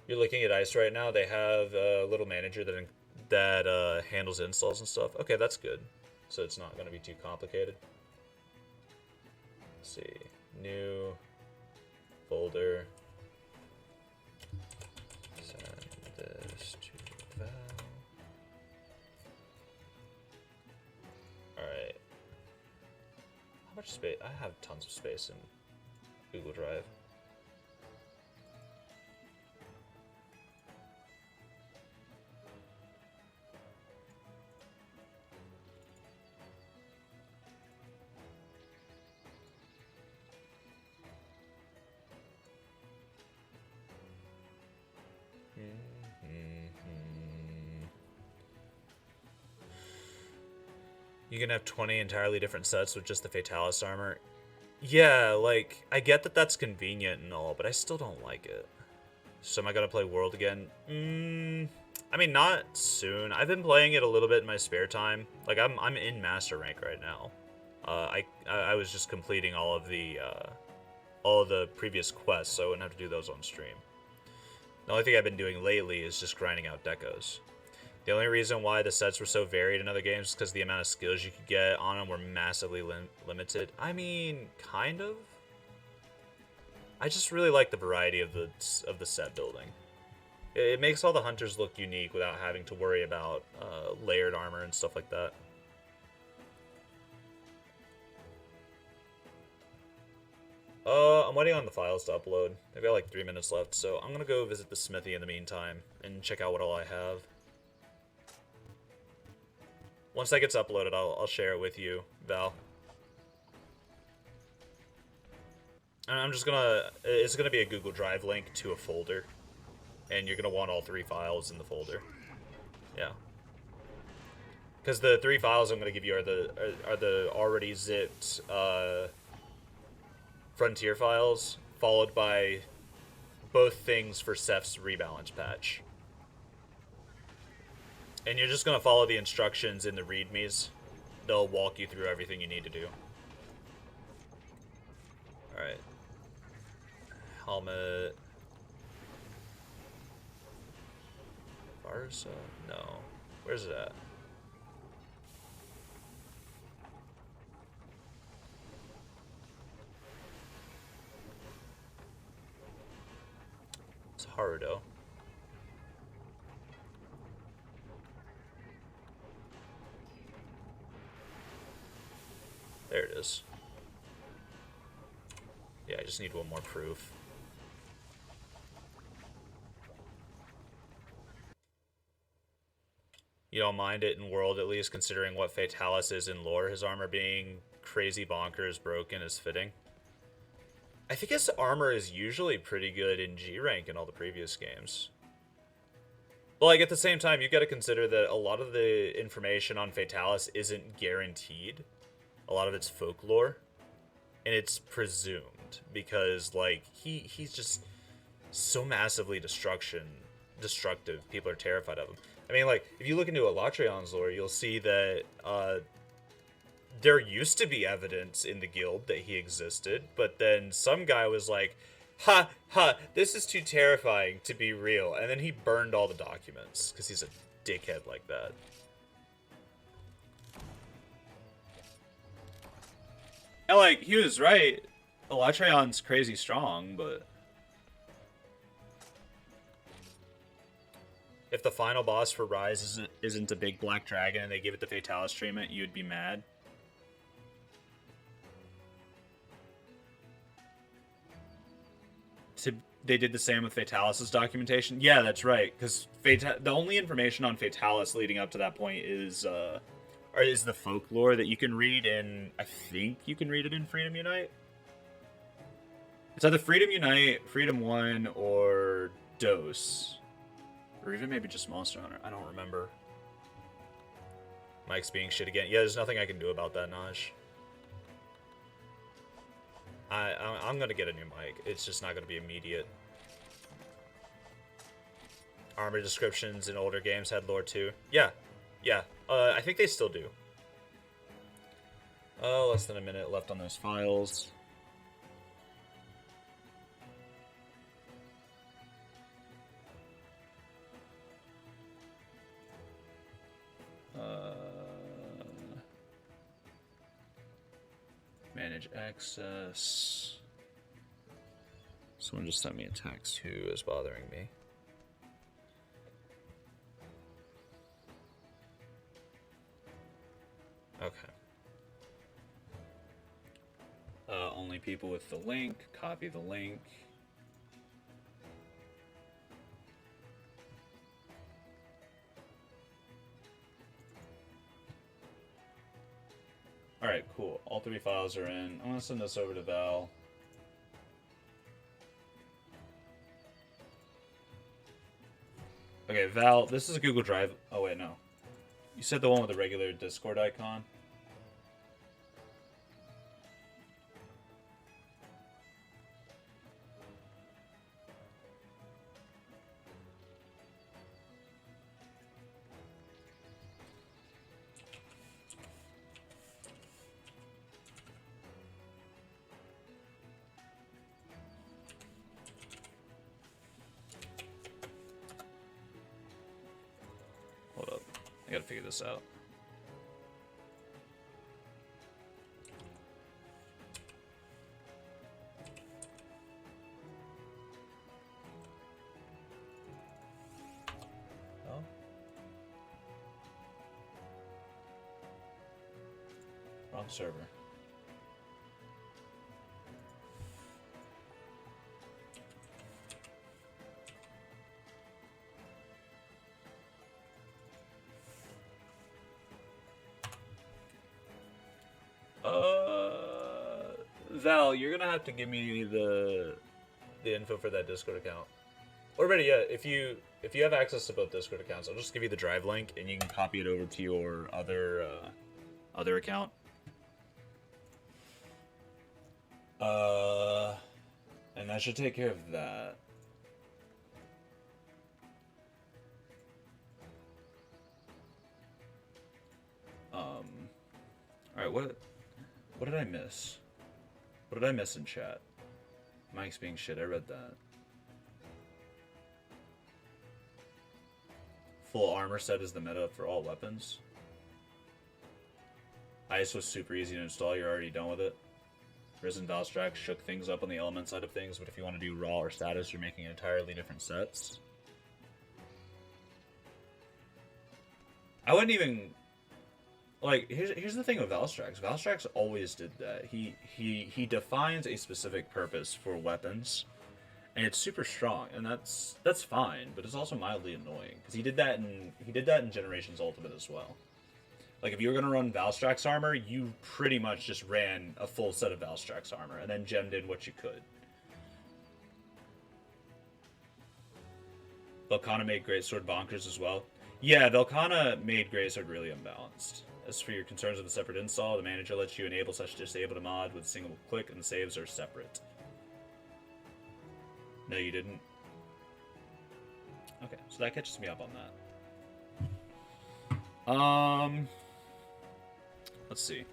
You're looking at Ice right now. They have a little manager that handles installs and stuff. Okay, that's good. so it's not going to be too complicated. Let's see, new folder. Send this to Val. Alright. How much space? I have tons of space in Google Drive. You can have 20 entirely different sets with just the Fatalis armor. Yeah, like, I get that that's convenient and all, but I still don't like it. So am I gonna play World again? I mean, not soon. I've been playing it a little bit in my spare time. Like, I'm in Master Rank right now. I was just completing all of the previous quests, so I wouldn't have to do those on stream. The only thing I've been doing lately is just grinding out decos. The only reason why the sets were so varied in other games is because the amount of skills you could get on them were massively limited. I mean, kind of. I just really like the variety of the set building. It makes all the hunters look unique without having to worry about layered armor and stuff like that. I'm waiting on the files to upload. I've got like 3 minutes left, so I'm gonna go visit the smithy in the meantime and check out what all I have. Once that gets uploaded, I'll share it with you, Val. And I'm just gonna... It's gonna be a Google Drive link to a folder. And you're gonna want all 3 files in the folder. Yeah. Because the 3 files I'm gonna give you are the already zipped Frontier files, followed by both things for Ceph's rebalance patch. And you're just going to follow the instructions in the readmes. They'll walk you through everything you need to do. Alright. Helmet. Varsa? No. Where's it at? It's Haruto. There it is. Yeah, I just need one more proof. You don't mind it in World, at least, considering what Fatalis is in lore, his armor being crazy bonkers broken is fitting. I think his armor is usually pretty good in G rank in all the previous games. But like at the same time, you've got to consider that a lot of the information on Fatalis isn't guaranteed. A lot of it's folklore, and it's presumed because like he's just so massively destructive. People are terrified of him. I mean, like if you look into Elatrion's lore, you'll see that there used to be evidence in the guild that he existed, but then some guy was like, "Ha ha, this is too terrifying to be real," and then he burned all the documents because he's a dickhead like that. And, like, he was right. Elatrion's crazy strong, but if the final boss for Rise isn't a big black dragon and they give it the Fatalis treatment, you'd be mad. They did the same with Fatalis' documentation? Yeah, that's right, because the only information on Fatalis leading up to that point is the folklore that you can read in, I think you can read it in Freedom Unite? It's either Freedom Unite, Freedom 1, or Dose. Or even maybe just Monster Hunter. I don't remember. Mike's being shit again. Yeah, there's nothing I can do about that, Naj. I'm gonna get a new mic. It's just not gonna be immediate. Armor descriptions in older games had lore too. Yeah. I think they still do. Oh, less than a minute left on those files. Manage access. Someone just sent me a text who is bothering me. Okay. Only people with the link. Copy the link. Alright, cool. All 3 files are in. I'm going to send this over to Val. Okay, Val, this is a Google Drive. Oh, wait, no. You said the one with the regular Discord icon? Hold up. I gotta figure this out. Oh. Wrong server. Val, you're gonna have to give me the info for that Discord account. Or better yet, if you have access to both Discord accounts, I'll just give you the drive link and you can copy it over to your other account. And that should take care of that. Alright, what did I miss? What did I miss in chat? Mike's being shit, I read that. Full armor set is the meta for all weapons. Ice was super easy to install, you're already done with it. Risen Valstrax shook things up on the element side of things, but if you want to do raw or status, you're making entirely different sets. I wouldn't even... Like, here's the thing with Valstrax. Valstrax always did that. He defines a specific purpose for weapons, and it's super strong, and that's fine. But it's also mildly annoying because he did that in Generations Ultimate as well. Like, if you were gonna run Valstrax armor, you pretty much just ran a full set of Valstrax armor and then gemmed in what you could. Velkhana made Greatsword bonkers as well. Yeah, Velkhana made Greatsword really unbalanced. As for your concerns with a separate install, the manager lets you enable such disabled a mod with a single click, and the saves are separate. No, you didn't? Okay, so that catches me up on that. Let's see.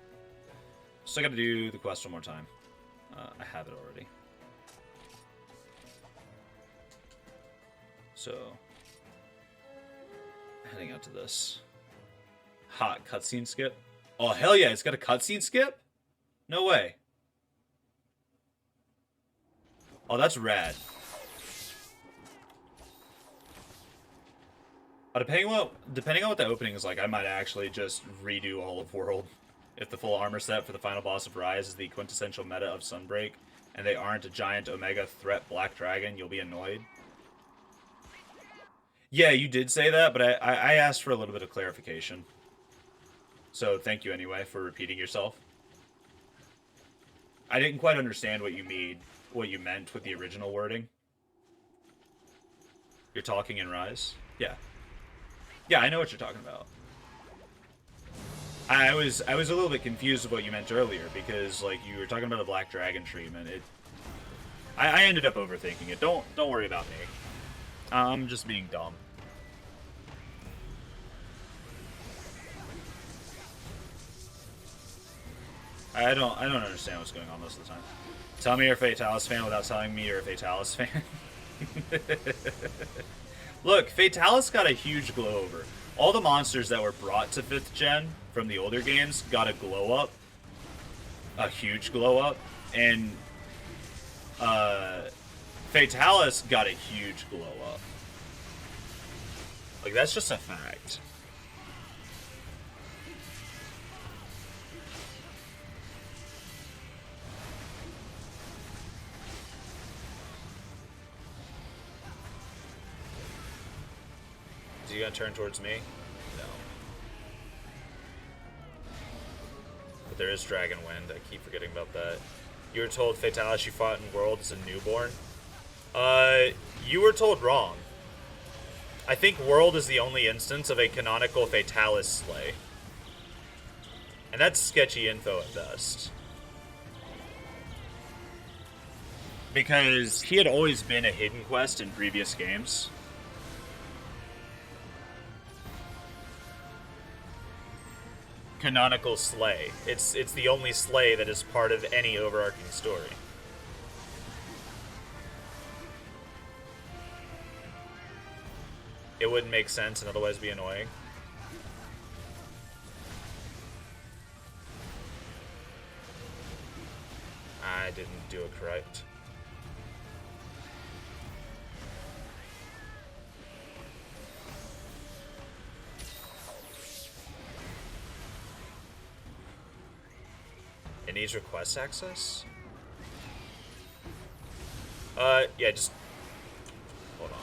So I gotta do the quest one more time. I have it already. So, heading out to this. Hot cutscene skip. Oh, hell yeah, it's got a cutscene skip? No way. Oh, that's rad. Depending on what the opening is like, I might actually just redo all of World. If the full armor set for the final boss of Rise is the quintessential meta of Sunbreak, and they aren't a giant Omega threat Black Dragon, you'll be annoyed. Yeah, you did say that, but I asked for a little bit of clarification. So thank you anyway for repeating yourself. I didn't quite understand what you meant with the original wording. You're talking in Rise? Yeah. Yeah, I know what you're talking about. I was a little bit confused with what you meant earlier because like you were talking about a Black Dragon treatment. I ended up overthinking it. Don't worry about me. I'm just being dumb. I don't understand what's going on most of the time. Tell me you're a Fatalis fan without telling me you're a Fatalis fan. Look, Fatalis got a huge glow over. All the monsters that were brought to 5th gen from the older games got a glow up. a huge glow up, and Fatalis got a huge glow up. Like, that's just a fact. Is he gonna turn towards me? No. But there is Dragon Wind. I keep forgetting about that. You were told Fatalis you fought in World is a newborn. You were told wrong. I think World is the only instance of a canonical Fatalis slay. And that's sketchy info at best. Because he had always been a hidden quest in previous games. Canonical slay. It's the only slay that is part of any overarching story. It wouldn't make sense and otherwise be annoying. I didn't do it correct. It needs request access? Yeah, just... Hold on.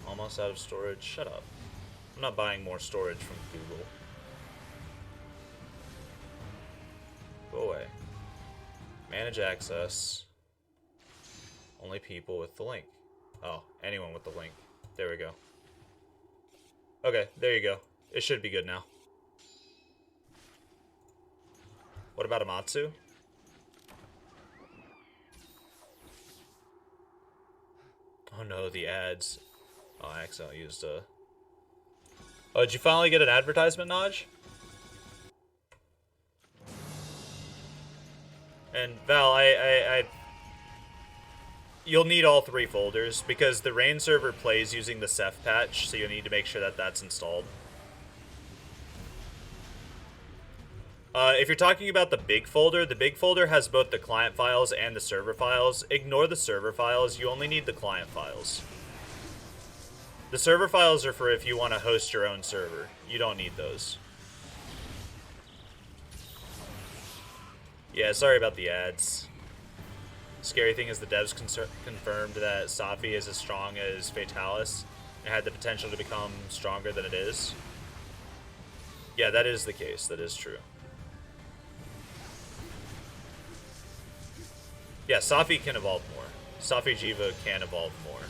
Almost out of storage. Shut up. I'm not buying more storage from Google. Go away. Manage access. Only people with the link. Oh, anyone with the link. There we go. Okay, there you go. It should be good now. What about Amatsu? Oh no, the ads. Oh, I accidentally used a... Oh, did you finally get an advertisement, Naj? And Val, you'll need all 3 folders because the rain server plays using the Ceph patch, so you'll need to make sure that that's installed. If you're talking about the big folder has both the client files and the server files. Ignore the server files, you only need the client files. The server files are for if you want to host your own server. You don't need those. Yeah, sorry about the ads. Scary thing is the devs confirmed that Safi is as strong as Fatalis and had the potential to become stronger than it is. Yeah, that is the case. That is true. Yeah, Safi can evolve more. Safi Jiva can evolve more.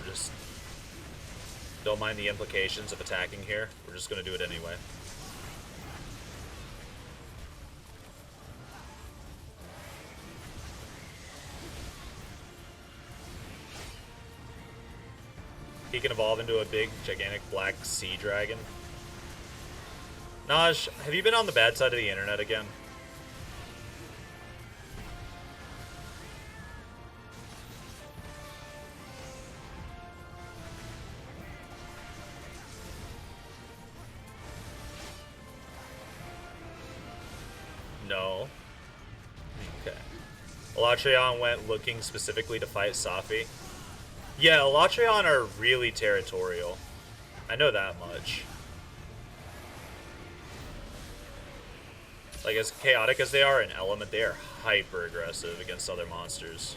Just don't mind the implications of attacking here. We're just going to do it anyway. He can evolve into a big, gigantic black sea dragon. Naj, have you been on the bad side of the internet again? No. Okay. Elatreon went looking specifically to fight Safi. Yeah, Elatreon are really territorial. I know that much. Like, as chaotic as they are in Element, they are hyper aggressive against other monsters.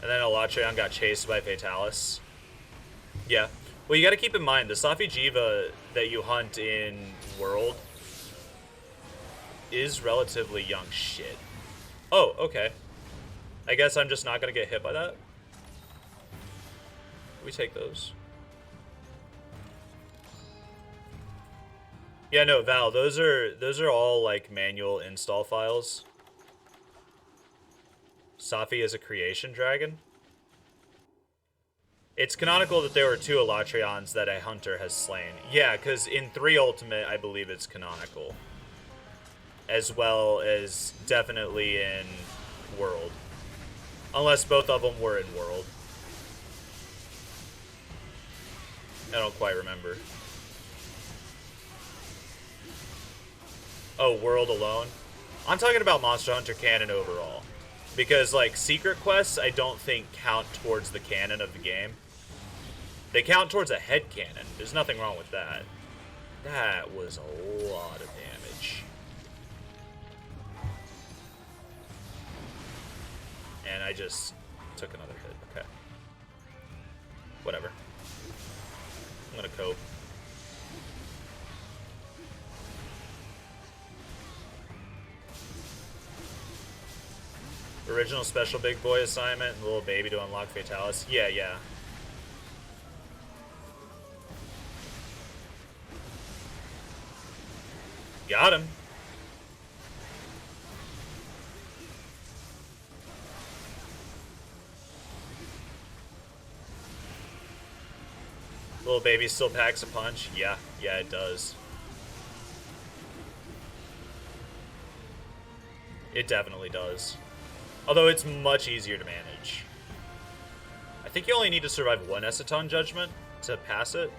And then Elatreon got chased by Fatalis. Yeah. Well, you gotta keep in mind, the Safi Jiva that you hunt in World is relatively young shit. Oh, okay. I guess I'm just not gonna get hit by that. We take those. Yeah, no, Val, those are all like manual install files. Safi is a creation dragon. It's canonical that there were 2 Elatrions that a hunter has slain. Yeah, because in 3 Ultimate, I believe it's canonical. As well as definitely in World. Unless both of them were in World. I don't quite remember. Oh, World alone? I'm talking about Monster Hunter canon overall. Because, like, secret quests, I don't think count towards the canon of the game. They count towards a head cannon. There's nothing wrong with that. That was a lot of damage. And I just took another hit. Okay. Whatever. I'm gonna cope. Original special big boy assignment and little baby to unlock Fatalis. Yeah, yeah. Got him. Little baby still packs a punch. Yeah, yeah, it does. It definitely does. Although it's much easier to manage. I think you only need to survive 1 Eschaton Judgment to pass it,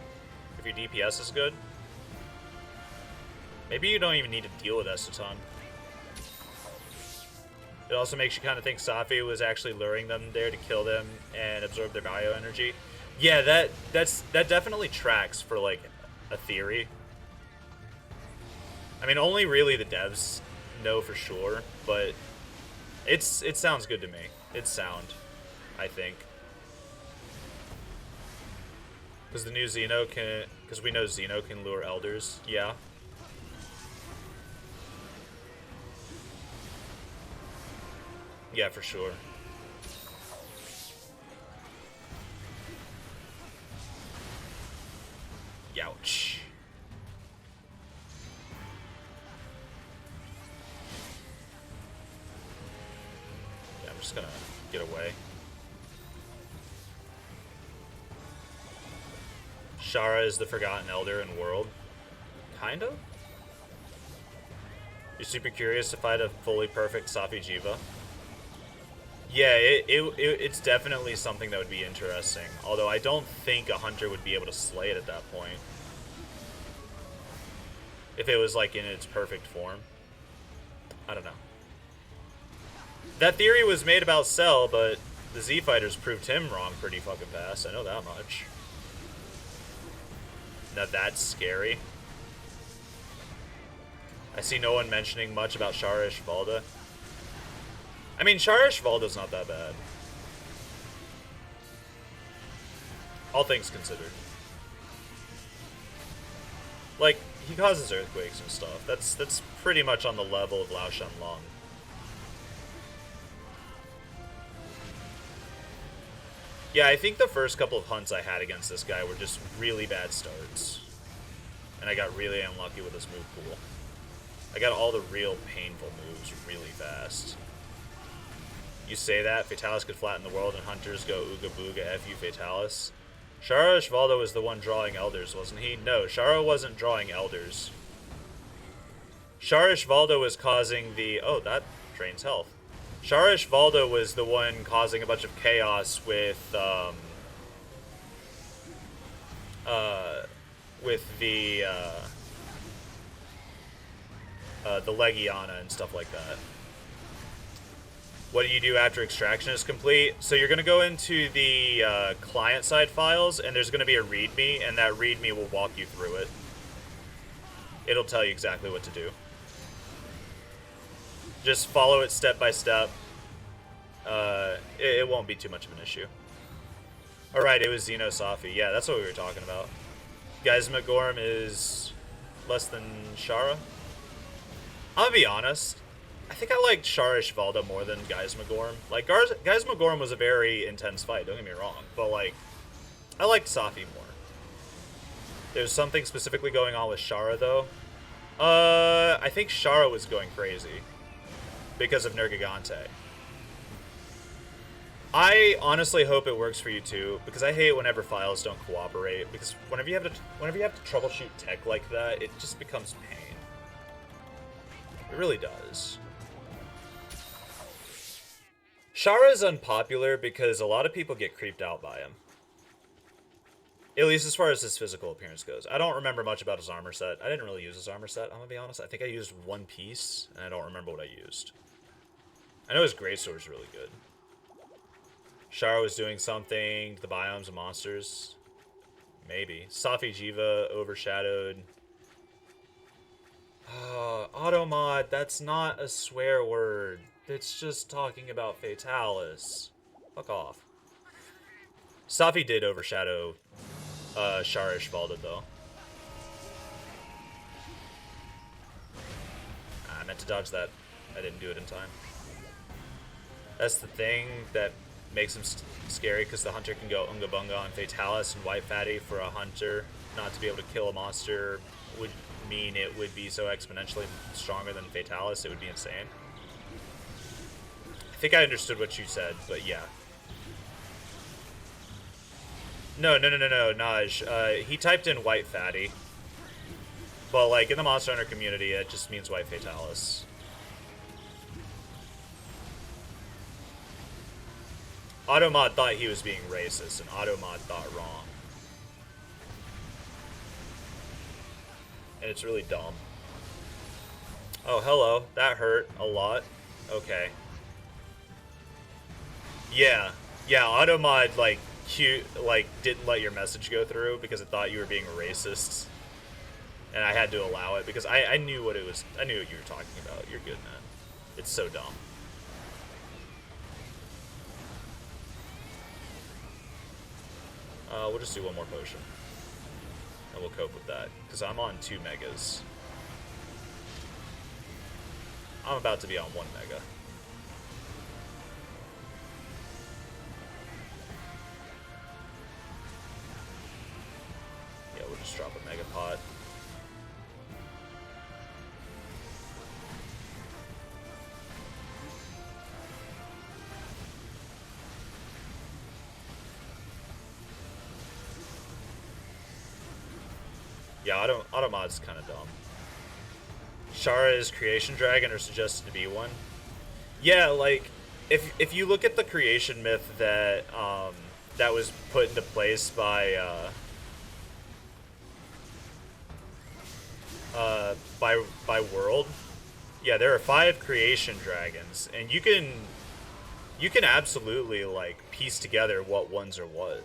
if your DPS is good. Maybe you don't even need to deal with Eschaton. It also makes you kind of think Safi was actually luring them there to kill them and absorb their bioenergy. Yeah, that definitely tracks for, like, a theory. I mean, only really the devs know for sure, but it sounds good to me. It's sound, I think. Because the new Xeno can... Because we know Xeno can lure elders. Yeah. Yeah, for sure. Youch. Yeah, I'm just gonna get away. Shara is the Forgotten Elder in World. Kind of? You're super curious to fight a fully perfect Safi Jiva? Yeah, it's definitely something that would be interesting. Although I don't think a hunter would be able to slay it at that point. If it was, like, in its perfect form. I don't know. That theory was made about Cell, but the Z-Fighters proved him wrong pretty fucking fast. I know that much. Now that's scary. I see no one mentioning much about Shara Ishvalda. I mean, Shara Ishvalda's not that bad. All things considered. Like, he causes earthquakes and stuff. That's pretty much on the level of Lao Shanlong. Yeah, I think the first couple of hunts I had against this guy were just really bad starts. And I got really unlucky with this move pool. I got all the real painful moves really fast. You say that, Fatalis could flatten the world and hunters go ooga booga F you Fatalis. Shara Ishvalda was the one drawing elders, wasn't he? No, Shara wasn't drawing elders. Shara Ishvalda was causing the... Oh, that drains health. Shara Ishvalda was the one causing a bunch of chaos with the Legiana and stuff like that. What do you do after extraction is complete? So you're going to go into the client-side files, and there's going to be a README, and that README will walk you through it. It'll tell you exactly what to do. Just follow it step by step. It won't be too much of an issue. Alright, it was Xeno Safi. Yeah, that's what we were talking about. Geisma Gorm is less than Shara. I'm gonna be honest. I think I liked Shara Ishvalda more than Geisma Gorm. Like, Geisma Gorm was a very intense fight, don't get me wrong. But, like, I liked Safi more. There's something specifically going on with Shara, though. I think Shara was going crazy because of Nergigante. I honestly hope it works for you too, because I hate whenever files don't cooperate. Because whenever you have to troubleshoot tech like that, it just becomes pain. It really does. Shara is unpopular because a lot of people get creeped out by him. At least as far as his physical appearance goes. I don't remember much about his armor set. I didn't really use his armor set, I'm gonna be honest. I think I used one piece, and I don't remember what I used. I know his greatsword is really good. Shara was doing something, the biomes and monsters. Maybe. Safi Jiva overshadowed. Automod, that's not a swear word. It's just talking about Fatalis. Fuck off. Safi did overshadow Shara Ishvalda, though. I meant to dodge that. I didn't do it in time. That's the thing that makes him scary, because the hunter can go Unga Bunga on Fatalis, and White Fatty for a hunter not to be able to kill a monster would mean it would be so exponentially stronger than Fatalis, it would be insane. I think I understood what you said, but yeah. No, Naj. He typed in White Fatty. But, like, in the Monster Hunter community, it just means White Fatalis. Automod thought he was being racist, and Automod thought wrong. And it's really dumb. Oh, hello. That hurt a lot. Okay. Yeah. Yeah, Automod, like, didn't let your message go through because it thought you were being racist. And I had to allow it because I knew what it was. I knew what you were talking about. You're good, man. It's so dumb. We'll just do one more potion. And we'll cope with that. Because I'm on 2 megas. I'm about to be on 1 mega. Yeah, we'll just drop a mega pot. Yeah, Automod's kind of dumb. Shara is creation dragon or suggested to be one. Yeah, like if you look at the creation myth that that was put into place by World, yeah, there are 5 creation dragons, and you can absolutely like piece together what ones are what.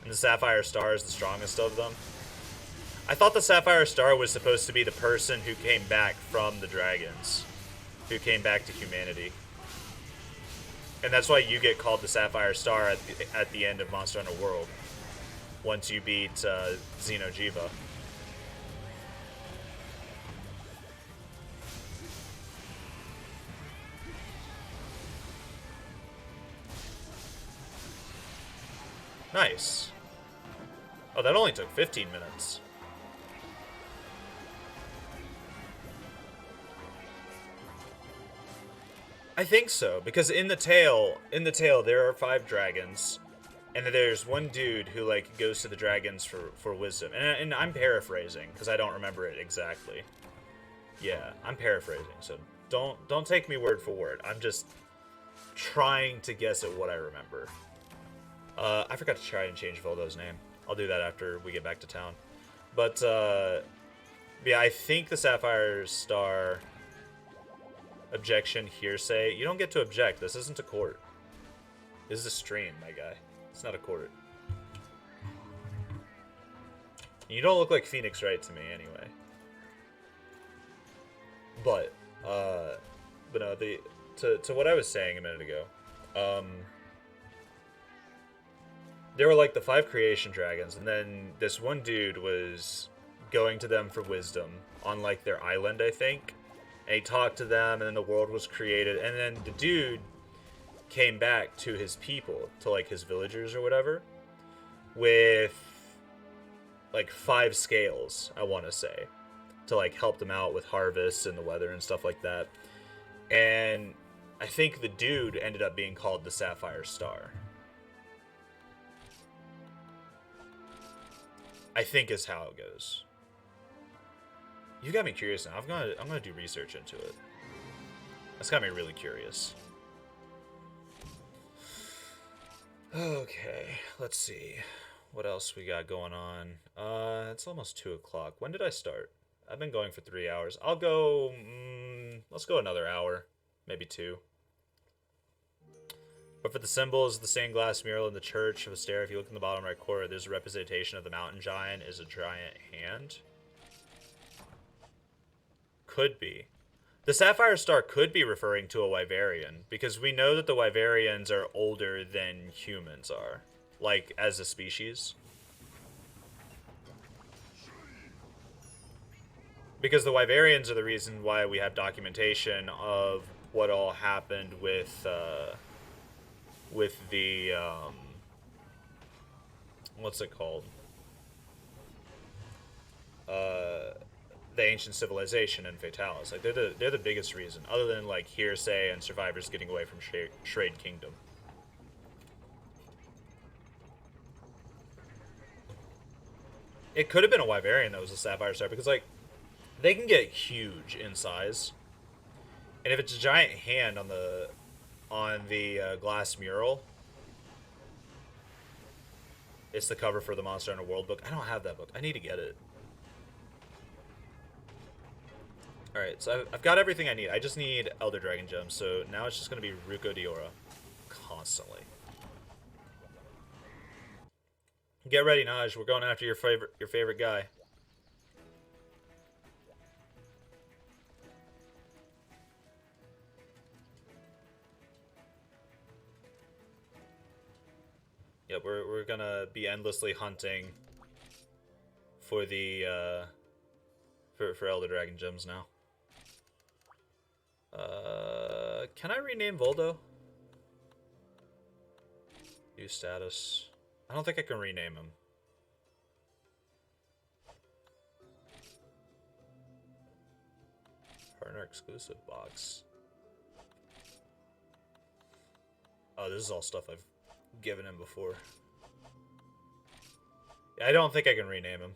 And the Sapphire Star is the strongest of them. I thought the Sapphire Star was supposed to be the person who came back from the dragons. Who came back to humanity. And that's why you get called the Sapphire Star at the end of Monster Hunter World. Once you beat Xeno'jiiva. Nice. Oh, that only took 15 minutes. I think so, because in the tail there are 5 dragons, and there's one dude who like goes to the dragons for wisdom. And I'm paraphrasing because I don't remember it exactly. Yeah, I'm paraphrasing, so don't take me word for word. I'm just trying to guess at what I remember. I forgot to try and change Voldo's name. I'll do that after we get back to town. But, yeah, I think the Sapphire Star objection hearsay. You don't get to object. This isn't a court. This is a stream, my guy. It's not a court. You don't look like Phoenix Wright to me, anyway. But no, to what I was saying a minute ago, there were like the 5 creation dragons, and then this one dude was going to them for wisdom on like their island, I think. And he talked to them, and then the world was created, and then the dude came back to his people, to like his villagers or whatever, with like 5 scales, I want to say. to like help them out with harvests and the weather and stuff like that. And I think the dude ended up being called the Sapphire Star. I think is how it goes. You got me curious now. I'm gonna do research into it. That's got me really curious. Okay, let's see. What else we got going on? It's almost 2 o'clock. When did I start? I've been going for 3 hours. I'll go, let's go another hour. Maybe 2. But for the symbols, the stained glass mural in the church of Astera, if you look in the bottom right corner, there's a representation of the mountain giant is a giant hand. Could be. The Sapphire Star could be referring to a Wyverian, because we know that the Wyverians are older than humans are, like, as a species. Because the Wyverians are the reason why we have documentation of what all happened with the, what's it called? The ancient civilization and Fatalis. Like, they're the biggest reason, other than, like, hearsay and survivors getting away from Shrade Kingdom. It could have been a Wyverian that was a Sapphire Star, because, like, they can get huge in size. And if it's a giant hand on the glass mural, it's the cover for the Monster Hunter World book. I don't have that book. I need to get it. Alright, so I've got everything I need. I just need Elder Dragon Gems, so now it's just going to be Ruko Diora. Constantly. Get ready, Naj. We're going after your favorite guy. Yep, we're gonna be endlessly hunting for the for Elder Dragon Gems now. Can I rename Voldo? View status. I don't think I can rename him. Partner exclusive box. Oh, this is all stuff I've given him before. Yeah, I don't think I can rename him.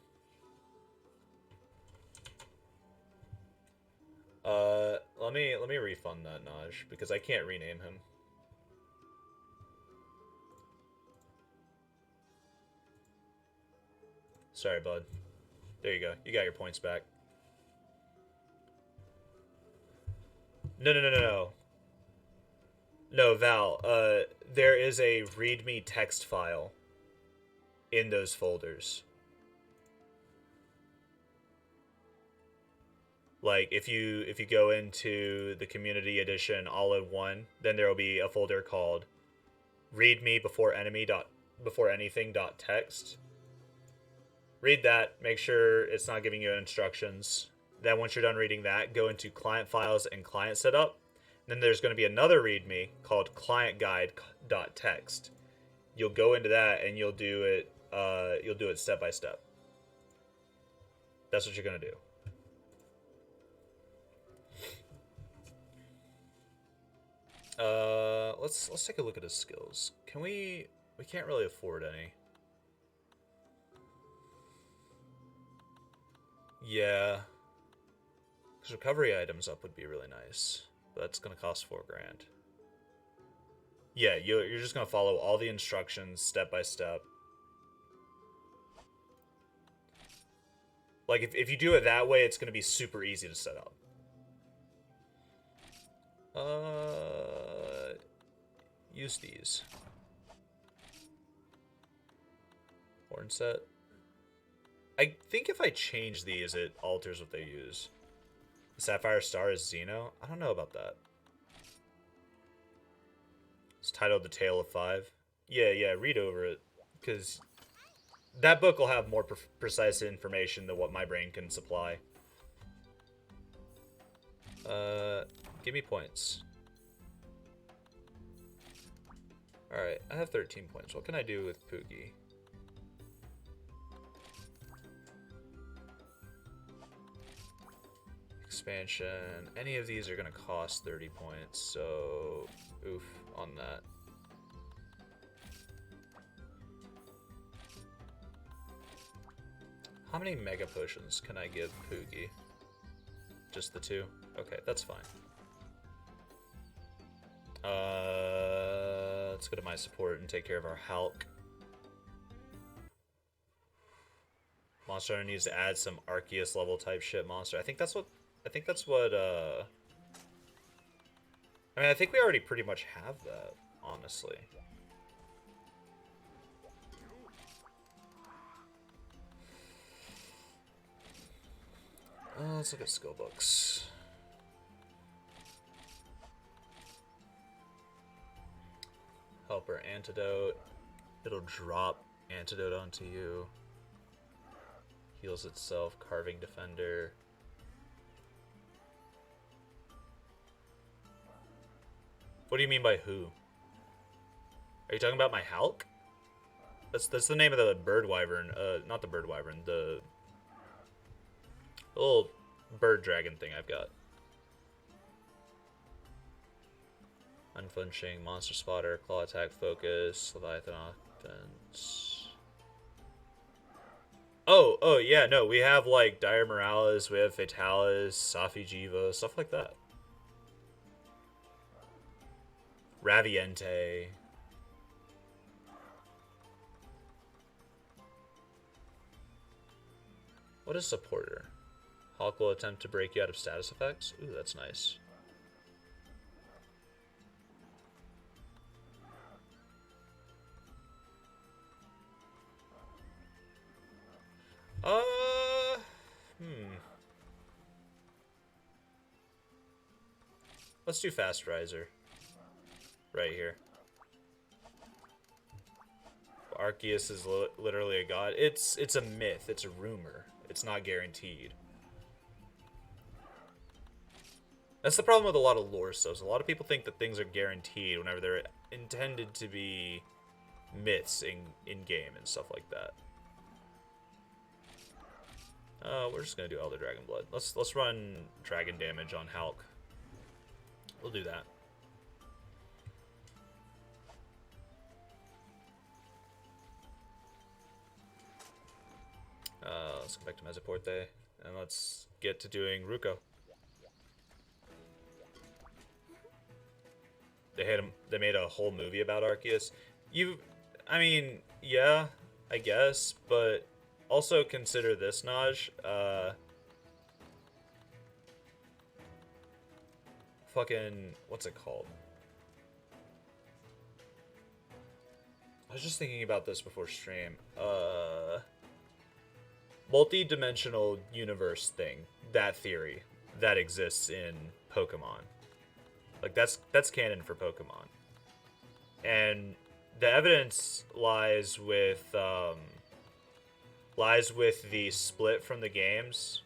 Let me refund that, Naj, because I can't rename him. Sorry, bud. There you go. You got your points back. No. No, Val, there is a README text file in those folders. Like, if you go into the community edition all in one, then there will be a folder called README before anything.txt. Read that, make sure it's not giving you instructions. Then once you're done reading that, go into client files and client setup. Then there's going to be another README called clientguide.txt. You'll go into that and you'll do it step by step. That's what you're going to do. Let's take a look at his skills. We can't really afford any. Yeah. Because recovery items up would be really nice. But that's going to cost 4 grand. Yeah, you're just going to follow all the instructions step by step. Like, if you do it that way, it's going to be super easy to set up. Use these. Horn set. I think if I change these, it alters what they use. The Sapphire Star is Xeno? I don't know about that. It's titled The Tale of Five. Yeah, read over it. Because that book will have more precise information than what my brain can supply. Give me points. Alright, I have 13 points. What can I do with Poogie? expansion. Any of these are gonna cost 30 points, so oof on that. How many mega potions can I give Poogie? Just the 2? Okay, that's fine. Let's go to my support and take care of our Hulk. Monster Hunter needs to add some Arceus level type shit monster. I think that's what I mean, I think we already pretty much have that, honestly. Let's look at skill books. Helper antidote. It'll drop antidote onto you. Heals itself. Carving defender. What do you mean by who? Are you talking about my Hulk? That's the name of the bird wyvern. Not the bird wyvern. The little bird dragon thing I've got. Unflinching, monster spotter, claw attack, focus, Leviathan offense. Oh yeah, no, we have like Dire Morales, we have Fatalis, Safi Jiva, stuff like that. Raviente. What is supporter? Hulk will attempt to break you out of status effects. Ooh, that's nice. Let's do Fast Riser. Right here. Arceus is literally a god. It's a myth. It's a rumor. It's not guaranteed. That's the problem with a lot of lore stuff. A lot of people think that things are guaranteed whenever they're intended to be myths in game and stuff like that. We're just gonna do Elder Dragon Blood. Let's run dragon damage on Hulk. We'll do that. Let's go back to Mesoporte and let's get to doing Ruko. They made a whole movie about Arceus. I mean, yeah, I guess, but also consider this, Naj. Fucking, what's it called? I was just thinking about this before stream. Multi-dimensional universe thing. That theory that exists in Pokemon. Like that's canon for Pokemon. And the evidence lies with the split from the games.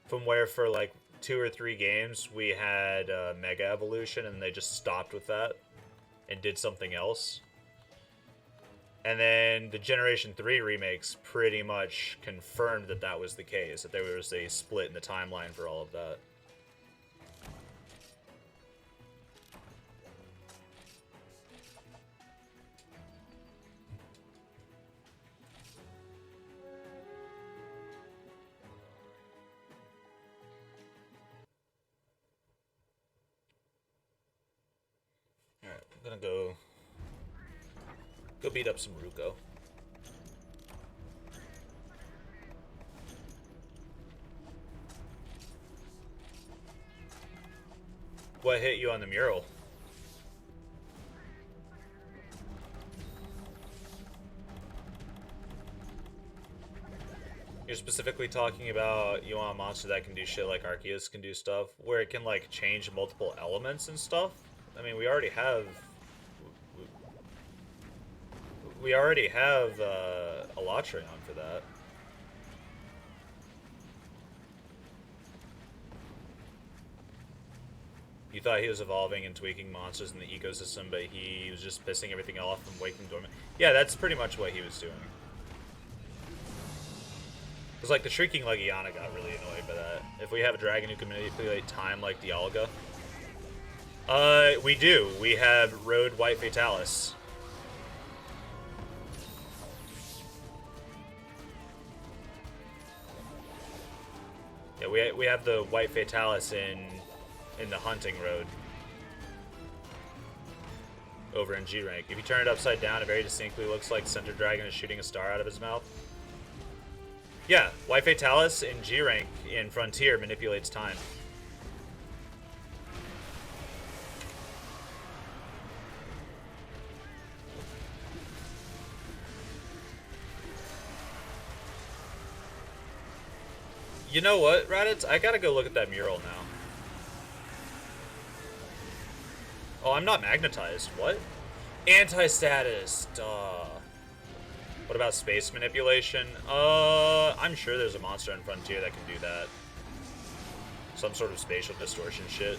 From where for like 2 or 3 games we had Mega Evolution and they just stopped with that and did something else. And then the Generation 3 remakes pretty much confirmed that that was the case, that there was a split in the timeline for all of that. Alright, I'm gonna go beat up some Ruko. What hit you on the mural? You're specifically talking about you want a monster that can do shit like Arceus can do stuff, where it can like change multiple elements and stuff? I mean, we already have Alatreon for that. You thought he was evolving and tweaking monsters in the ecosystem, but he was just pissing everything off and waking dormant. Yeah, that's pretty much what he was doing. Because, like, the Shrieking Legiana got really annoyed by that. If we have a dragon who can manipulate time like Dialga. We do. We have Road White Fatalis. Yeah, we have the White Fatalis in the Hunting Road. Over in G rank. If you turn it upside down, it very distinctly looks like Center Dragon is shooting a star out of his mouth. Yeah, White Fatalis in G rank in Frontier manipulates time. You know what, Raditz? I gotta go look at that mural now. Oh, I'm not magnetized. What? Anti-status. Duh. What about space manipulation? I'm sure there's a monster in Frontier that can do that. Some sort of spatial distortion shit.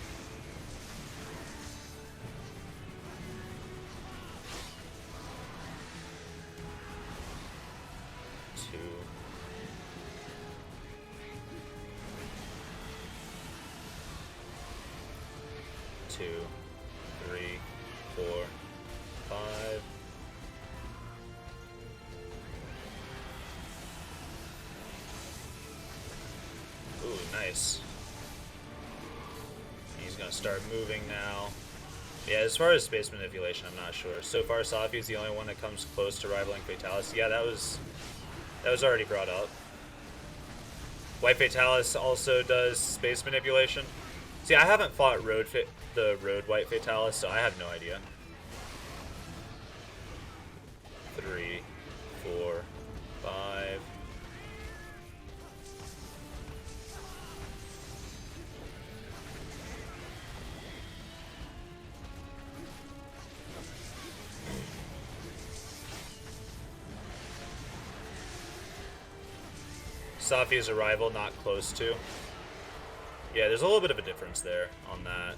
Two, 3, 4, 5. Ooh, nice. He's gonna start moving now. Yeah, as far as space manipulation, I'm not sure. So far, Safi's the only one that comes close to rivaling Fatalis. Yeah, that was already brought up. White Fatalis also does space manipulation. See, I haven't fought the Road White Fatalis, so I have no idea. 3, 4, 5. Safi is a rival, not close to. Yeah, there's a little bit of a difference there on that.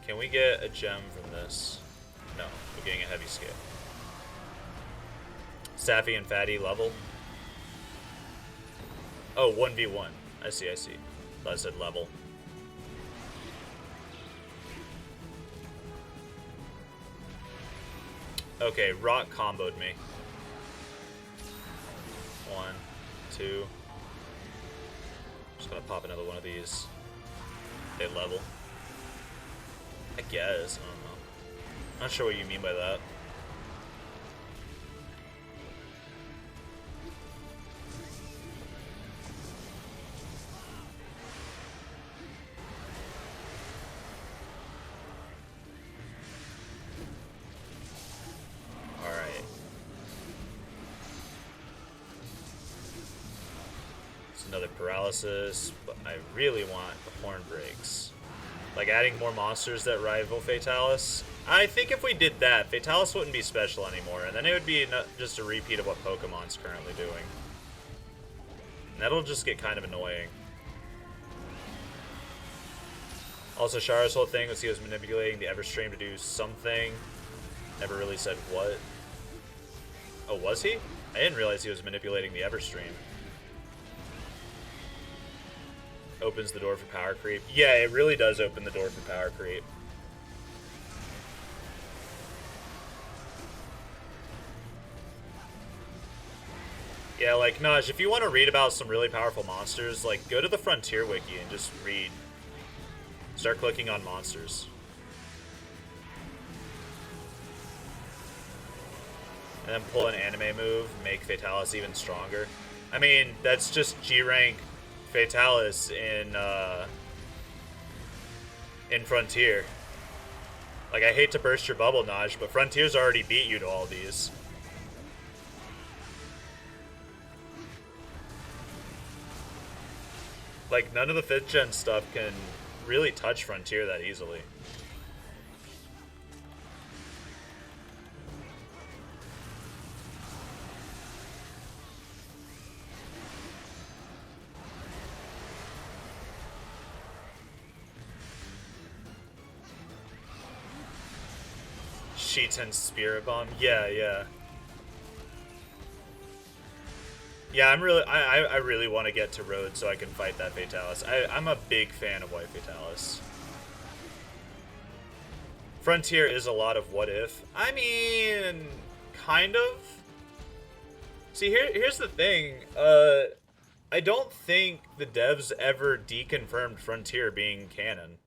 Can we get a gem from this? No, we're getting a heavy scale. Safi and Fatty level. Oh, 1v1. I see, I see. Thought I said level. Okay, Rock comboed me. 1, 2. Just gonna pop another one of these. They level. I guess. I don't know. Not sure what you mean by that. Alright. It's another paralysis, but I really want the horn breaks. Like adding more monsters that rival Fatalis. I think if we did that, Fatalis wouldn't be special anymore, and then it would be just a repeat of what Pokemon's currently doing. And that'll just get kind of annoying. Also, Shara's whole thing was he was manipulating the Everstream to do something. Never really said what. Oh, was he? I didn't realize he was manipulating the Everstream. Opens the door for power creep. Yeah, it really does open the door for power creep. Yeah, like, Naj, if you want to read about some really powerful monsters, like, go to the Frontier Wiki and just read. Start clicking on monsters. And then pull an anime move, make Fatalis even stronger. I mean, that's just G-rank Fatalis in Frontier. Like, I hate to burst your bubble, Naj, but Frontier's already beat you to all these. Like, none of the 5th gen stuff can really touch Frontier that easily. cheats and Spirit Bomb. Yeah, yeah. Yeah, I really want to get to Road so I can fight that Fatalis. I'm a big fan of White Fatalis. Frontier is a lot of what if. I mean, kind of. See, here's the thing. I don't think the devs ever deconfirmed Frontier being canon.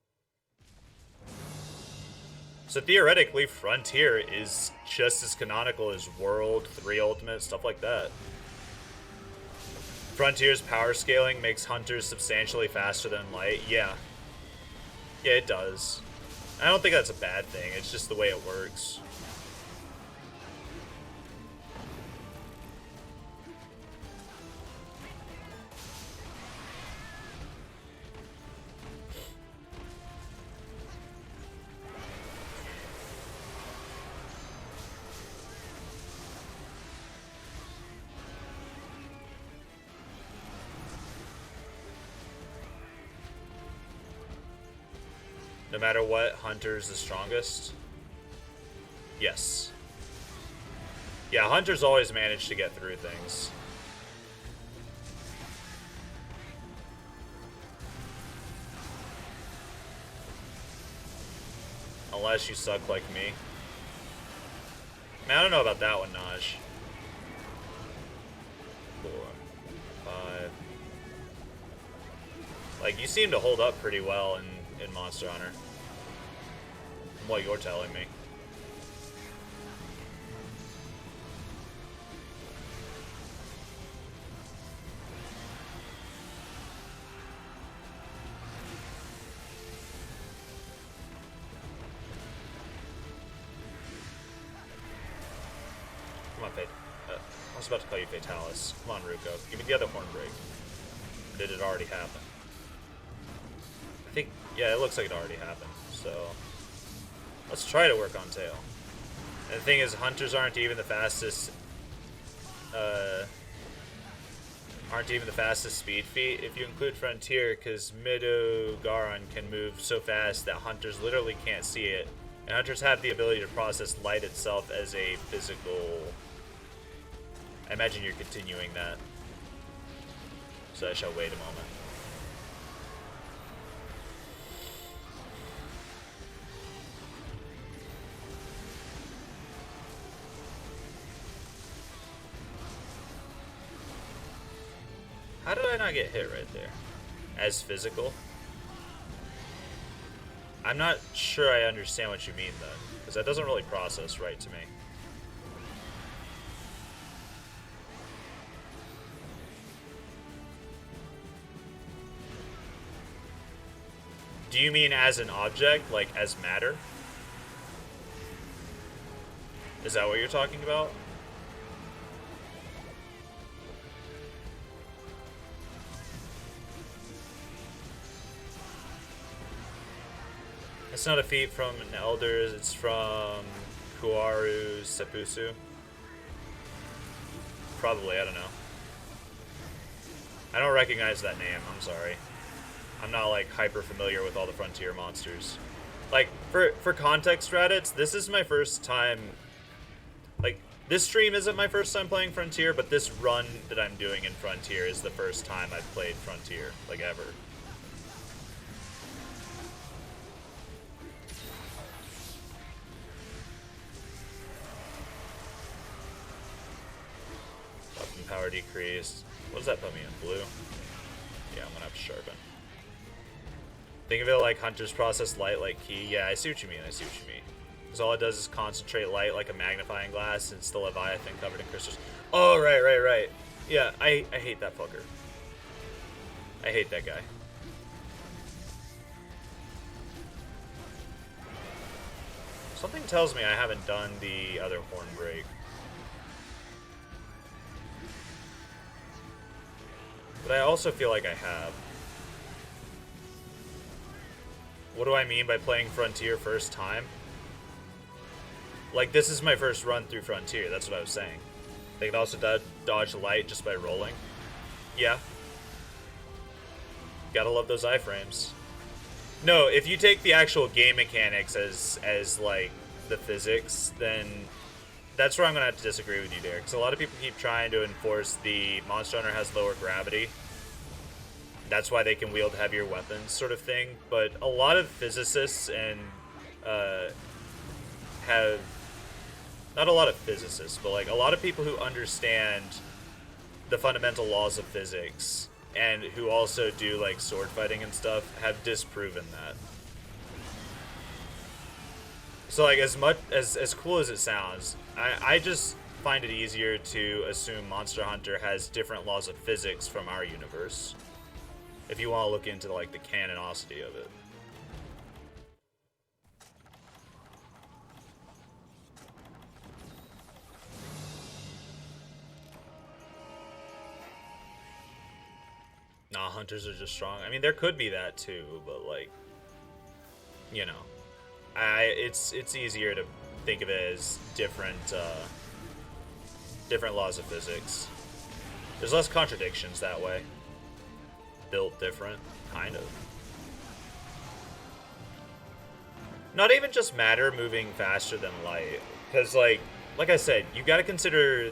So theoretically, Frontier is just as canonical as World, 3 Ultimate, stuff like that. Frontier's power scaling makes Hunters substantially faster than Light. Yeah. Yeah, it does. I don't think that's a bad thing. It's just the way it works. No matter what, Hunter's the strongest? Yes. Yeah, Hunter's always managed to get through things. Unless you suck like me. Man, I don't know about that one, Naj. 4, 5. Like, you seem to hold up pretty well in Monster Hunter. From what you're telling me. Come on, I was about to call you Fatalis. Come on, Ruko. Give me the other Horn Break. Did it already happen? I think, yeah, it looks like it already happened, so let's try to work on tail. And the thing is, Hunters aren't even the fastest, speed feat if you include Frontier, because Midogaron can move so fast that Hunters literally can't see it, and Hunters have the ability to process light itself as a physical. I imagine you're continuing that, so I shall wait a moment. How did I not get hit right there? As physical? I'm not sure I understand what you mean then, because that doesn't really process right to me. Do you mean as an object, like as matter? Is that what you're talking about? It's not a feat from an Elder, it's from qotw Seppusu. Probably, I don't know. I don't recognize that name, I'm sorry. I'm not like hyper familiar with all the Frontier monsters. Like, for context, Raditz, this is my first time, like, this stream isn't my first time playing Frontier, but this run that I'm doing in Frontier is the first time I've played Frontier, like, ever. Weapon power decreased. What does that put me in? Blue? Yeah, I'm gonna have to sharpen. Think of it like Hunters process light like Key. Yeah, I see what you mean, I see what you mean. Because all it does is concentrate light like a magnifying glass, and it's the Leviathan covered in crystals. Oh, right. Yeah, I hate that fucker. I hate that guy. Something tells me I haven't done the other Horn Break. But I also feel like I have. What do I mean by playing Frontier first time? Like, this is my first run through Frontier, that's what I was saying. They can also dodge light just by rolling. Yeah. Gotta love those iframes. No, if you take the actual game mechanics as like, the physics, then that's where I'm gonna have to disagree with you, Derek. Because a lot of people keep trying to enforce the Monster Hunter has lower gravity. That's why they can wield heavier weapons, sort of thing. But a lot of physicists and have not a lot of physicists, but like a lot of people who understand the fundamental laws of physics and who also do like sword fighting and stuff have disproven that. So like as cool as it sounds, I just find it easier to assume Monster Hunter has different laws of physics from our universe. If you want to look into like the canonicity of it. Nah, hunters are just strong. I mean, there could be that too, but like, you know, it's easier to think of it as different different laws of physics. There's less contradictions that way. Built different, kind of. Not even just matter moving faster than light, because like I said, you got to consider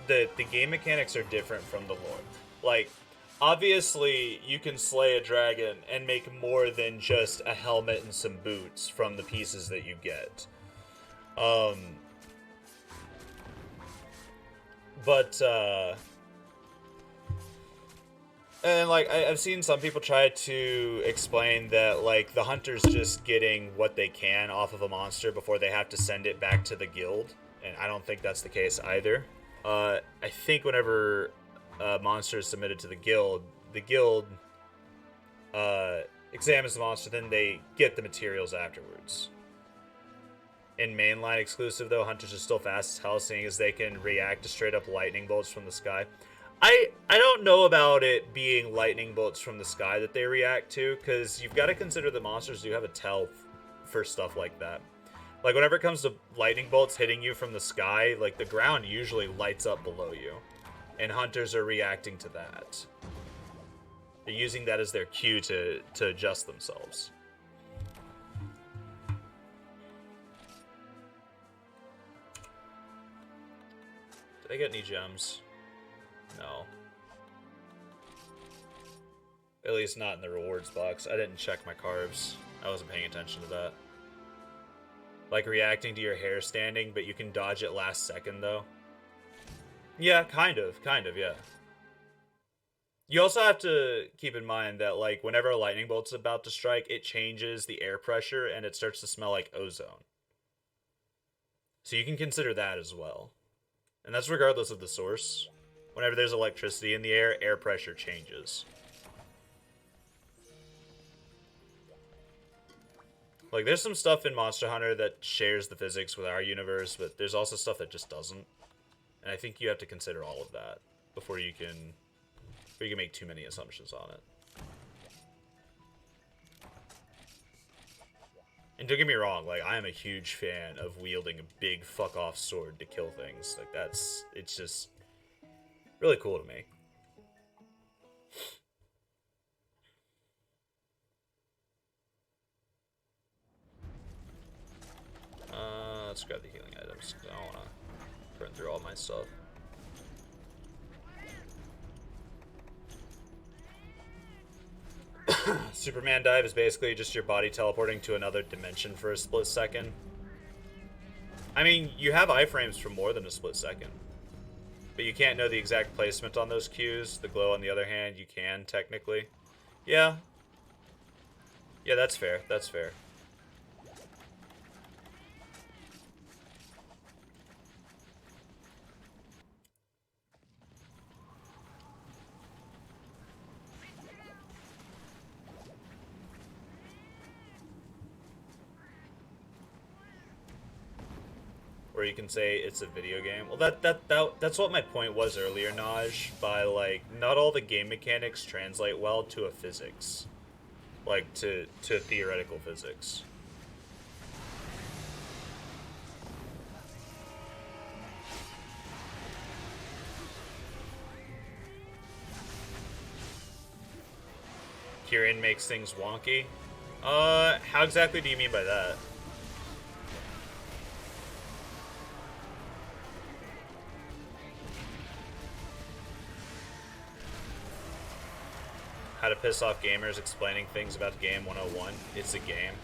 the game mechanics are different from the lore. Like, obviously, you can slay a dragon and make more than just a helmet and some boots from the pieces that you get. And like I've seen some people try to explain that like the hunter's just getting what they can off of a monster before they have to send it back to the guild, and I don't think that's the case either. I think whenever a monster is submitted to the guild examines the monster, then they get the materials afterwards. In mainline exclusive though, hunters are still fast as hell, seeing as they can react to straight up lightning bolts from the sky. I don't know about it being lightning bolts from the sky that they react to, because you've got to consider the monsters do have a tell for stuff like that. Like, whenever it comes to lightning bolts hitting you from the sky, like, the ground usually lights up below you. And hunters are reacting to that. They're using that as their cue to adjust themselves. Did I get any gems? No. At least not in the rewards box. I didn't check my carbs. I wasn't paying attention to that. Like reacting to your hair standing, but you can dodge it last second, though. Yeah, kind of, yeah. You also have to keep in mind that, like, whenever a lightning bolt's about to strike, it changes the air pressure, and it starts to smell like ozone. So you can consider that as well. And that's regardless of the source. Whenever there's electricity in the air, air pressure changes. Like, there's some stuff in Monster Hunter that shares the physics with our universe, but there's also stuff that just doesn't. And I think you have to consider all of that before you can make too many assumptions on it. And don't get me wrong, like, I am a huge fan of wielding a big fuck-off sword to kill things. Like, it's just really cool to me. Let's grab the healing items. I don't want to burn through all my stuff. Superman dive is basically just your body teleporting to another dimension for a split second. I mean, you have iframes for more than a split second. But you can't know the exact placement on those cues. The glow, on the other hand, you can, technically. Yeah. Yeah, that's fair. That's fair. Or you can say it's a video game. Well, that's what my point was earlier, Naj. By like, not all the game mechanics translate well to a physics, like to theoretical physics. Kieran makes things wonky. How exactly do you mean by that? How to piss off gamers explaining things about the game 101. It's a game.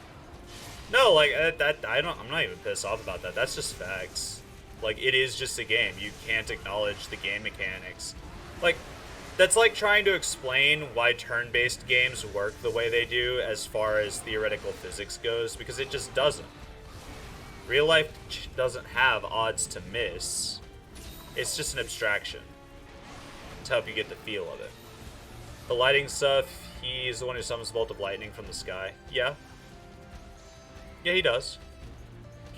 No, like I'm not even pissed off about that. That's just facts. Like, it is just a game. You can't acknowledge the game mechanics. Like, that's like trying to explain why turn-based games work the way they do as far as theoretical physics goes, because it just doesn't. Real life doesn't have odds to miss. It's just an abstraction to help you get the feel of it. The lighting stuff, he's the one who summons a bolt of lightning from the sky. Yeah. Yeah, he does.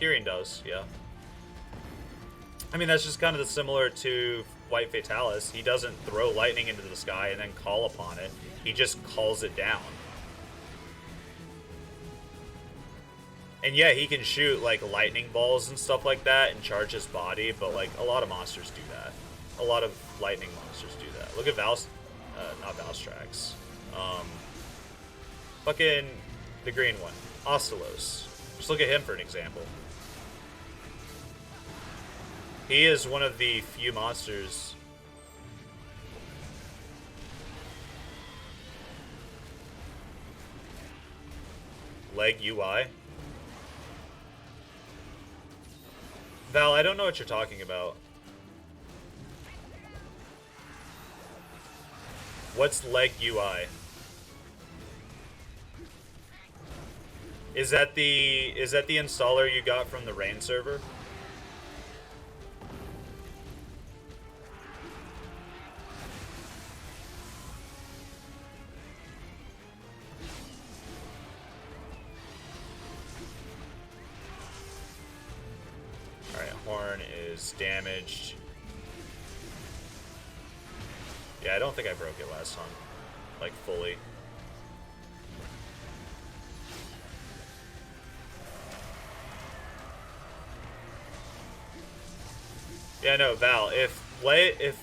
Kirin does, yeah. I mean, that's just kind of similar to White Fatalis. He doesn't throw lightning into the sky and then call upon it. He just calls it down. And yeah, he can shoot, like, lightning balls and stuff like that and charge his body, but, like, a lot of monsters do that. A lot of lightning monsters do that. Look at not Valstrax. Fucking the green one. Ostelos. Just look at him for an example. He is one of the few monsters. Leg UI? Val, I don't know what you're talking about. What's leg UI? Is that the installer you got from the Rain server? Alright, Horn is damaged. Yeah, I don't think I broke it last time. Like, fully. Yeah, no, Val, if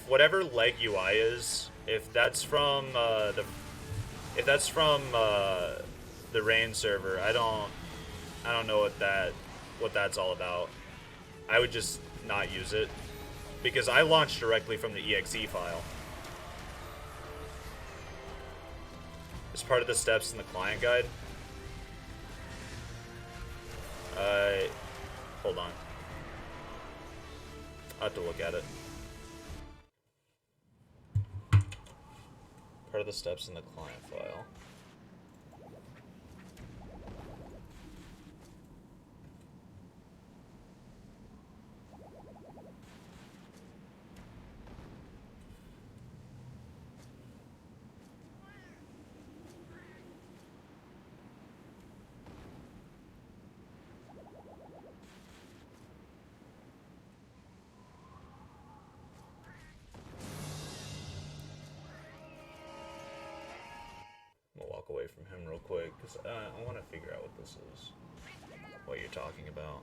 whatever leg UI is, if that's from the Rain server, I don't know what that's all about. I would just not use it because I launched directly from the exe file. It's part of the steps in the client guide. Hold on. I'll have to look at it. Part of the steps in the client file. Walk away from him real quick because I want to figure out what this is, what you're talking about.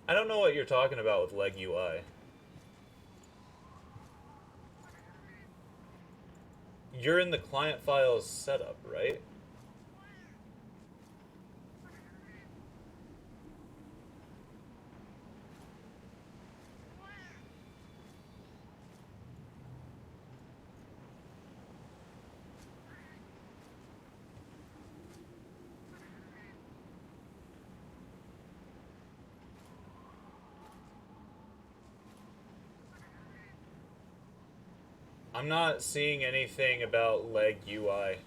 I don't know what you're talking about with leg UI. You're in the client files setup, right? I'm not seeing anything about leg UI.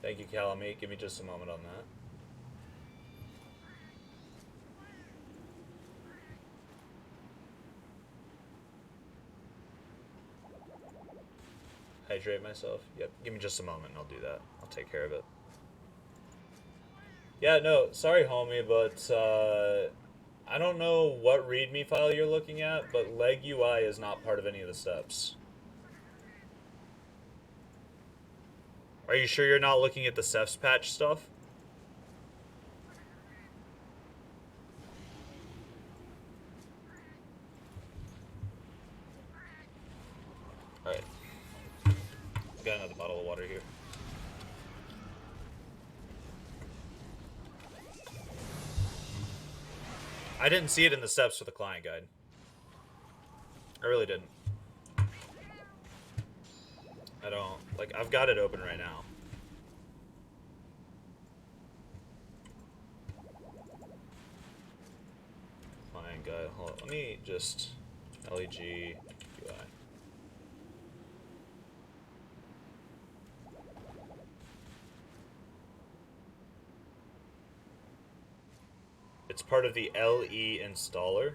Thank you, Calamite. Give me just a moment on that. Hydrate myself. Yep, give me just a moment and I'll do that. I'll take care of it. Yeah, no, sorry homie, but I don't know what README file you're looking at, but leg UI is not part of any of the steps. Are you sure you're not looking at the Cephs patch stuff? got another bottle of water here. I didn't see it in the steps for the client guide. I really didn't. I don't, like, I've got it open right now. Client guide, hold on, let me just, LEG, UI. It's part of the LE installer.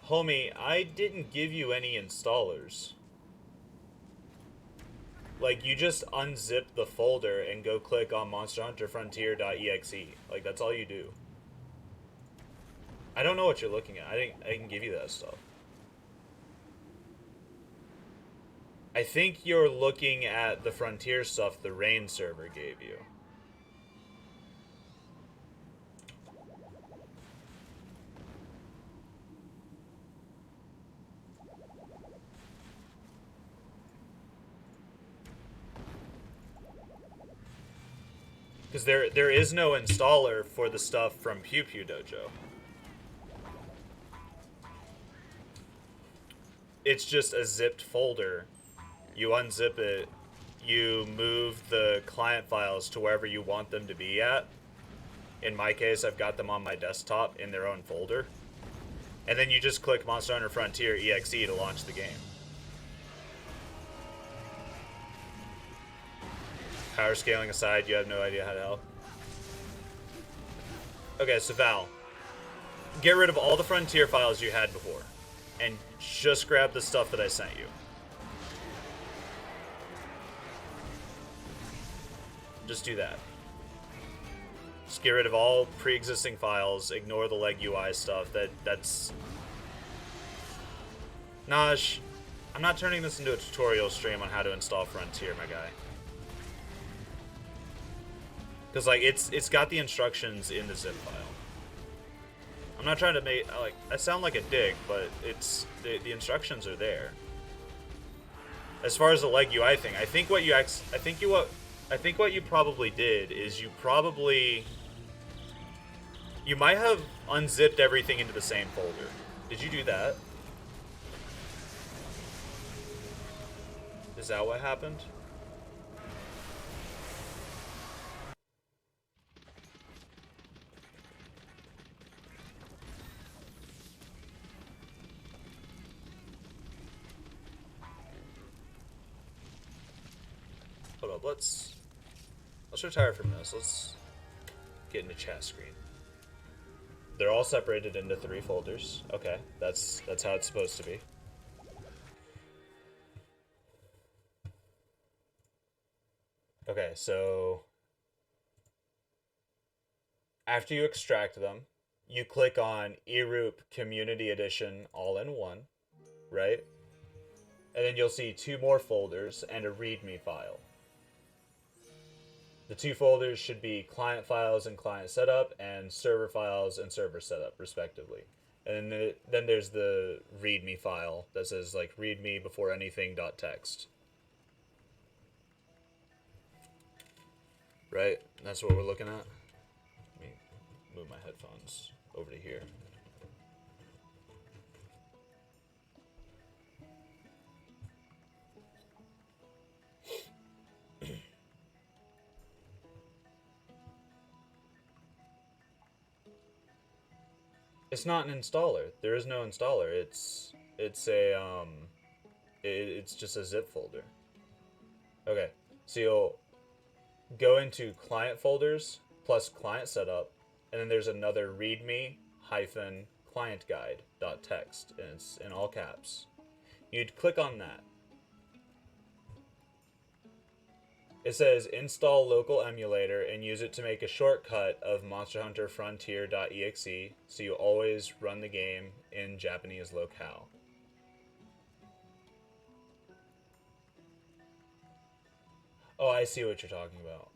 Homie, I didn't give you any installers. Like, you just unzip the folder and go click on monsterhunterfrontier.exe. Like, that's all you do. I don't know what you're looking at. I can give you that stuff. I think you're looking at the Frontier stuff the Rain server gave you. Because there is no installer for the stuff from Pew Pew Dojo. It's just a zipped folder. You unzip it, you move the client files to wherever you want them to be at. In my case, I've got them on my desktop in their own folder. And then you just click Monster Hunter Frontier EXE to launch the game. Power scaling aside, you have no idea how to help. Okay, so Val, get rid of all the Frontier files you had before, and just grab the stuff that I sent you. Just do that. Just get rid of all pre-existing files, ignore the leg UI stuff. That's... Naj, I'm not turning this into a tutorial stream on how to install Frontier, my guy. Because, like, it's got the instructions in the zip file. I'm not trying to make, like, I sound like a dick, but it's, the instructions are there. As far as the leg UI thing, I think what you probably did is you might have unzipped everything into the same folder. Did you do that? Is that what happened? Hold up, let's retire from this. Let's get into chat screen. They're all separated into 3 folders. Okay, that's how it's supposed to be. Okay, so after you extract them, you click on eRoop Community Edition all in one, right? And then you'll see 2 more folders and a README file. The 2 folders should be client files and client setup, and server files and server setup, respectively. And then there's the README file that says, like, readme before anything.txt. Right? That's what we're looking at. Let me move my headphones over to here. It's not an installer. There is no installer. It's just a zip folder. Okay, so you'll go into client folders plus client setup, and then there's another readme hyphen client guide.txt, and it's in all caps. You'd click on that. It says install local emulator and use it to make a shortcut of Monster Hunter Frontier.exe, so you always run the game in Japanese locale. Oh, I see what you're talking about.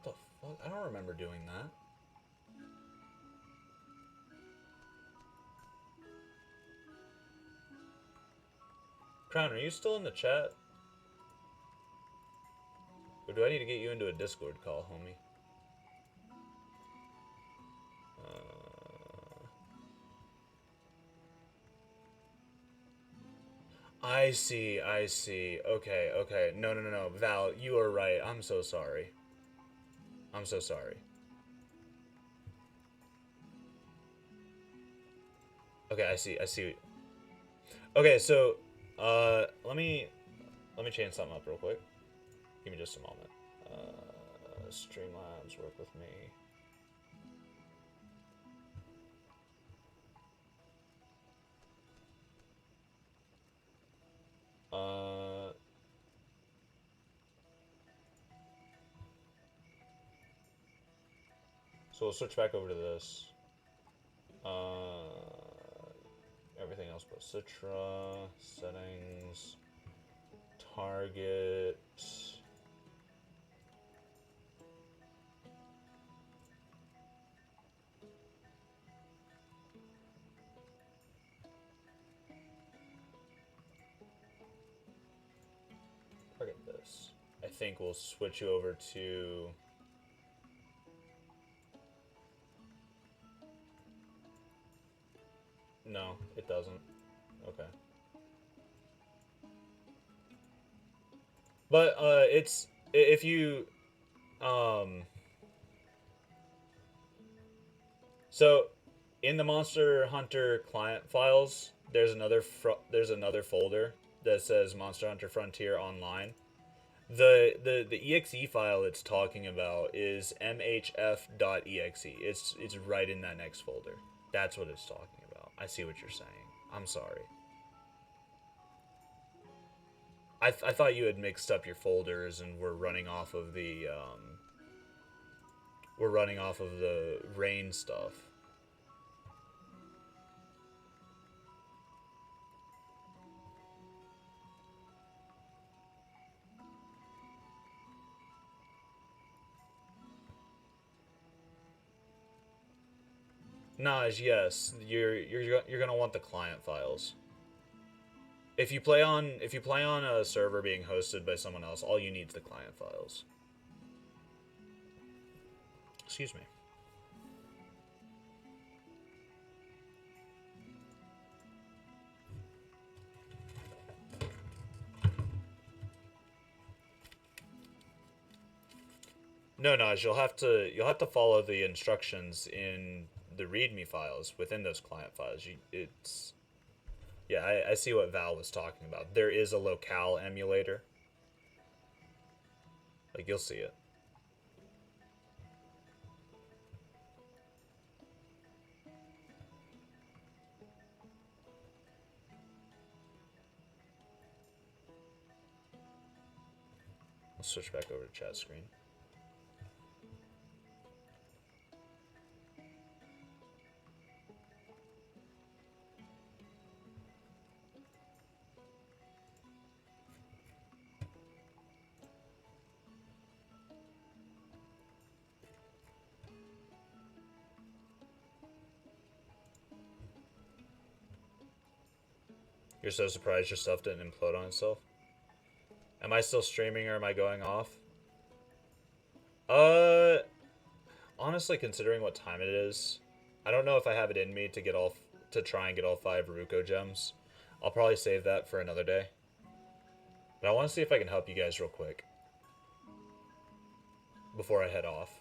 What the I don't remember doing that. Crown, are you still in the chat? Or do I need to get you into a Discord call, homie? I see, I see. Okay, okay. No, no, no, no. Val, you are right. I'm so sorry. I'm so sorry. Okay, I see, I see. Okay, so, let me change something up real quick. Give me just a moment. Streamlabs, work with me. So we'll switch back over to this. Everything else but Citra, settings, target. Target this. I think we'll switch you over to. No, it doesn't. Okay. But it's if you so in the Monster Hunter client files, there's another folder that says Monster Hunter Frontier Online. The exe file it's talking about is mhf.exe. It's right in that next folder. That's what it's talking about. I see what you're saying. I'm sorry. I thought you had mixed up your folders and were running off of the rain stuff. Naj, yes, you're gonna want the client files. If you play on a server being hosted by someone else, all you need is the client files. Excuse me. No, Naj, you'll have to follow the instructions in the README files within those client files. It's yeah, I see what Val was talking about. There is a locale emulator. Like you'll see it. Let's switch back over to chat screen. You're so surprised your stuff didn't implode on itself? Am I still streaming or am I going off? Uh, honestly, considering what time it is, I don't know if I have it in me to try and get all 5 Ruko gems. I'll probably save that for another day. But I want to see if I can help you guys real quick before I head off.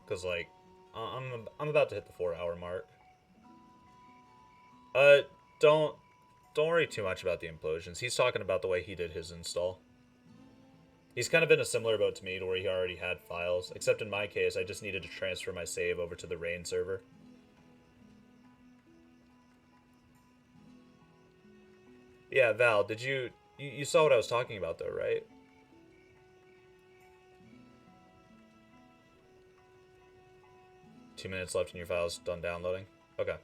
Cause like, I'm about to hit the 4-hour mark. Uh, don't don't worry too much about the implosions. He's talking about the way he did his install. He's kind of in a similar boat to me, to where he already had files. Except in my case, I just needed to transfer my save over to the Rain server. Yeah, Val, you saw what I was talking about though, right? 2 minutes left in your files. Done downloading. Okay.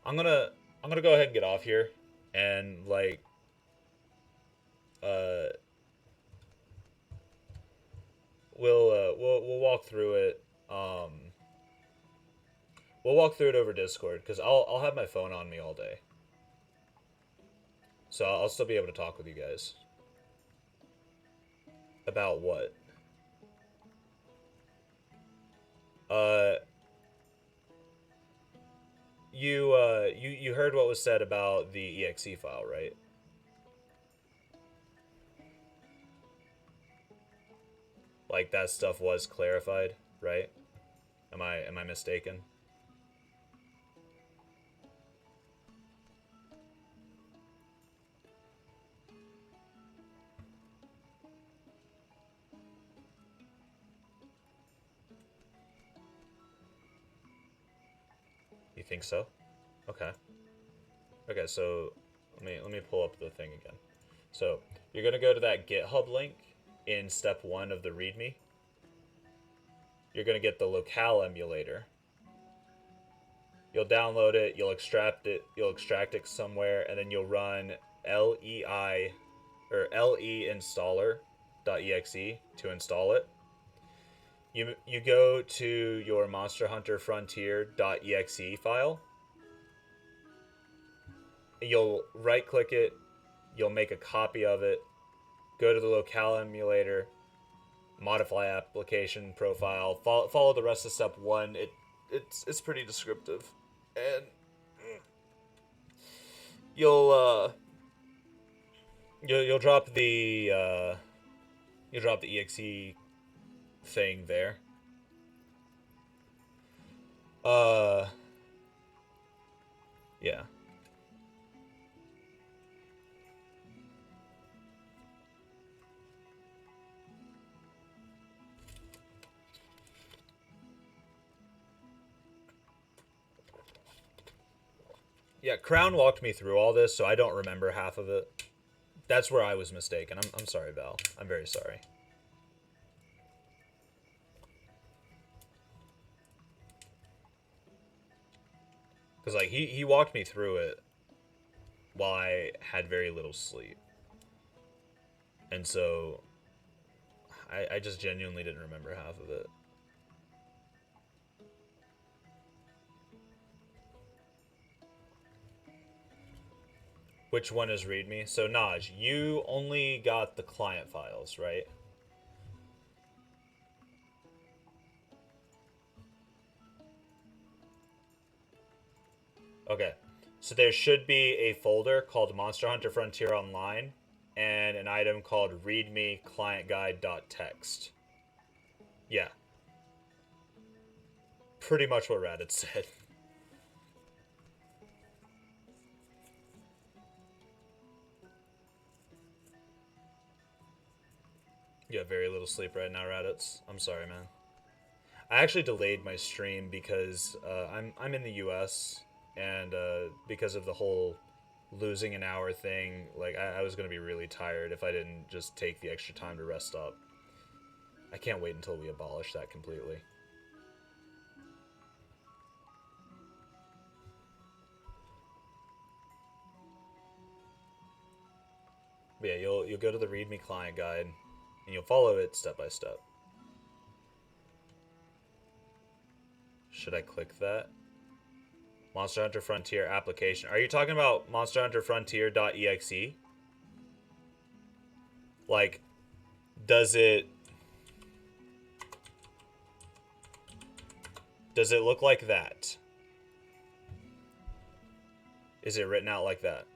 I'm gonna go ahead and get off here, and like, uh, we'll walk through it. We'll walk through it over Discord because I'll have my phone on me all day, so I'll still be able to talk with you guys. About what? Uh, you heard what was said about the exe file, right? Like that stuff was clarified, right? Am I mistaken? You think so? Okay. Okay, so let me pull up the thing again. So you're gonna go to that GitHub link in step 1 of the README. You're gonna get the locale emulator. You'll download it, you'll extract it somewhere, and then you'll run lei or leinstaller.exe to install it. You go to your Monster Hunter Frontier.exe file. You'll right click it, you'll make a copy of it, go to the locale emulator, modify application profile, follow the rest of step 1. It's pretty descriptive. And you'll drop the exe thing there. Yeah. Yeah, Crown walked me through all this, so I don't remember half of it. That's where I was mistaken. I'm sorry, Val. I'm very sorry. Because, like, he walked me through it while I had very little sleep. And so, I just genuinely didn't remember half of it. Which one is README? So, Naj, you only got the client files, right? Okay. So there should be a folder called Monster Hunter Frontier Online and an item called README Client Guide.txt. Yeah. Pretty much what Raditz said. You have very little sleep right now, Raditz. I'm sorry, man. I actually delayed my stream because I'm in the U.S. and because of the whole losing an hour thing, like I was gonna be really tired if I didn't just take the extra time to rest up. I can't wait until we abolish that completely. But yeah, you'll go to the README client guide and you'll follow it step by step. Should I click that? Monster Hunter Frontier application. Are you talking about Monster Hunter Frontier.exe? Like, does it look like that? Is it written out like that?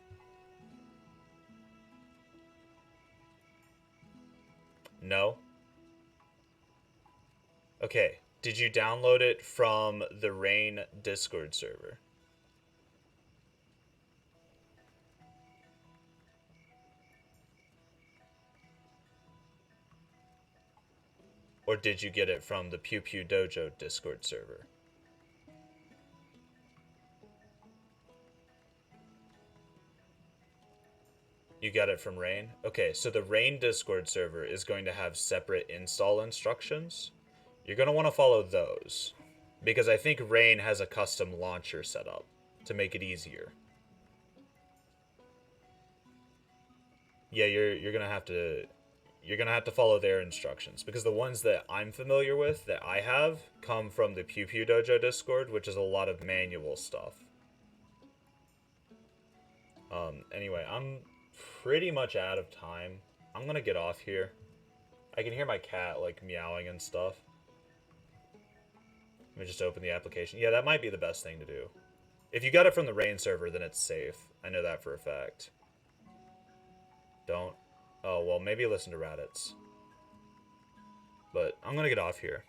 No? Okay. Did you download it from the Rain Discord server? Or did you get it from the Pew Pew Dojo Discord server? You got it from Rain? Okay, so the Rain Discord server is going to have separate install instructions. You're going to want to follow those because I think Rain has a custom launcher set up to make it easier. Yeah, you're gonna have to follow their instructions because the ones that I'm familiar with that I have come from the Pew Pew Dojo Discord, which is a lot of manual stuff. Anyway, I'm pretty much out of time. I'm gonna get off here. I can hear my cat like meowing and stuff. Let me just open the application. Yeah, that might be the best thing to do. If you got it from the Rain server, then it's safe. I know that for a fact. Don't. Oh, well, maybe listen to Raditz. But I'm gonna get off here.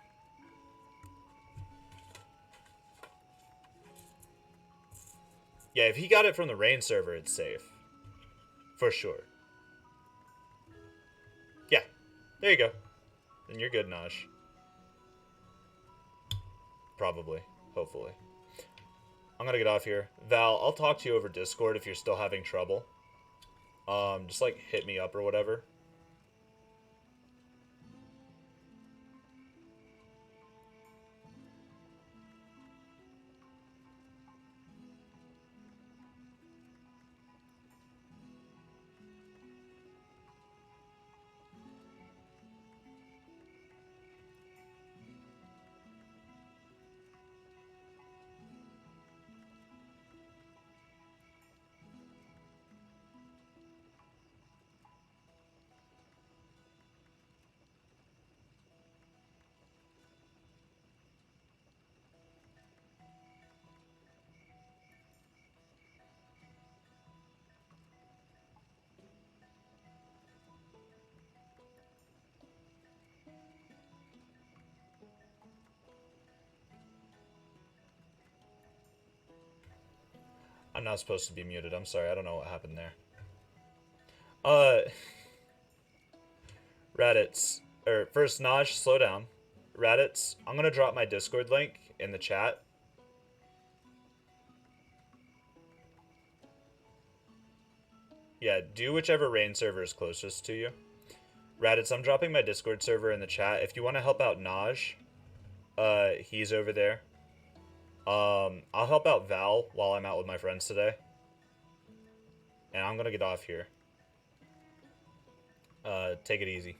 Yeah, if he got it from the Rain server, it's safe. For sure. Yeah. There you go. Then you're good, Naj. Probably. Hopefully. I'm gonna get off here. Val, I'll talk to you over Discord if you're still having trouble. Just like hit me up or whatever. I'm not supposed to be muted. I'm sorry. I don't know what happened there. Raditz. First, Naj, slow down. Raditz, I'm gonna drop my Discord link in the chat. Yeah, do whichever Rain server is closest to you. Raditz, I'm dropping my Discord server in the chat. If you want to help out Naj, he's over there. I'll help out Val while I'm out with my friends today. And I'm gonna get off here. Take it easy.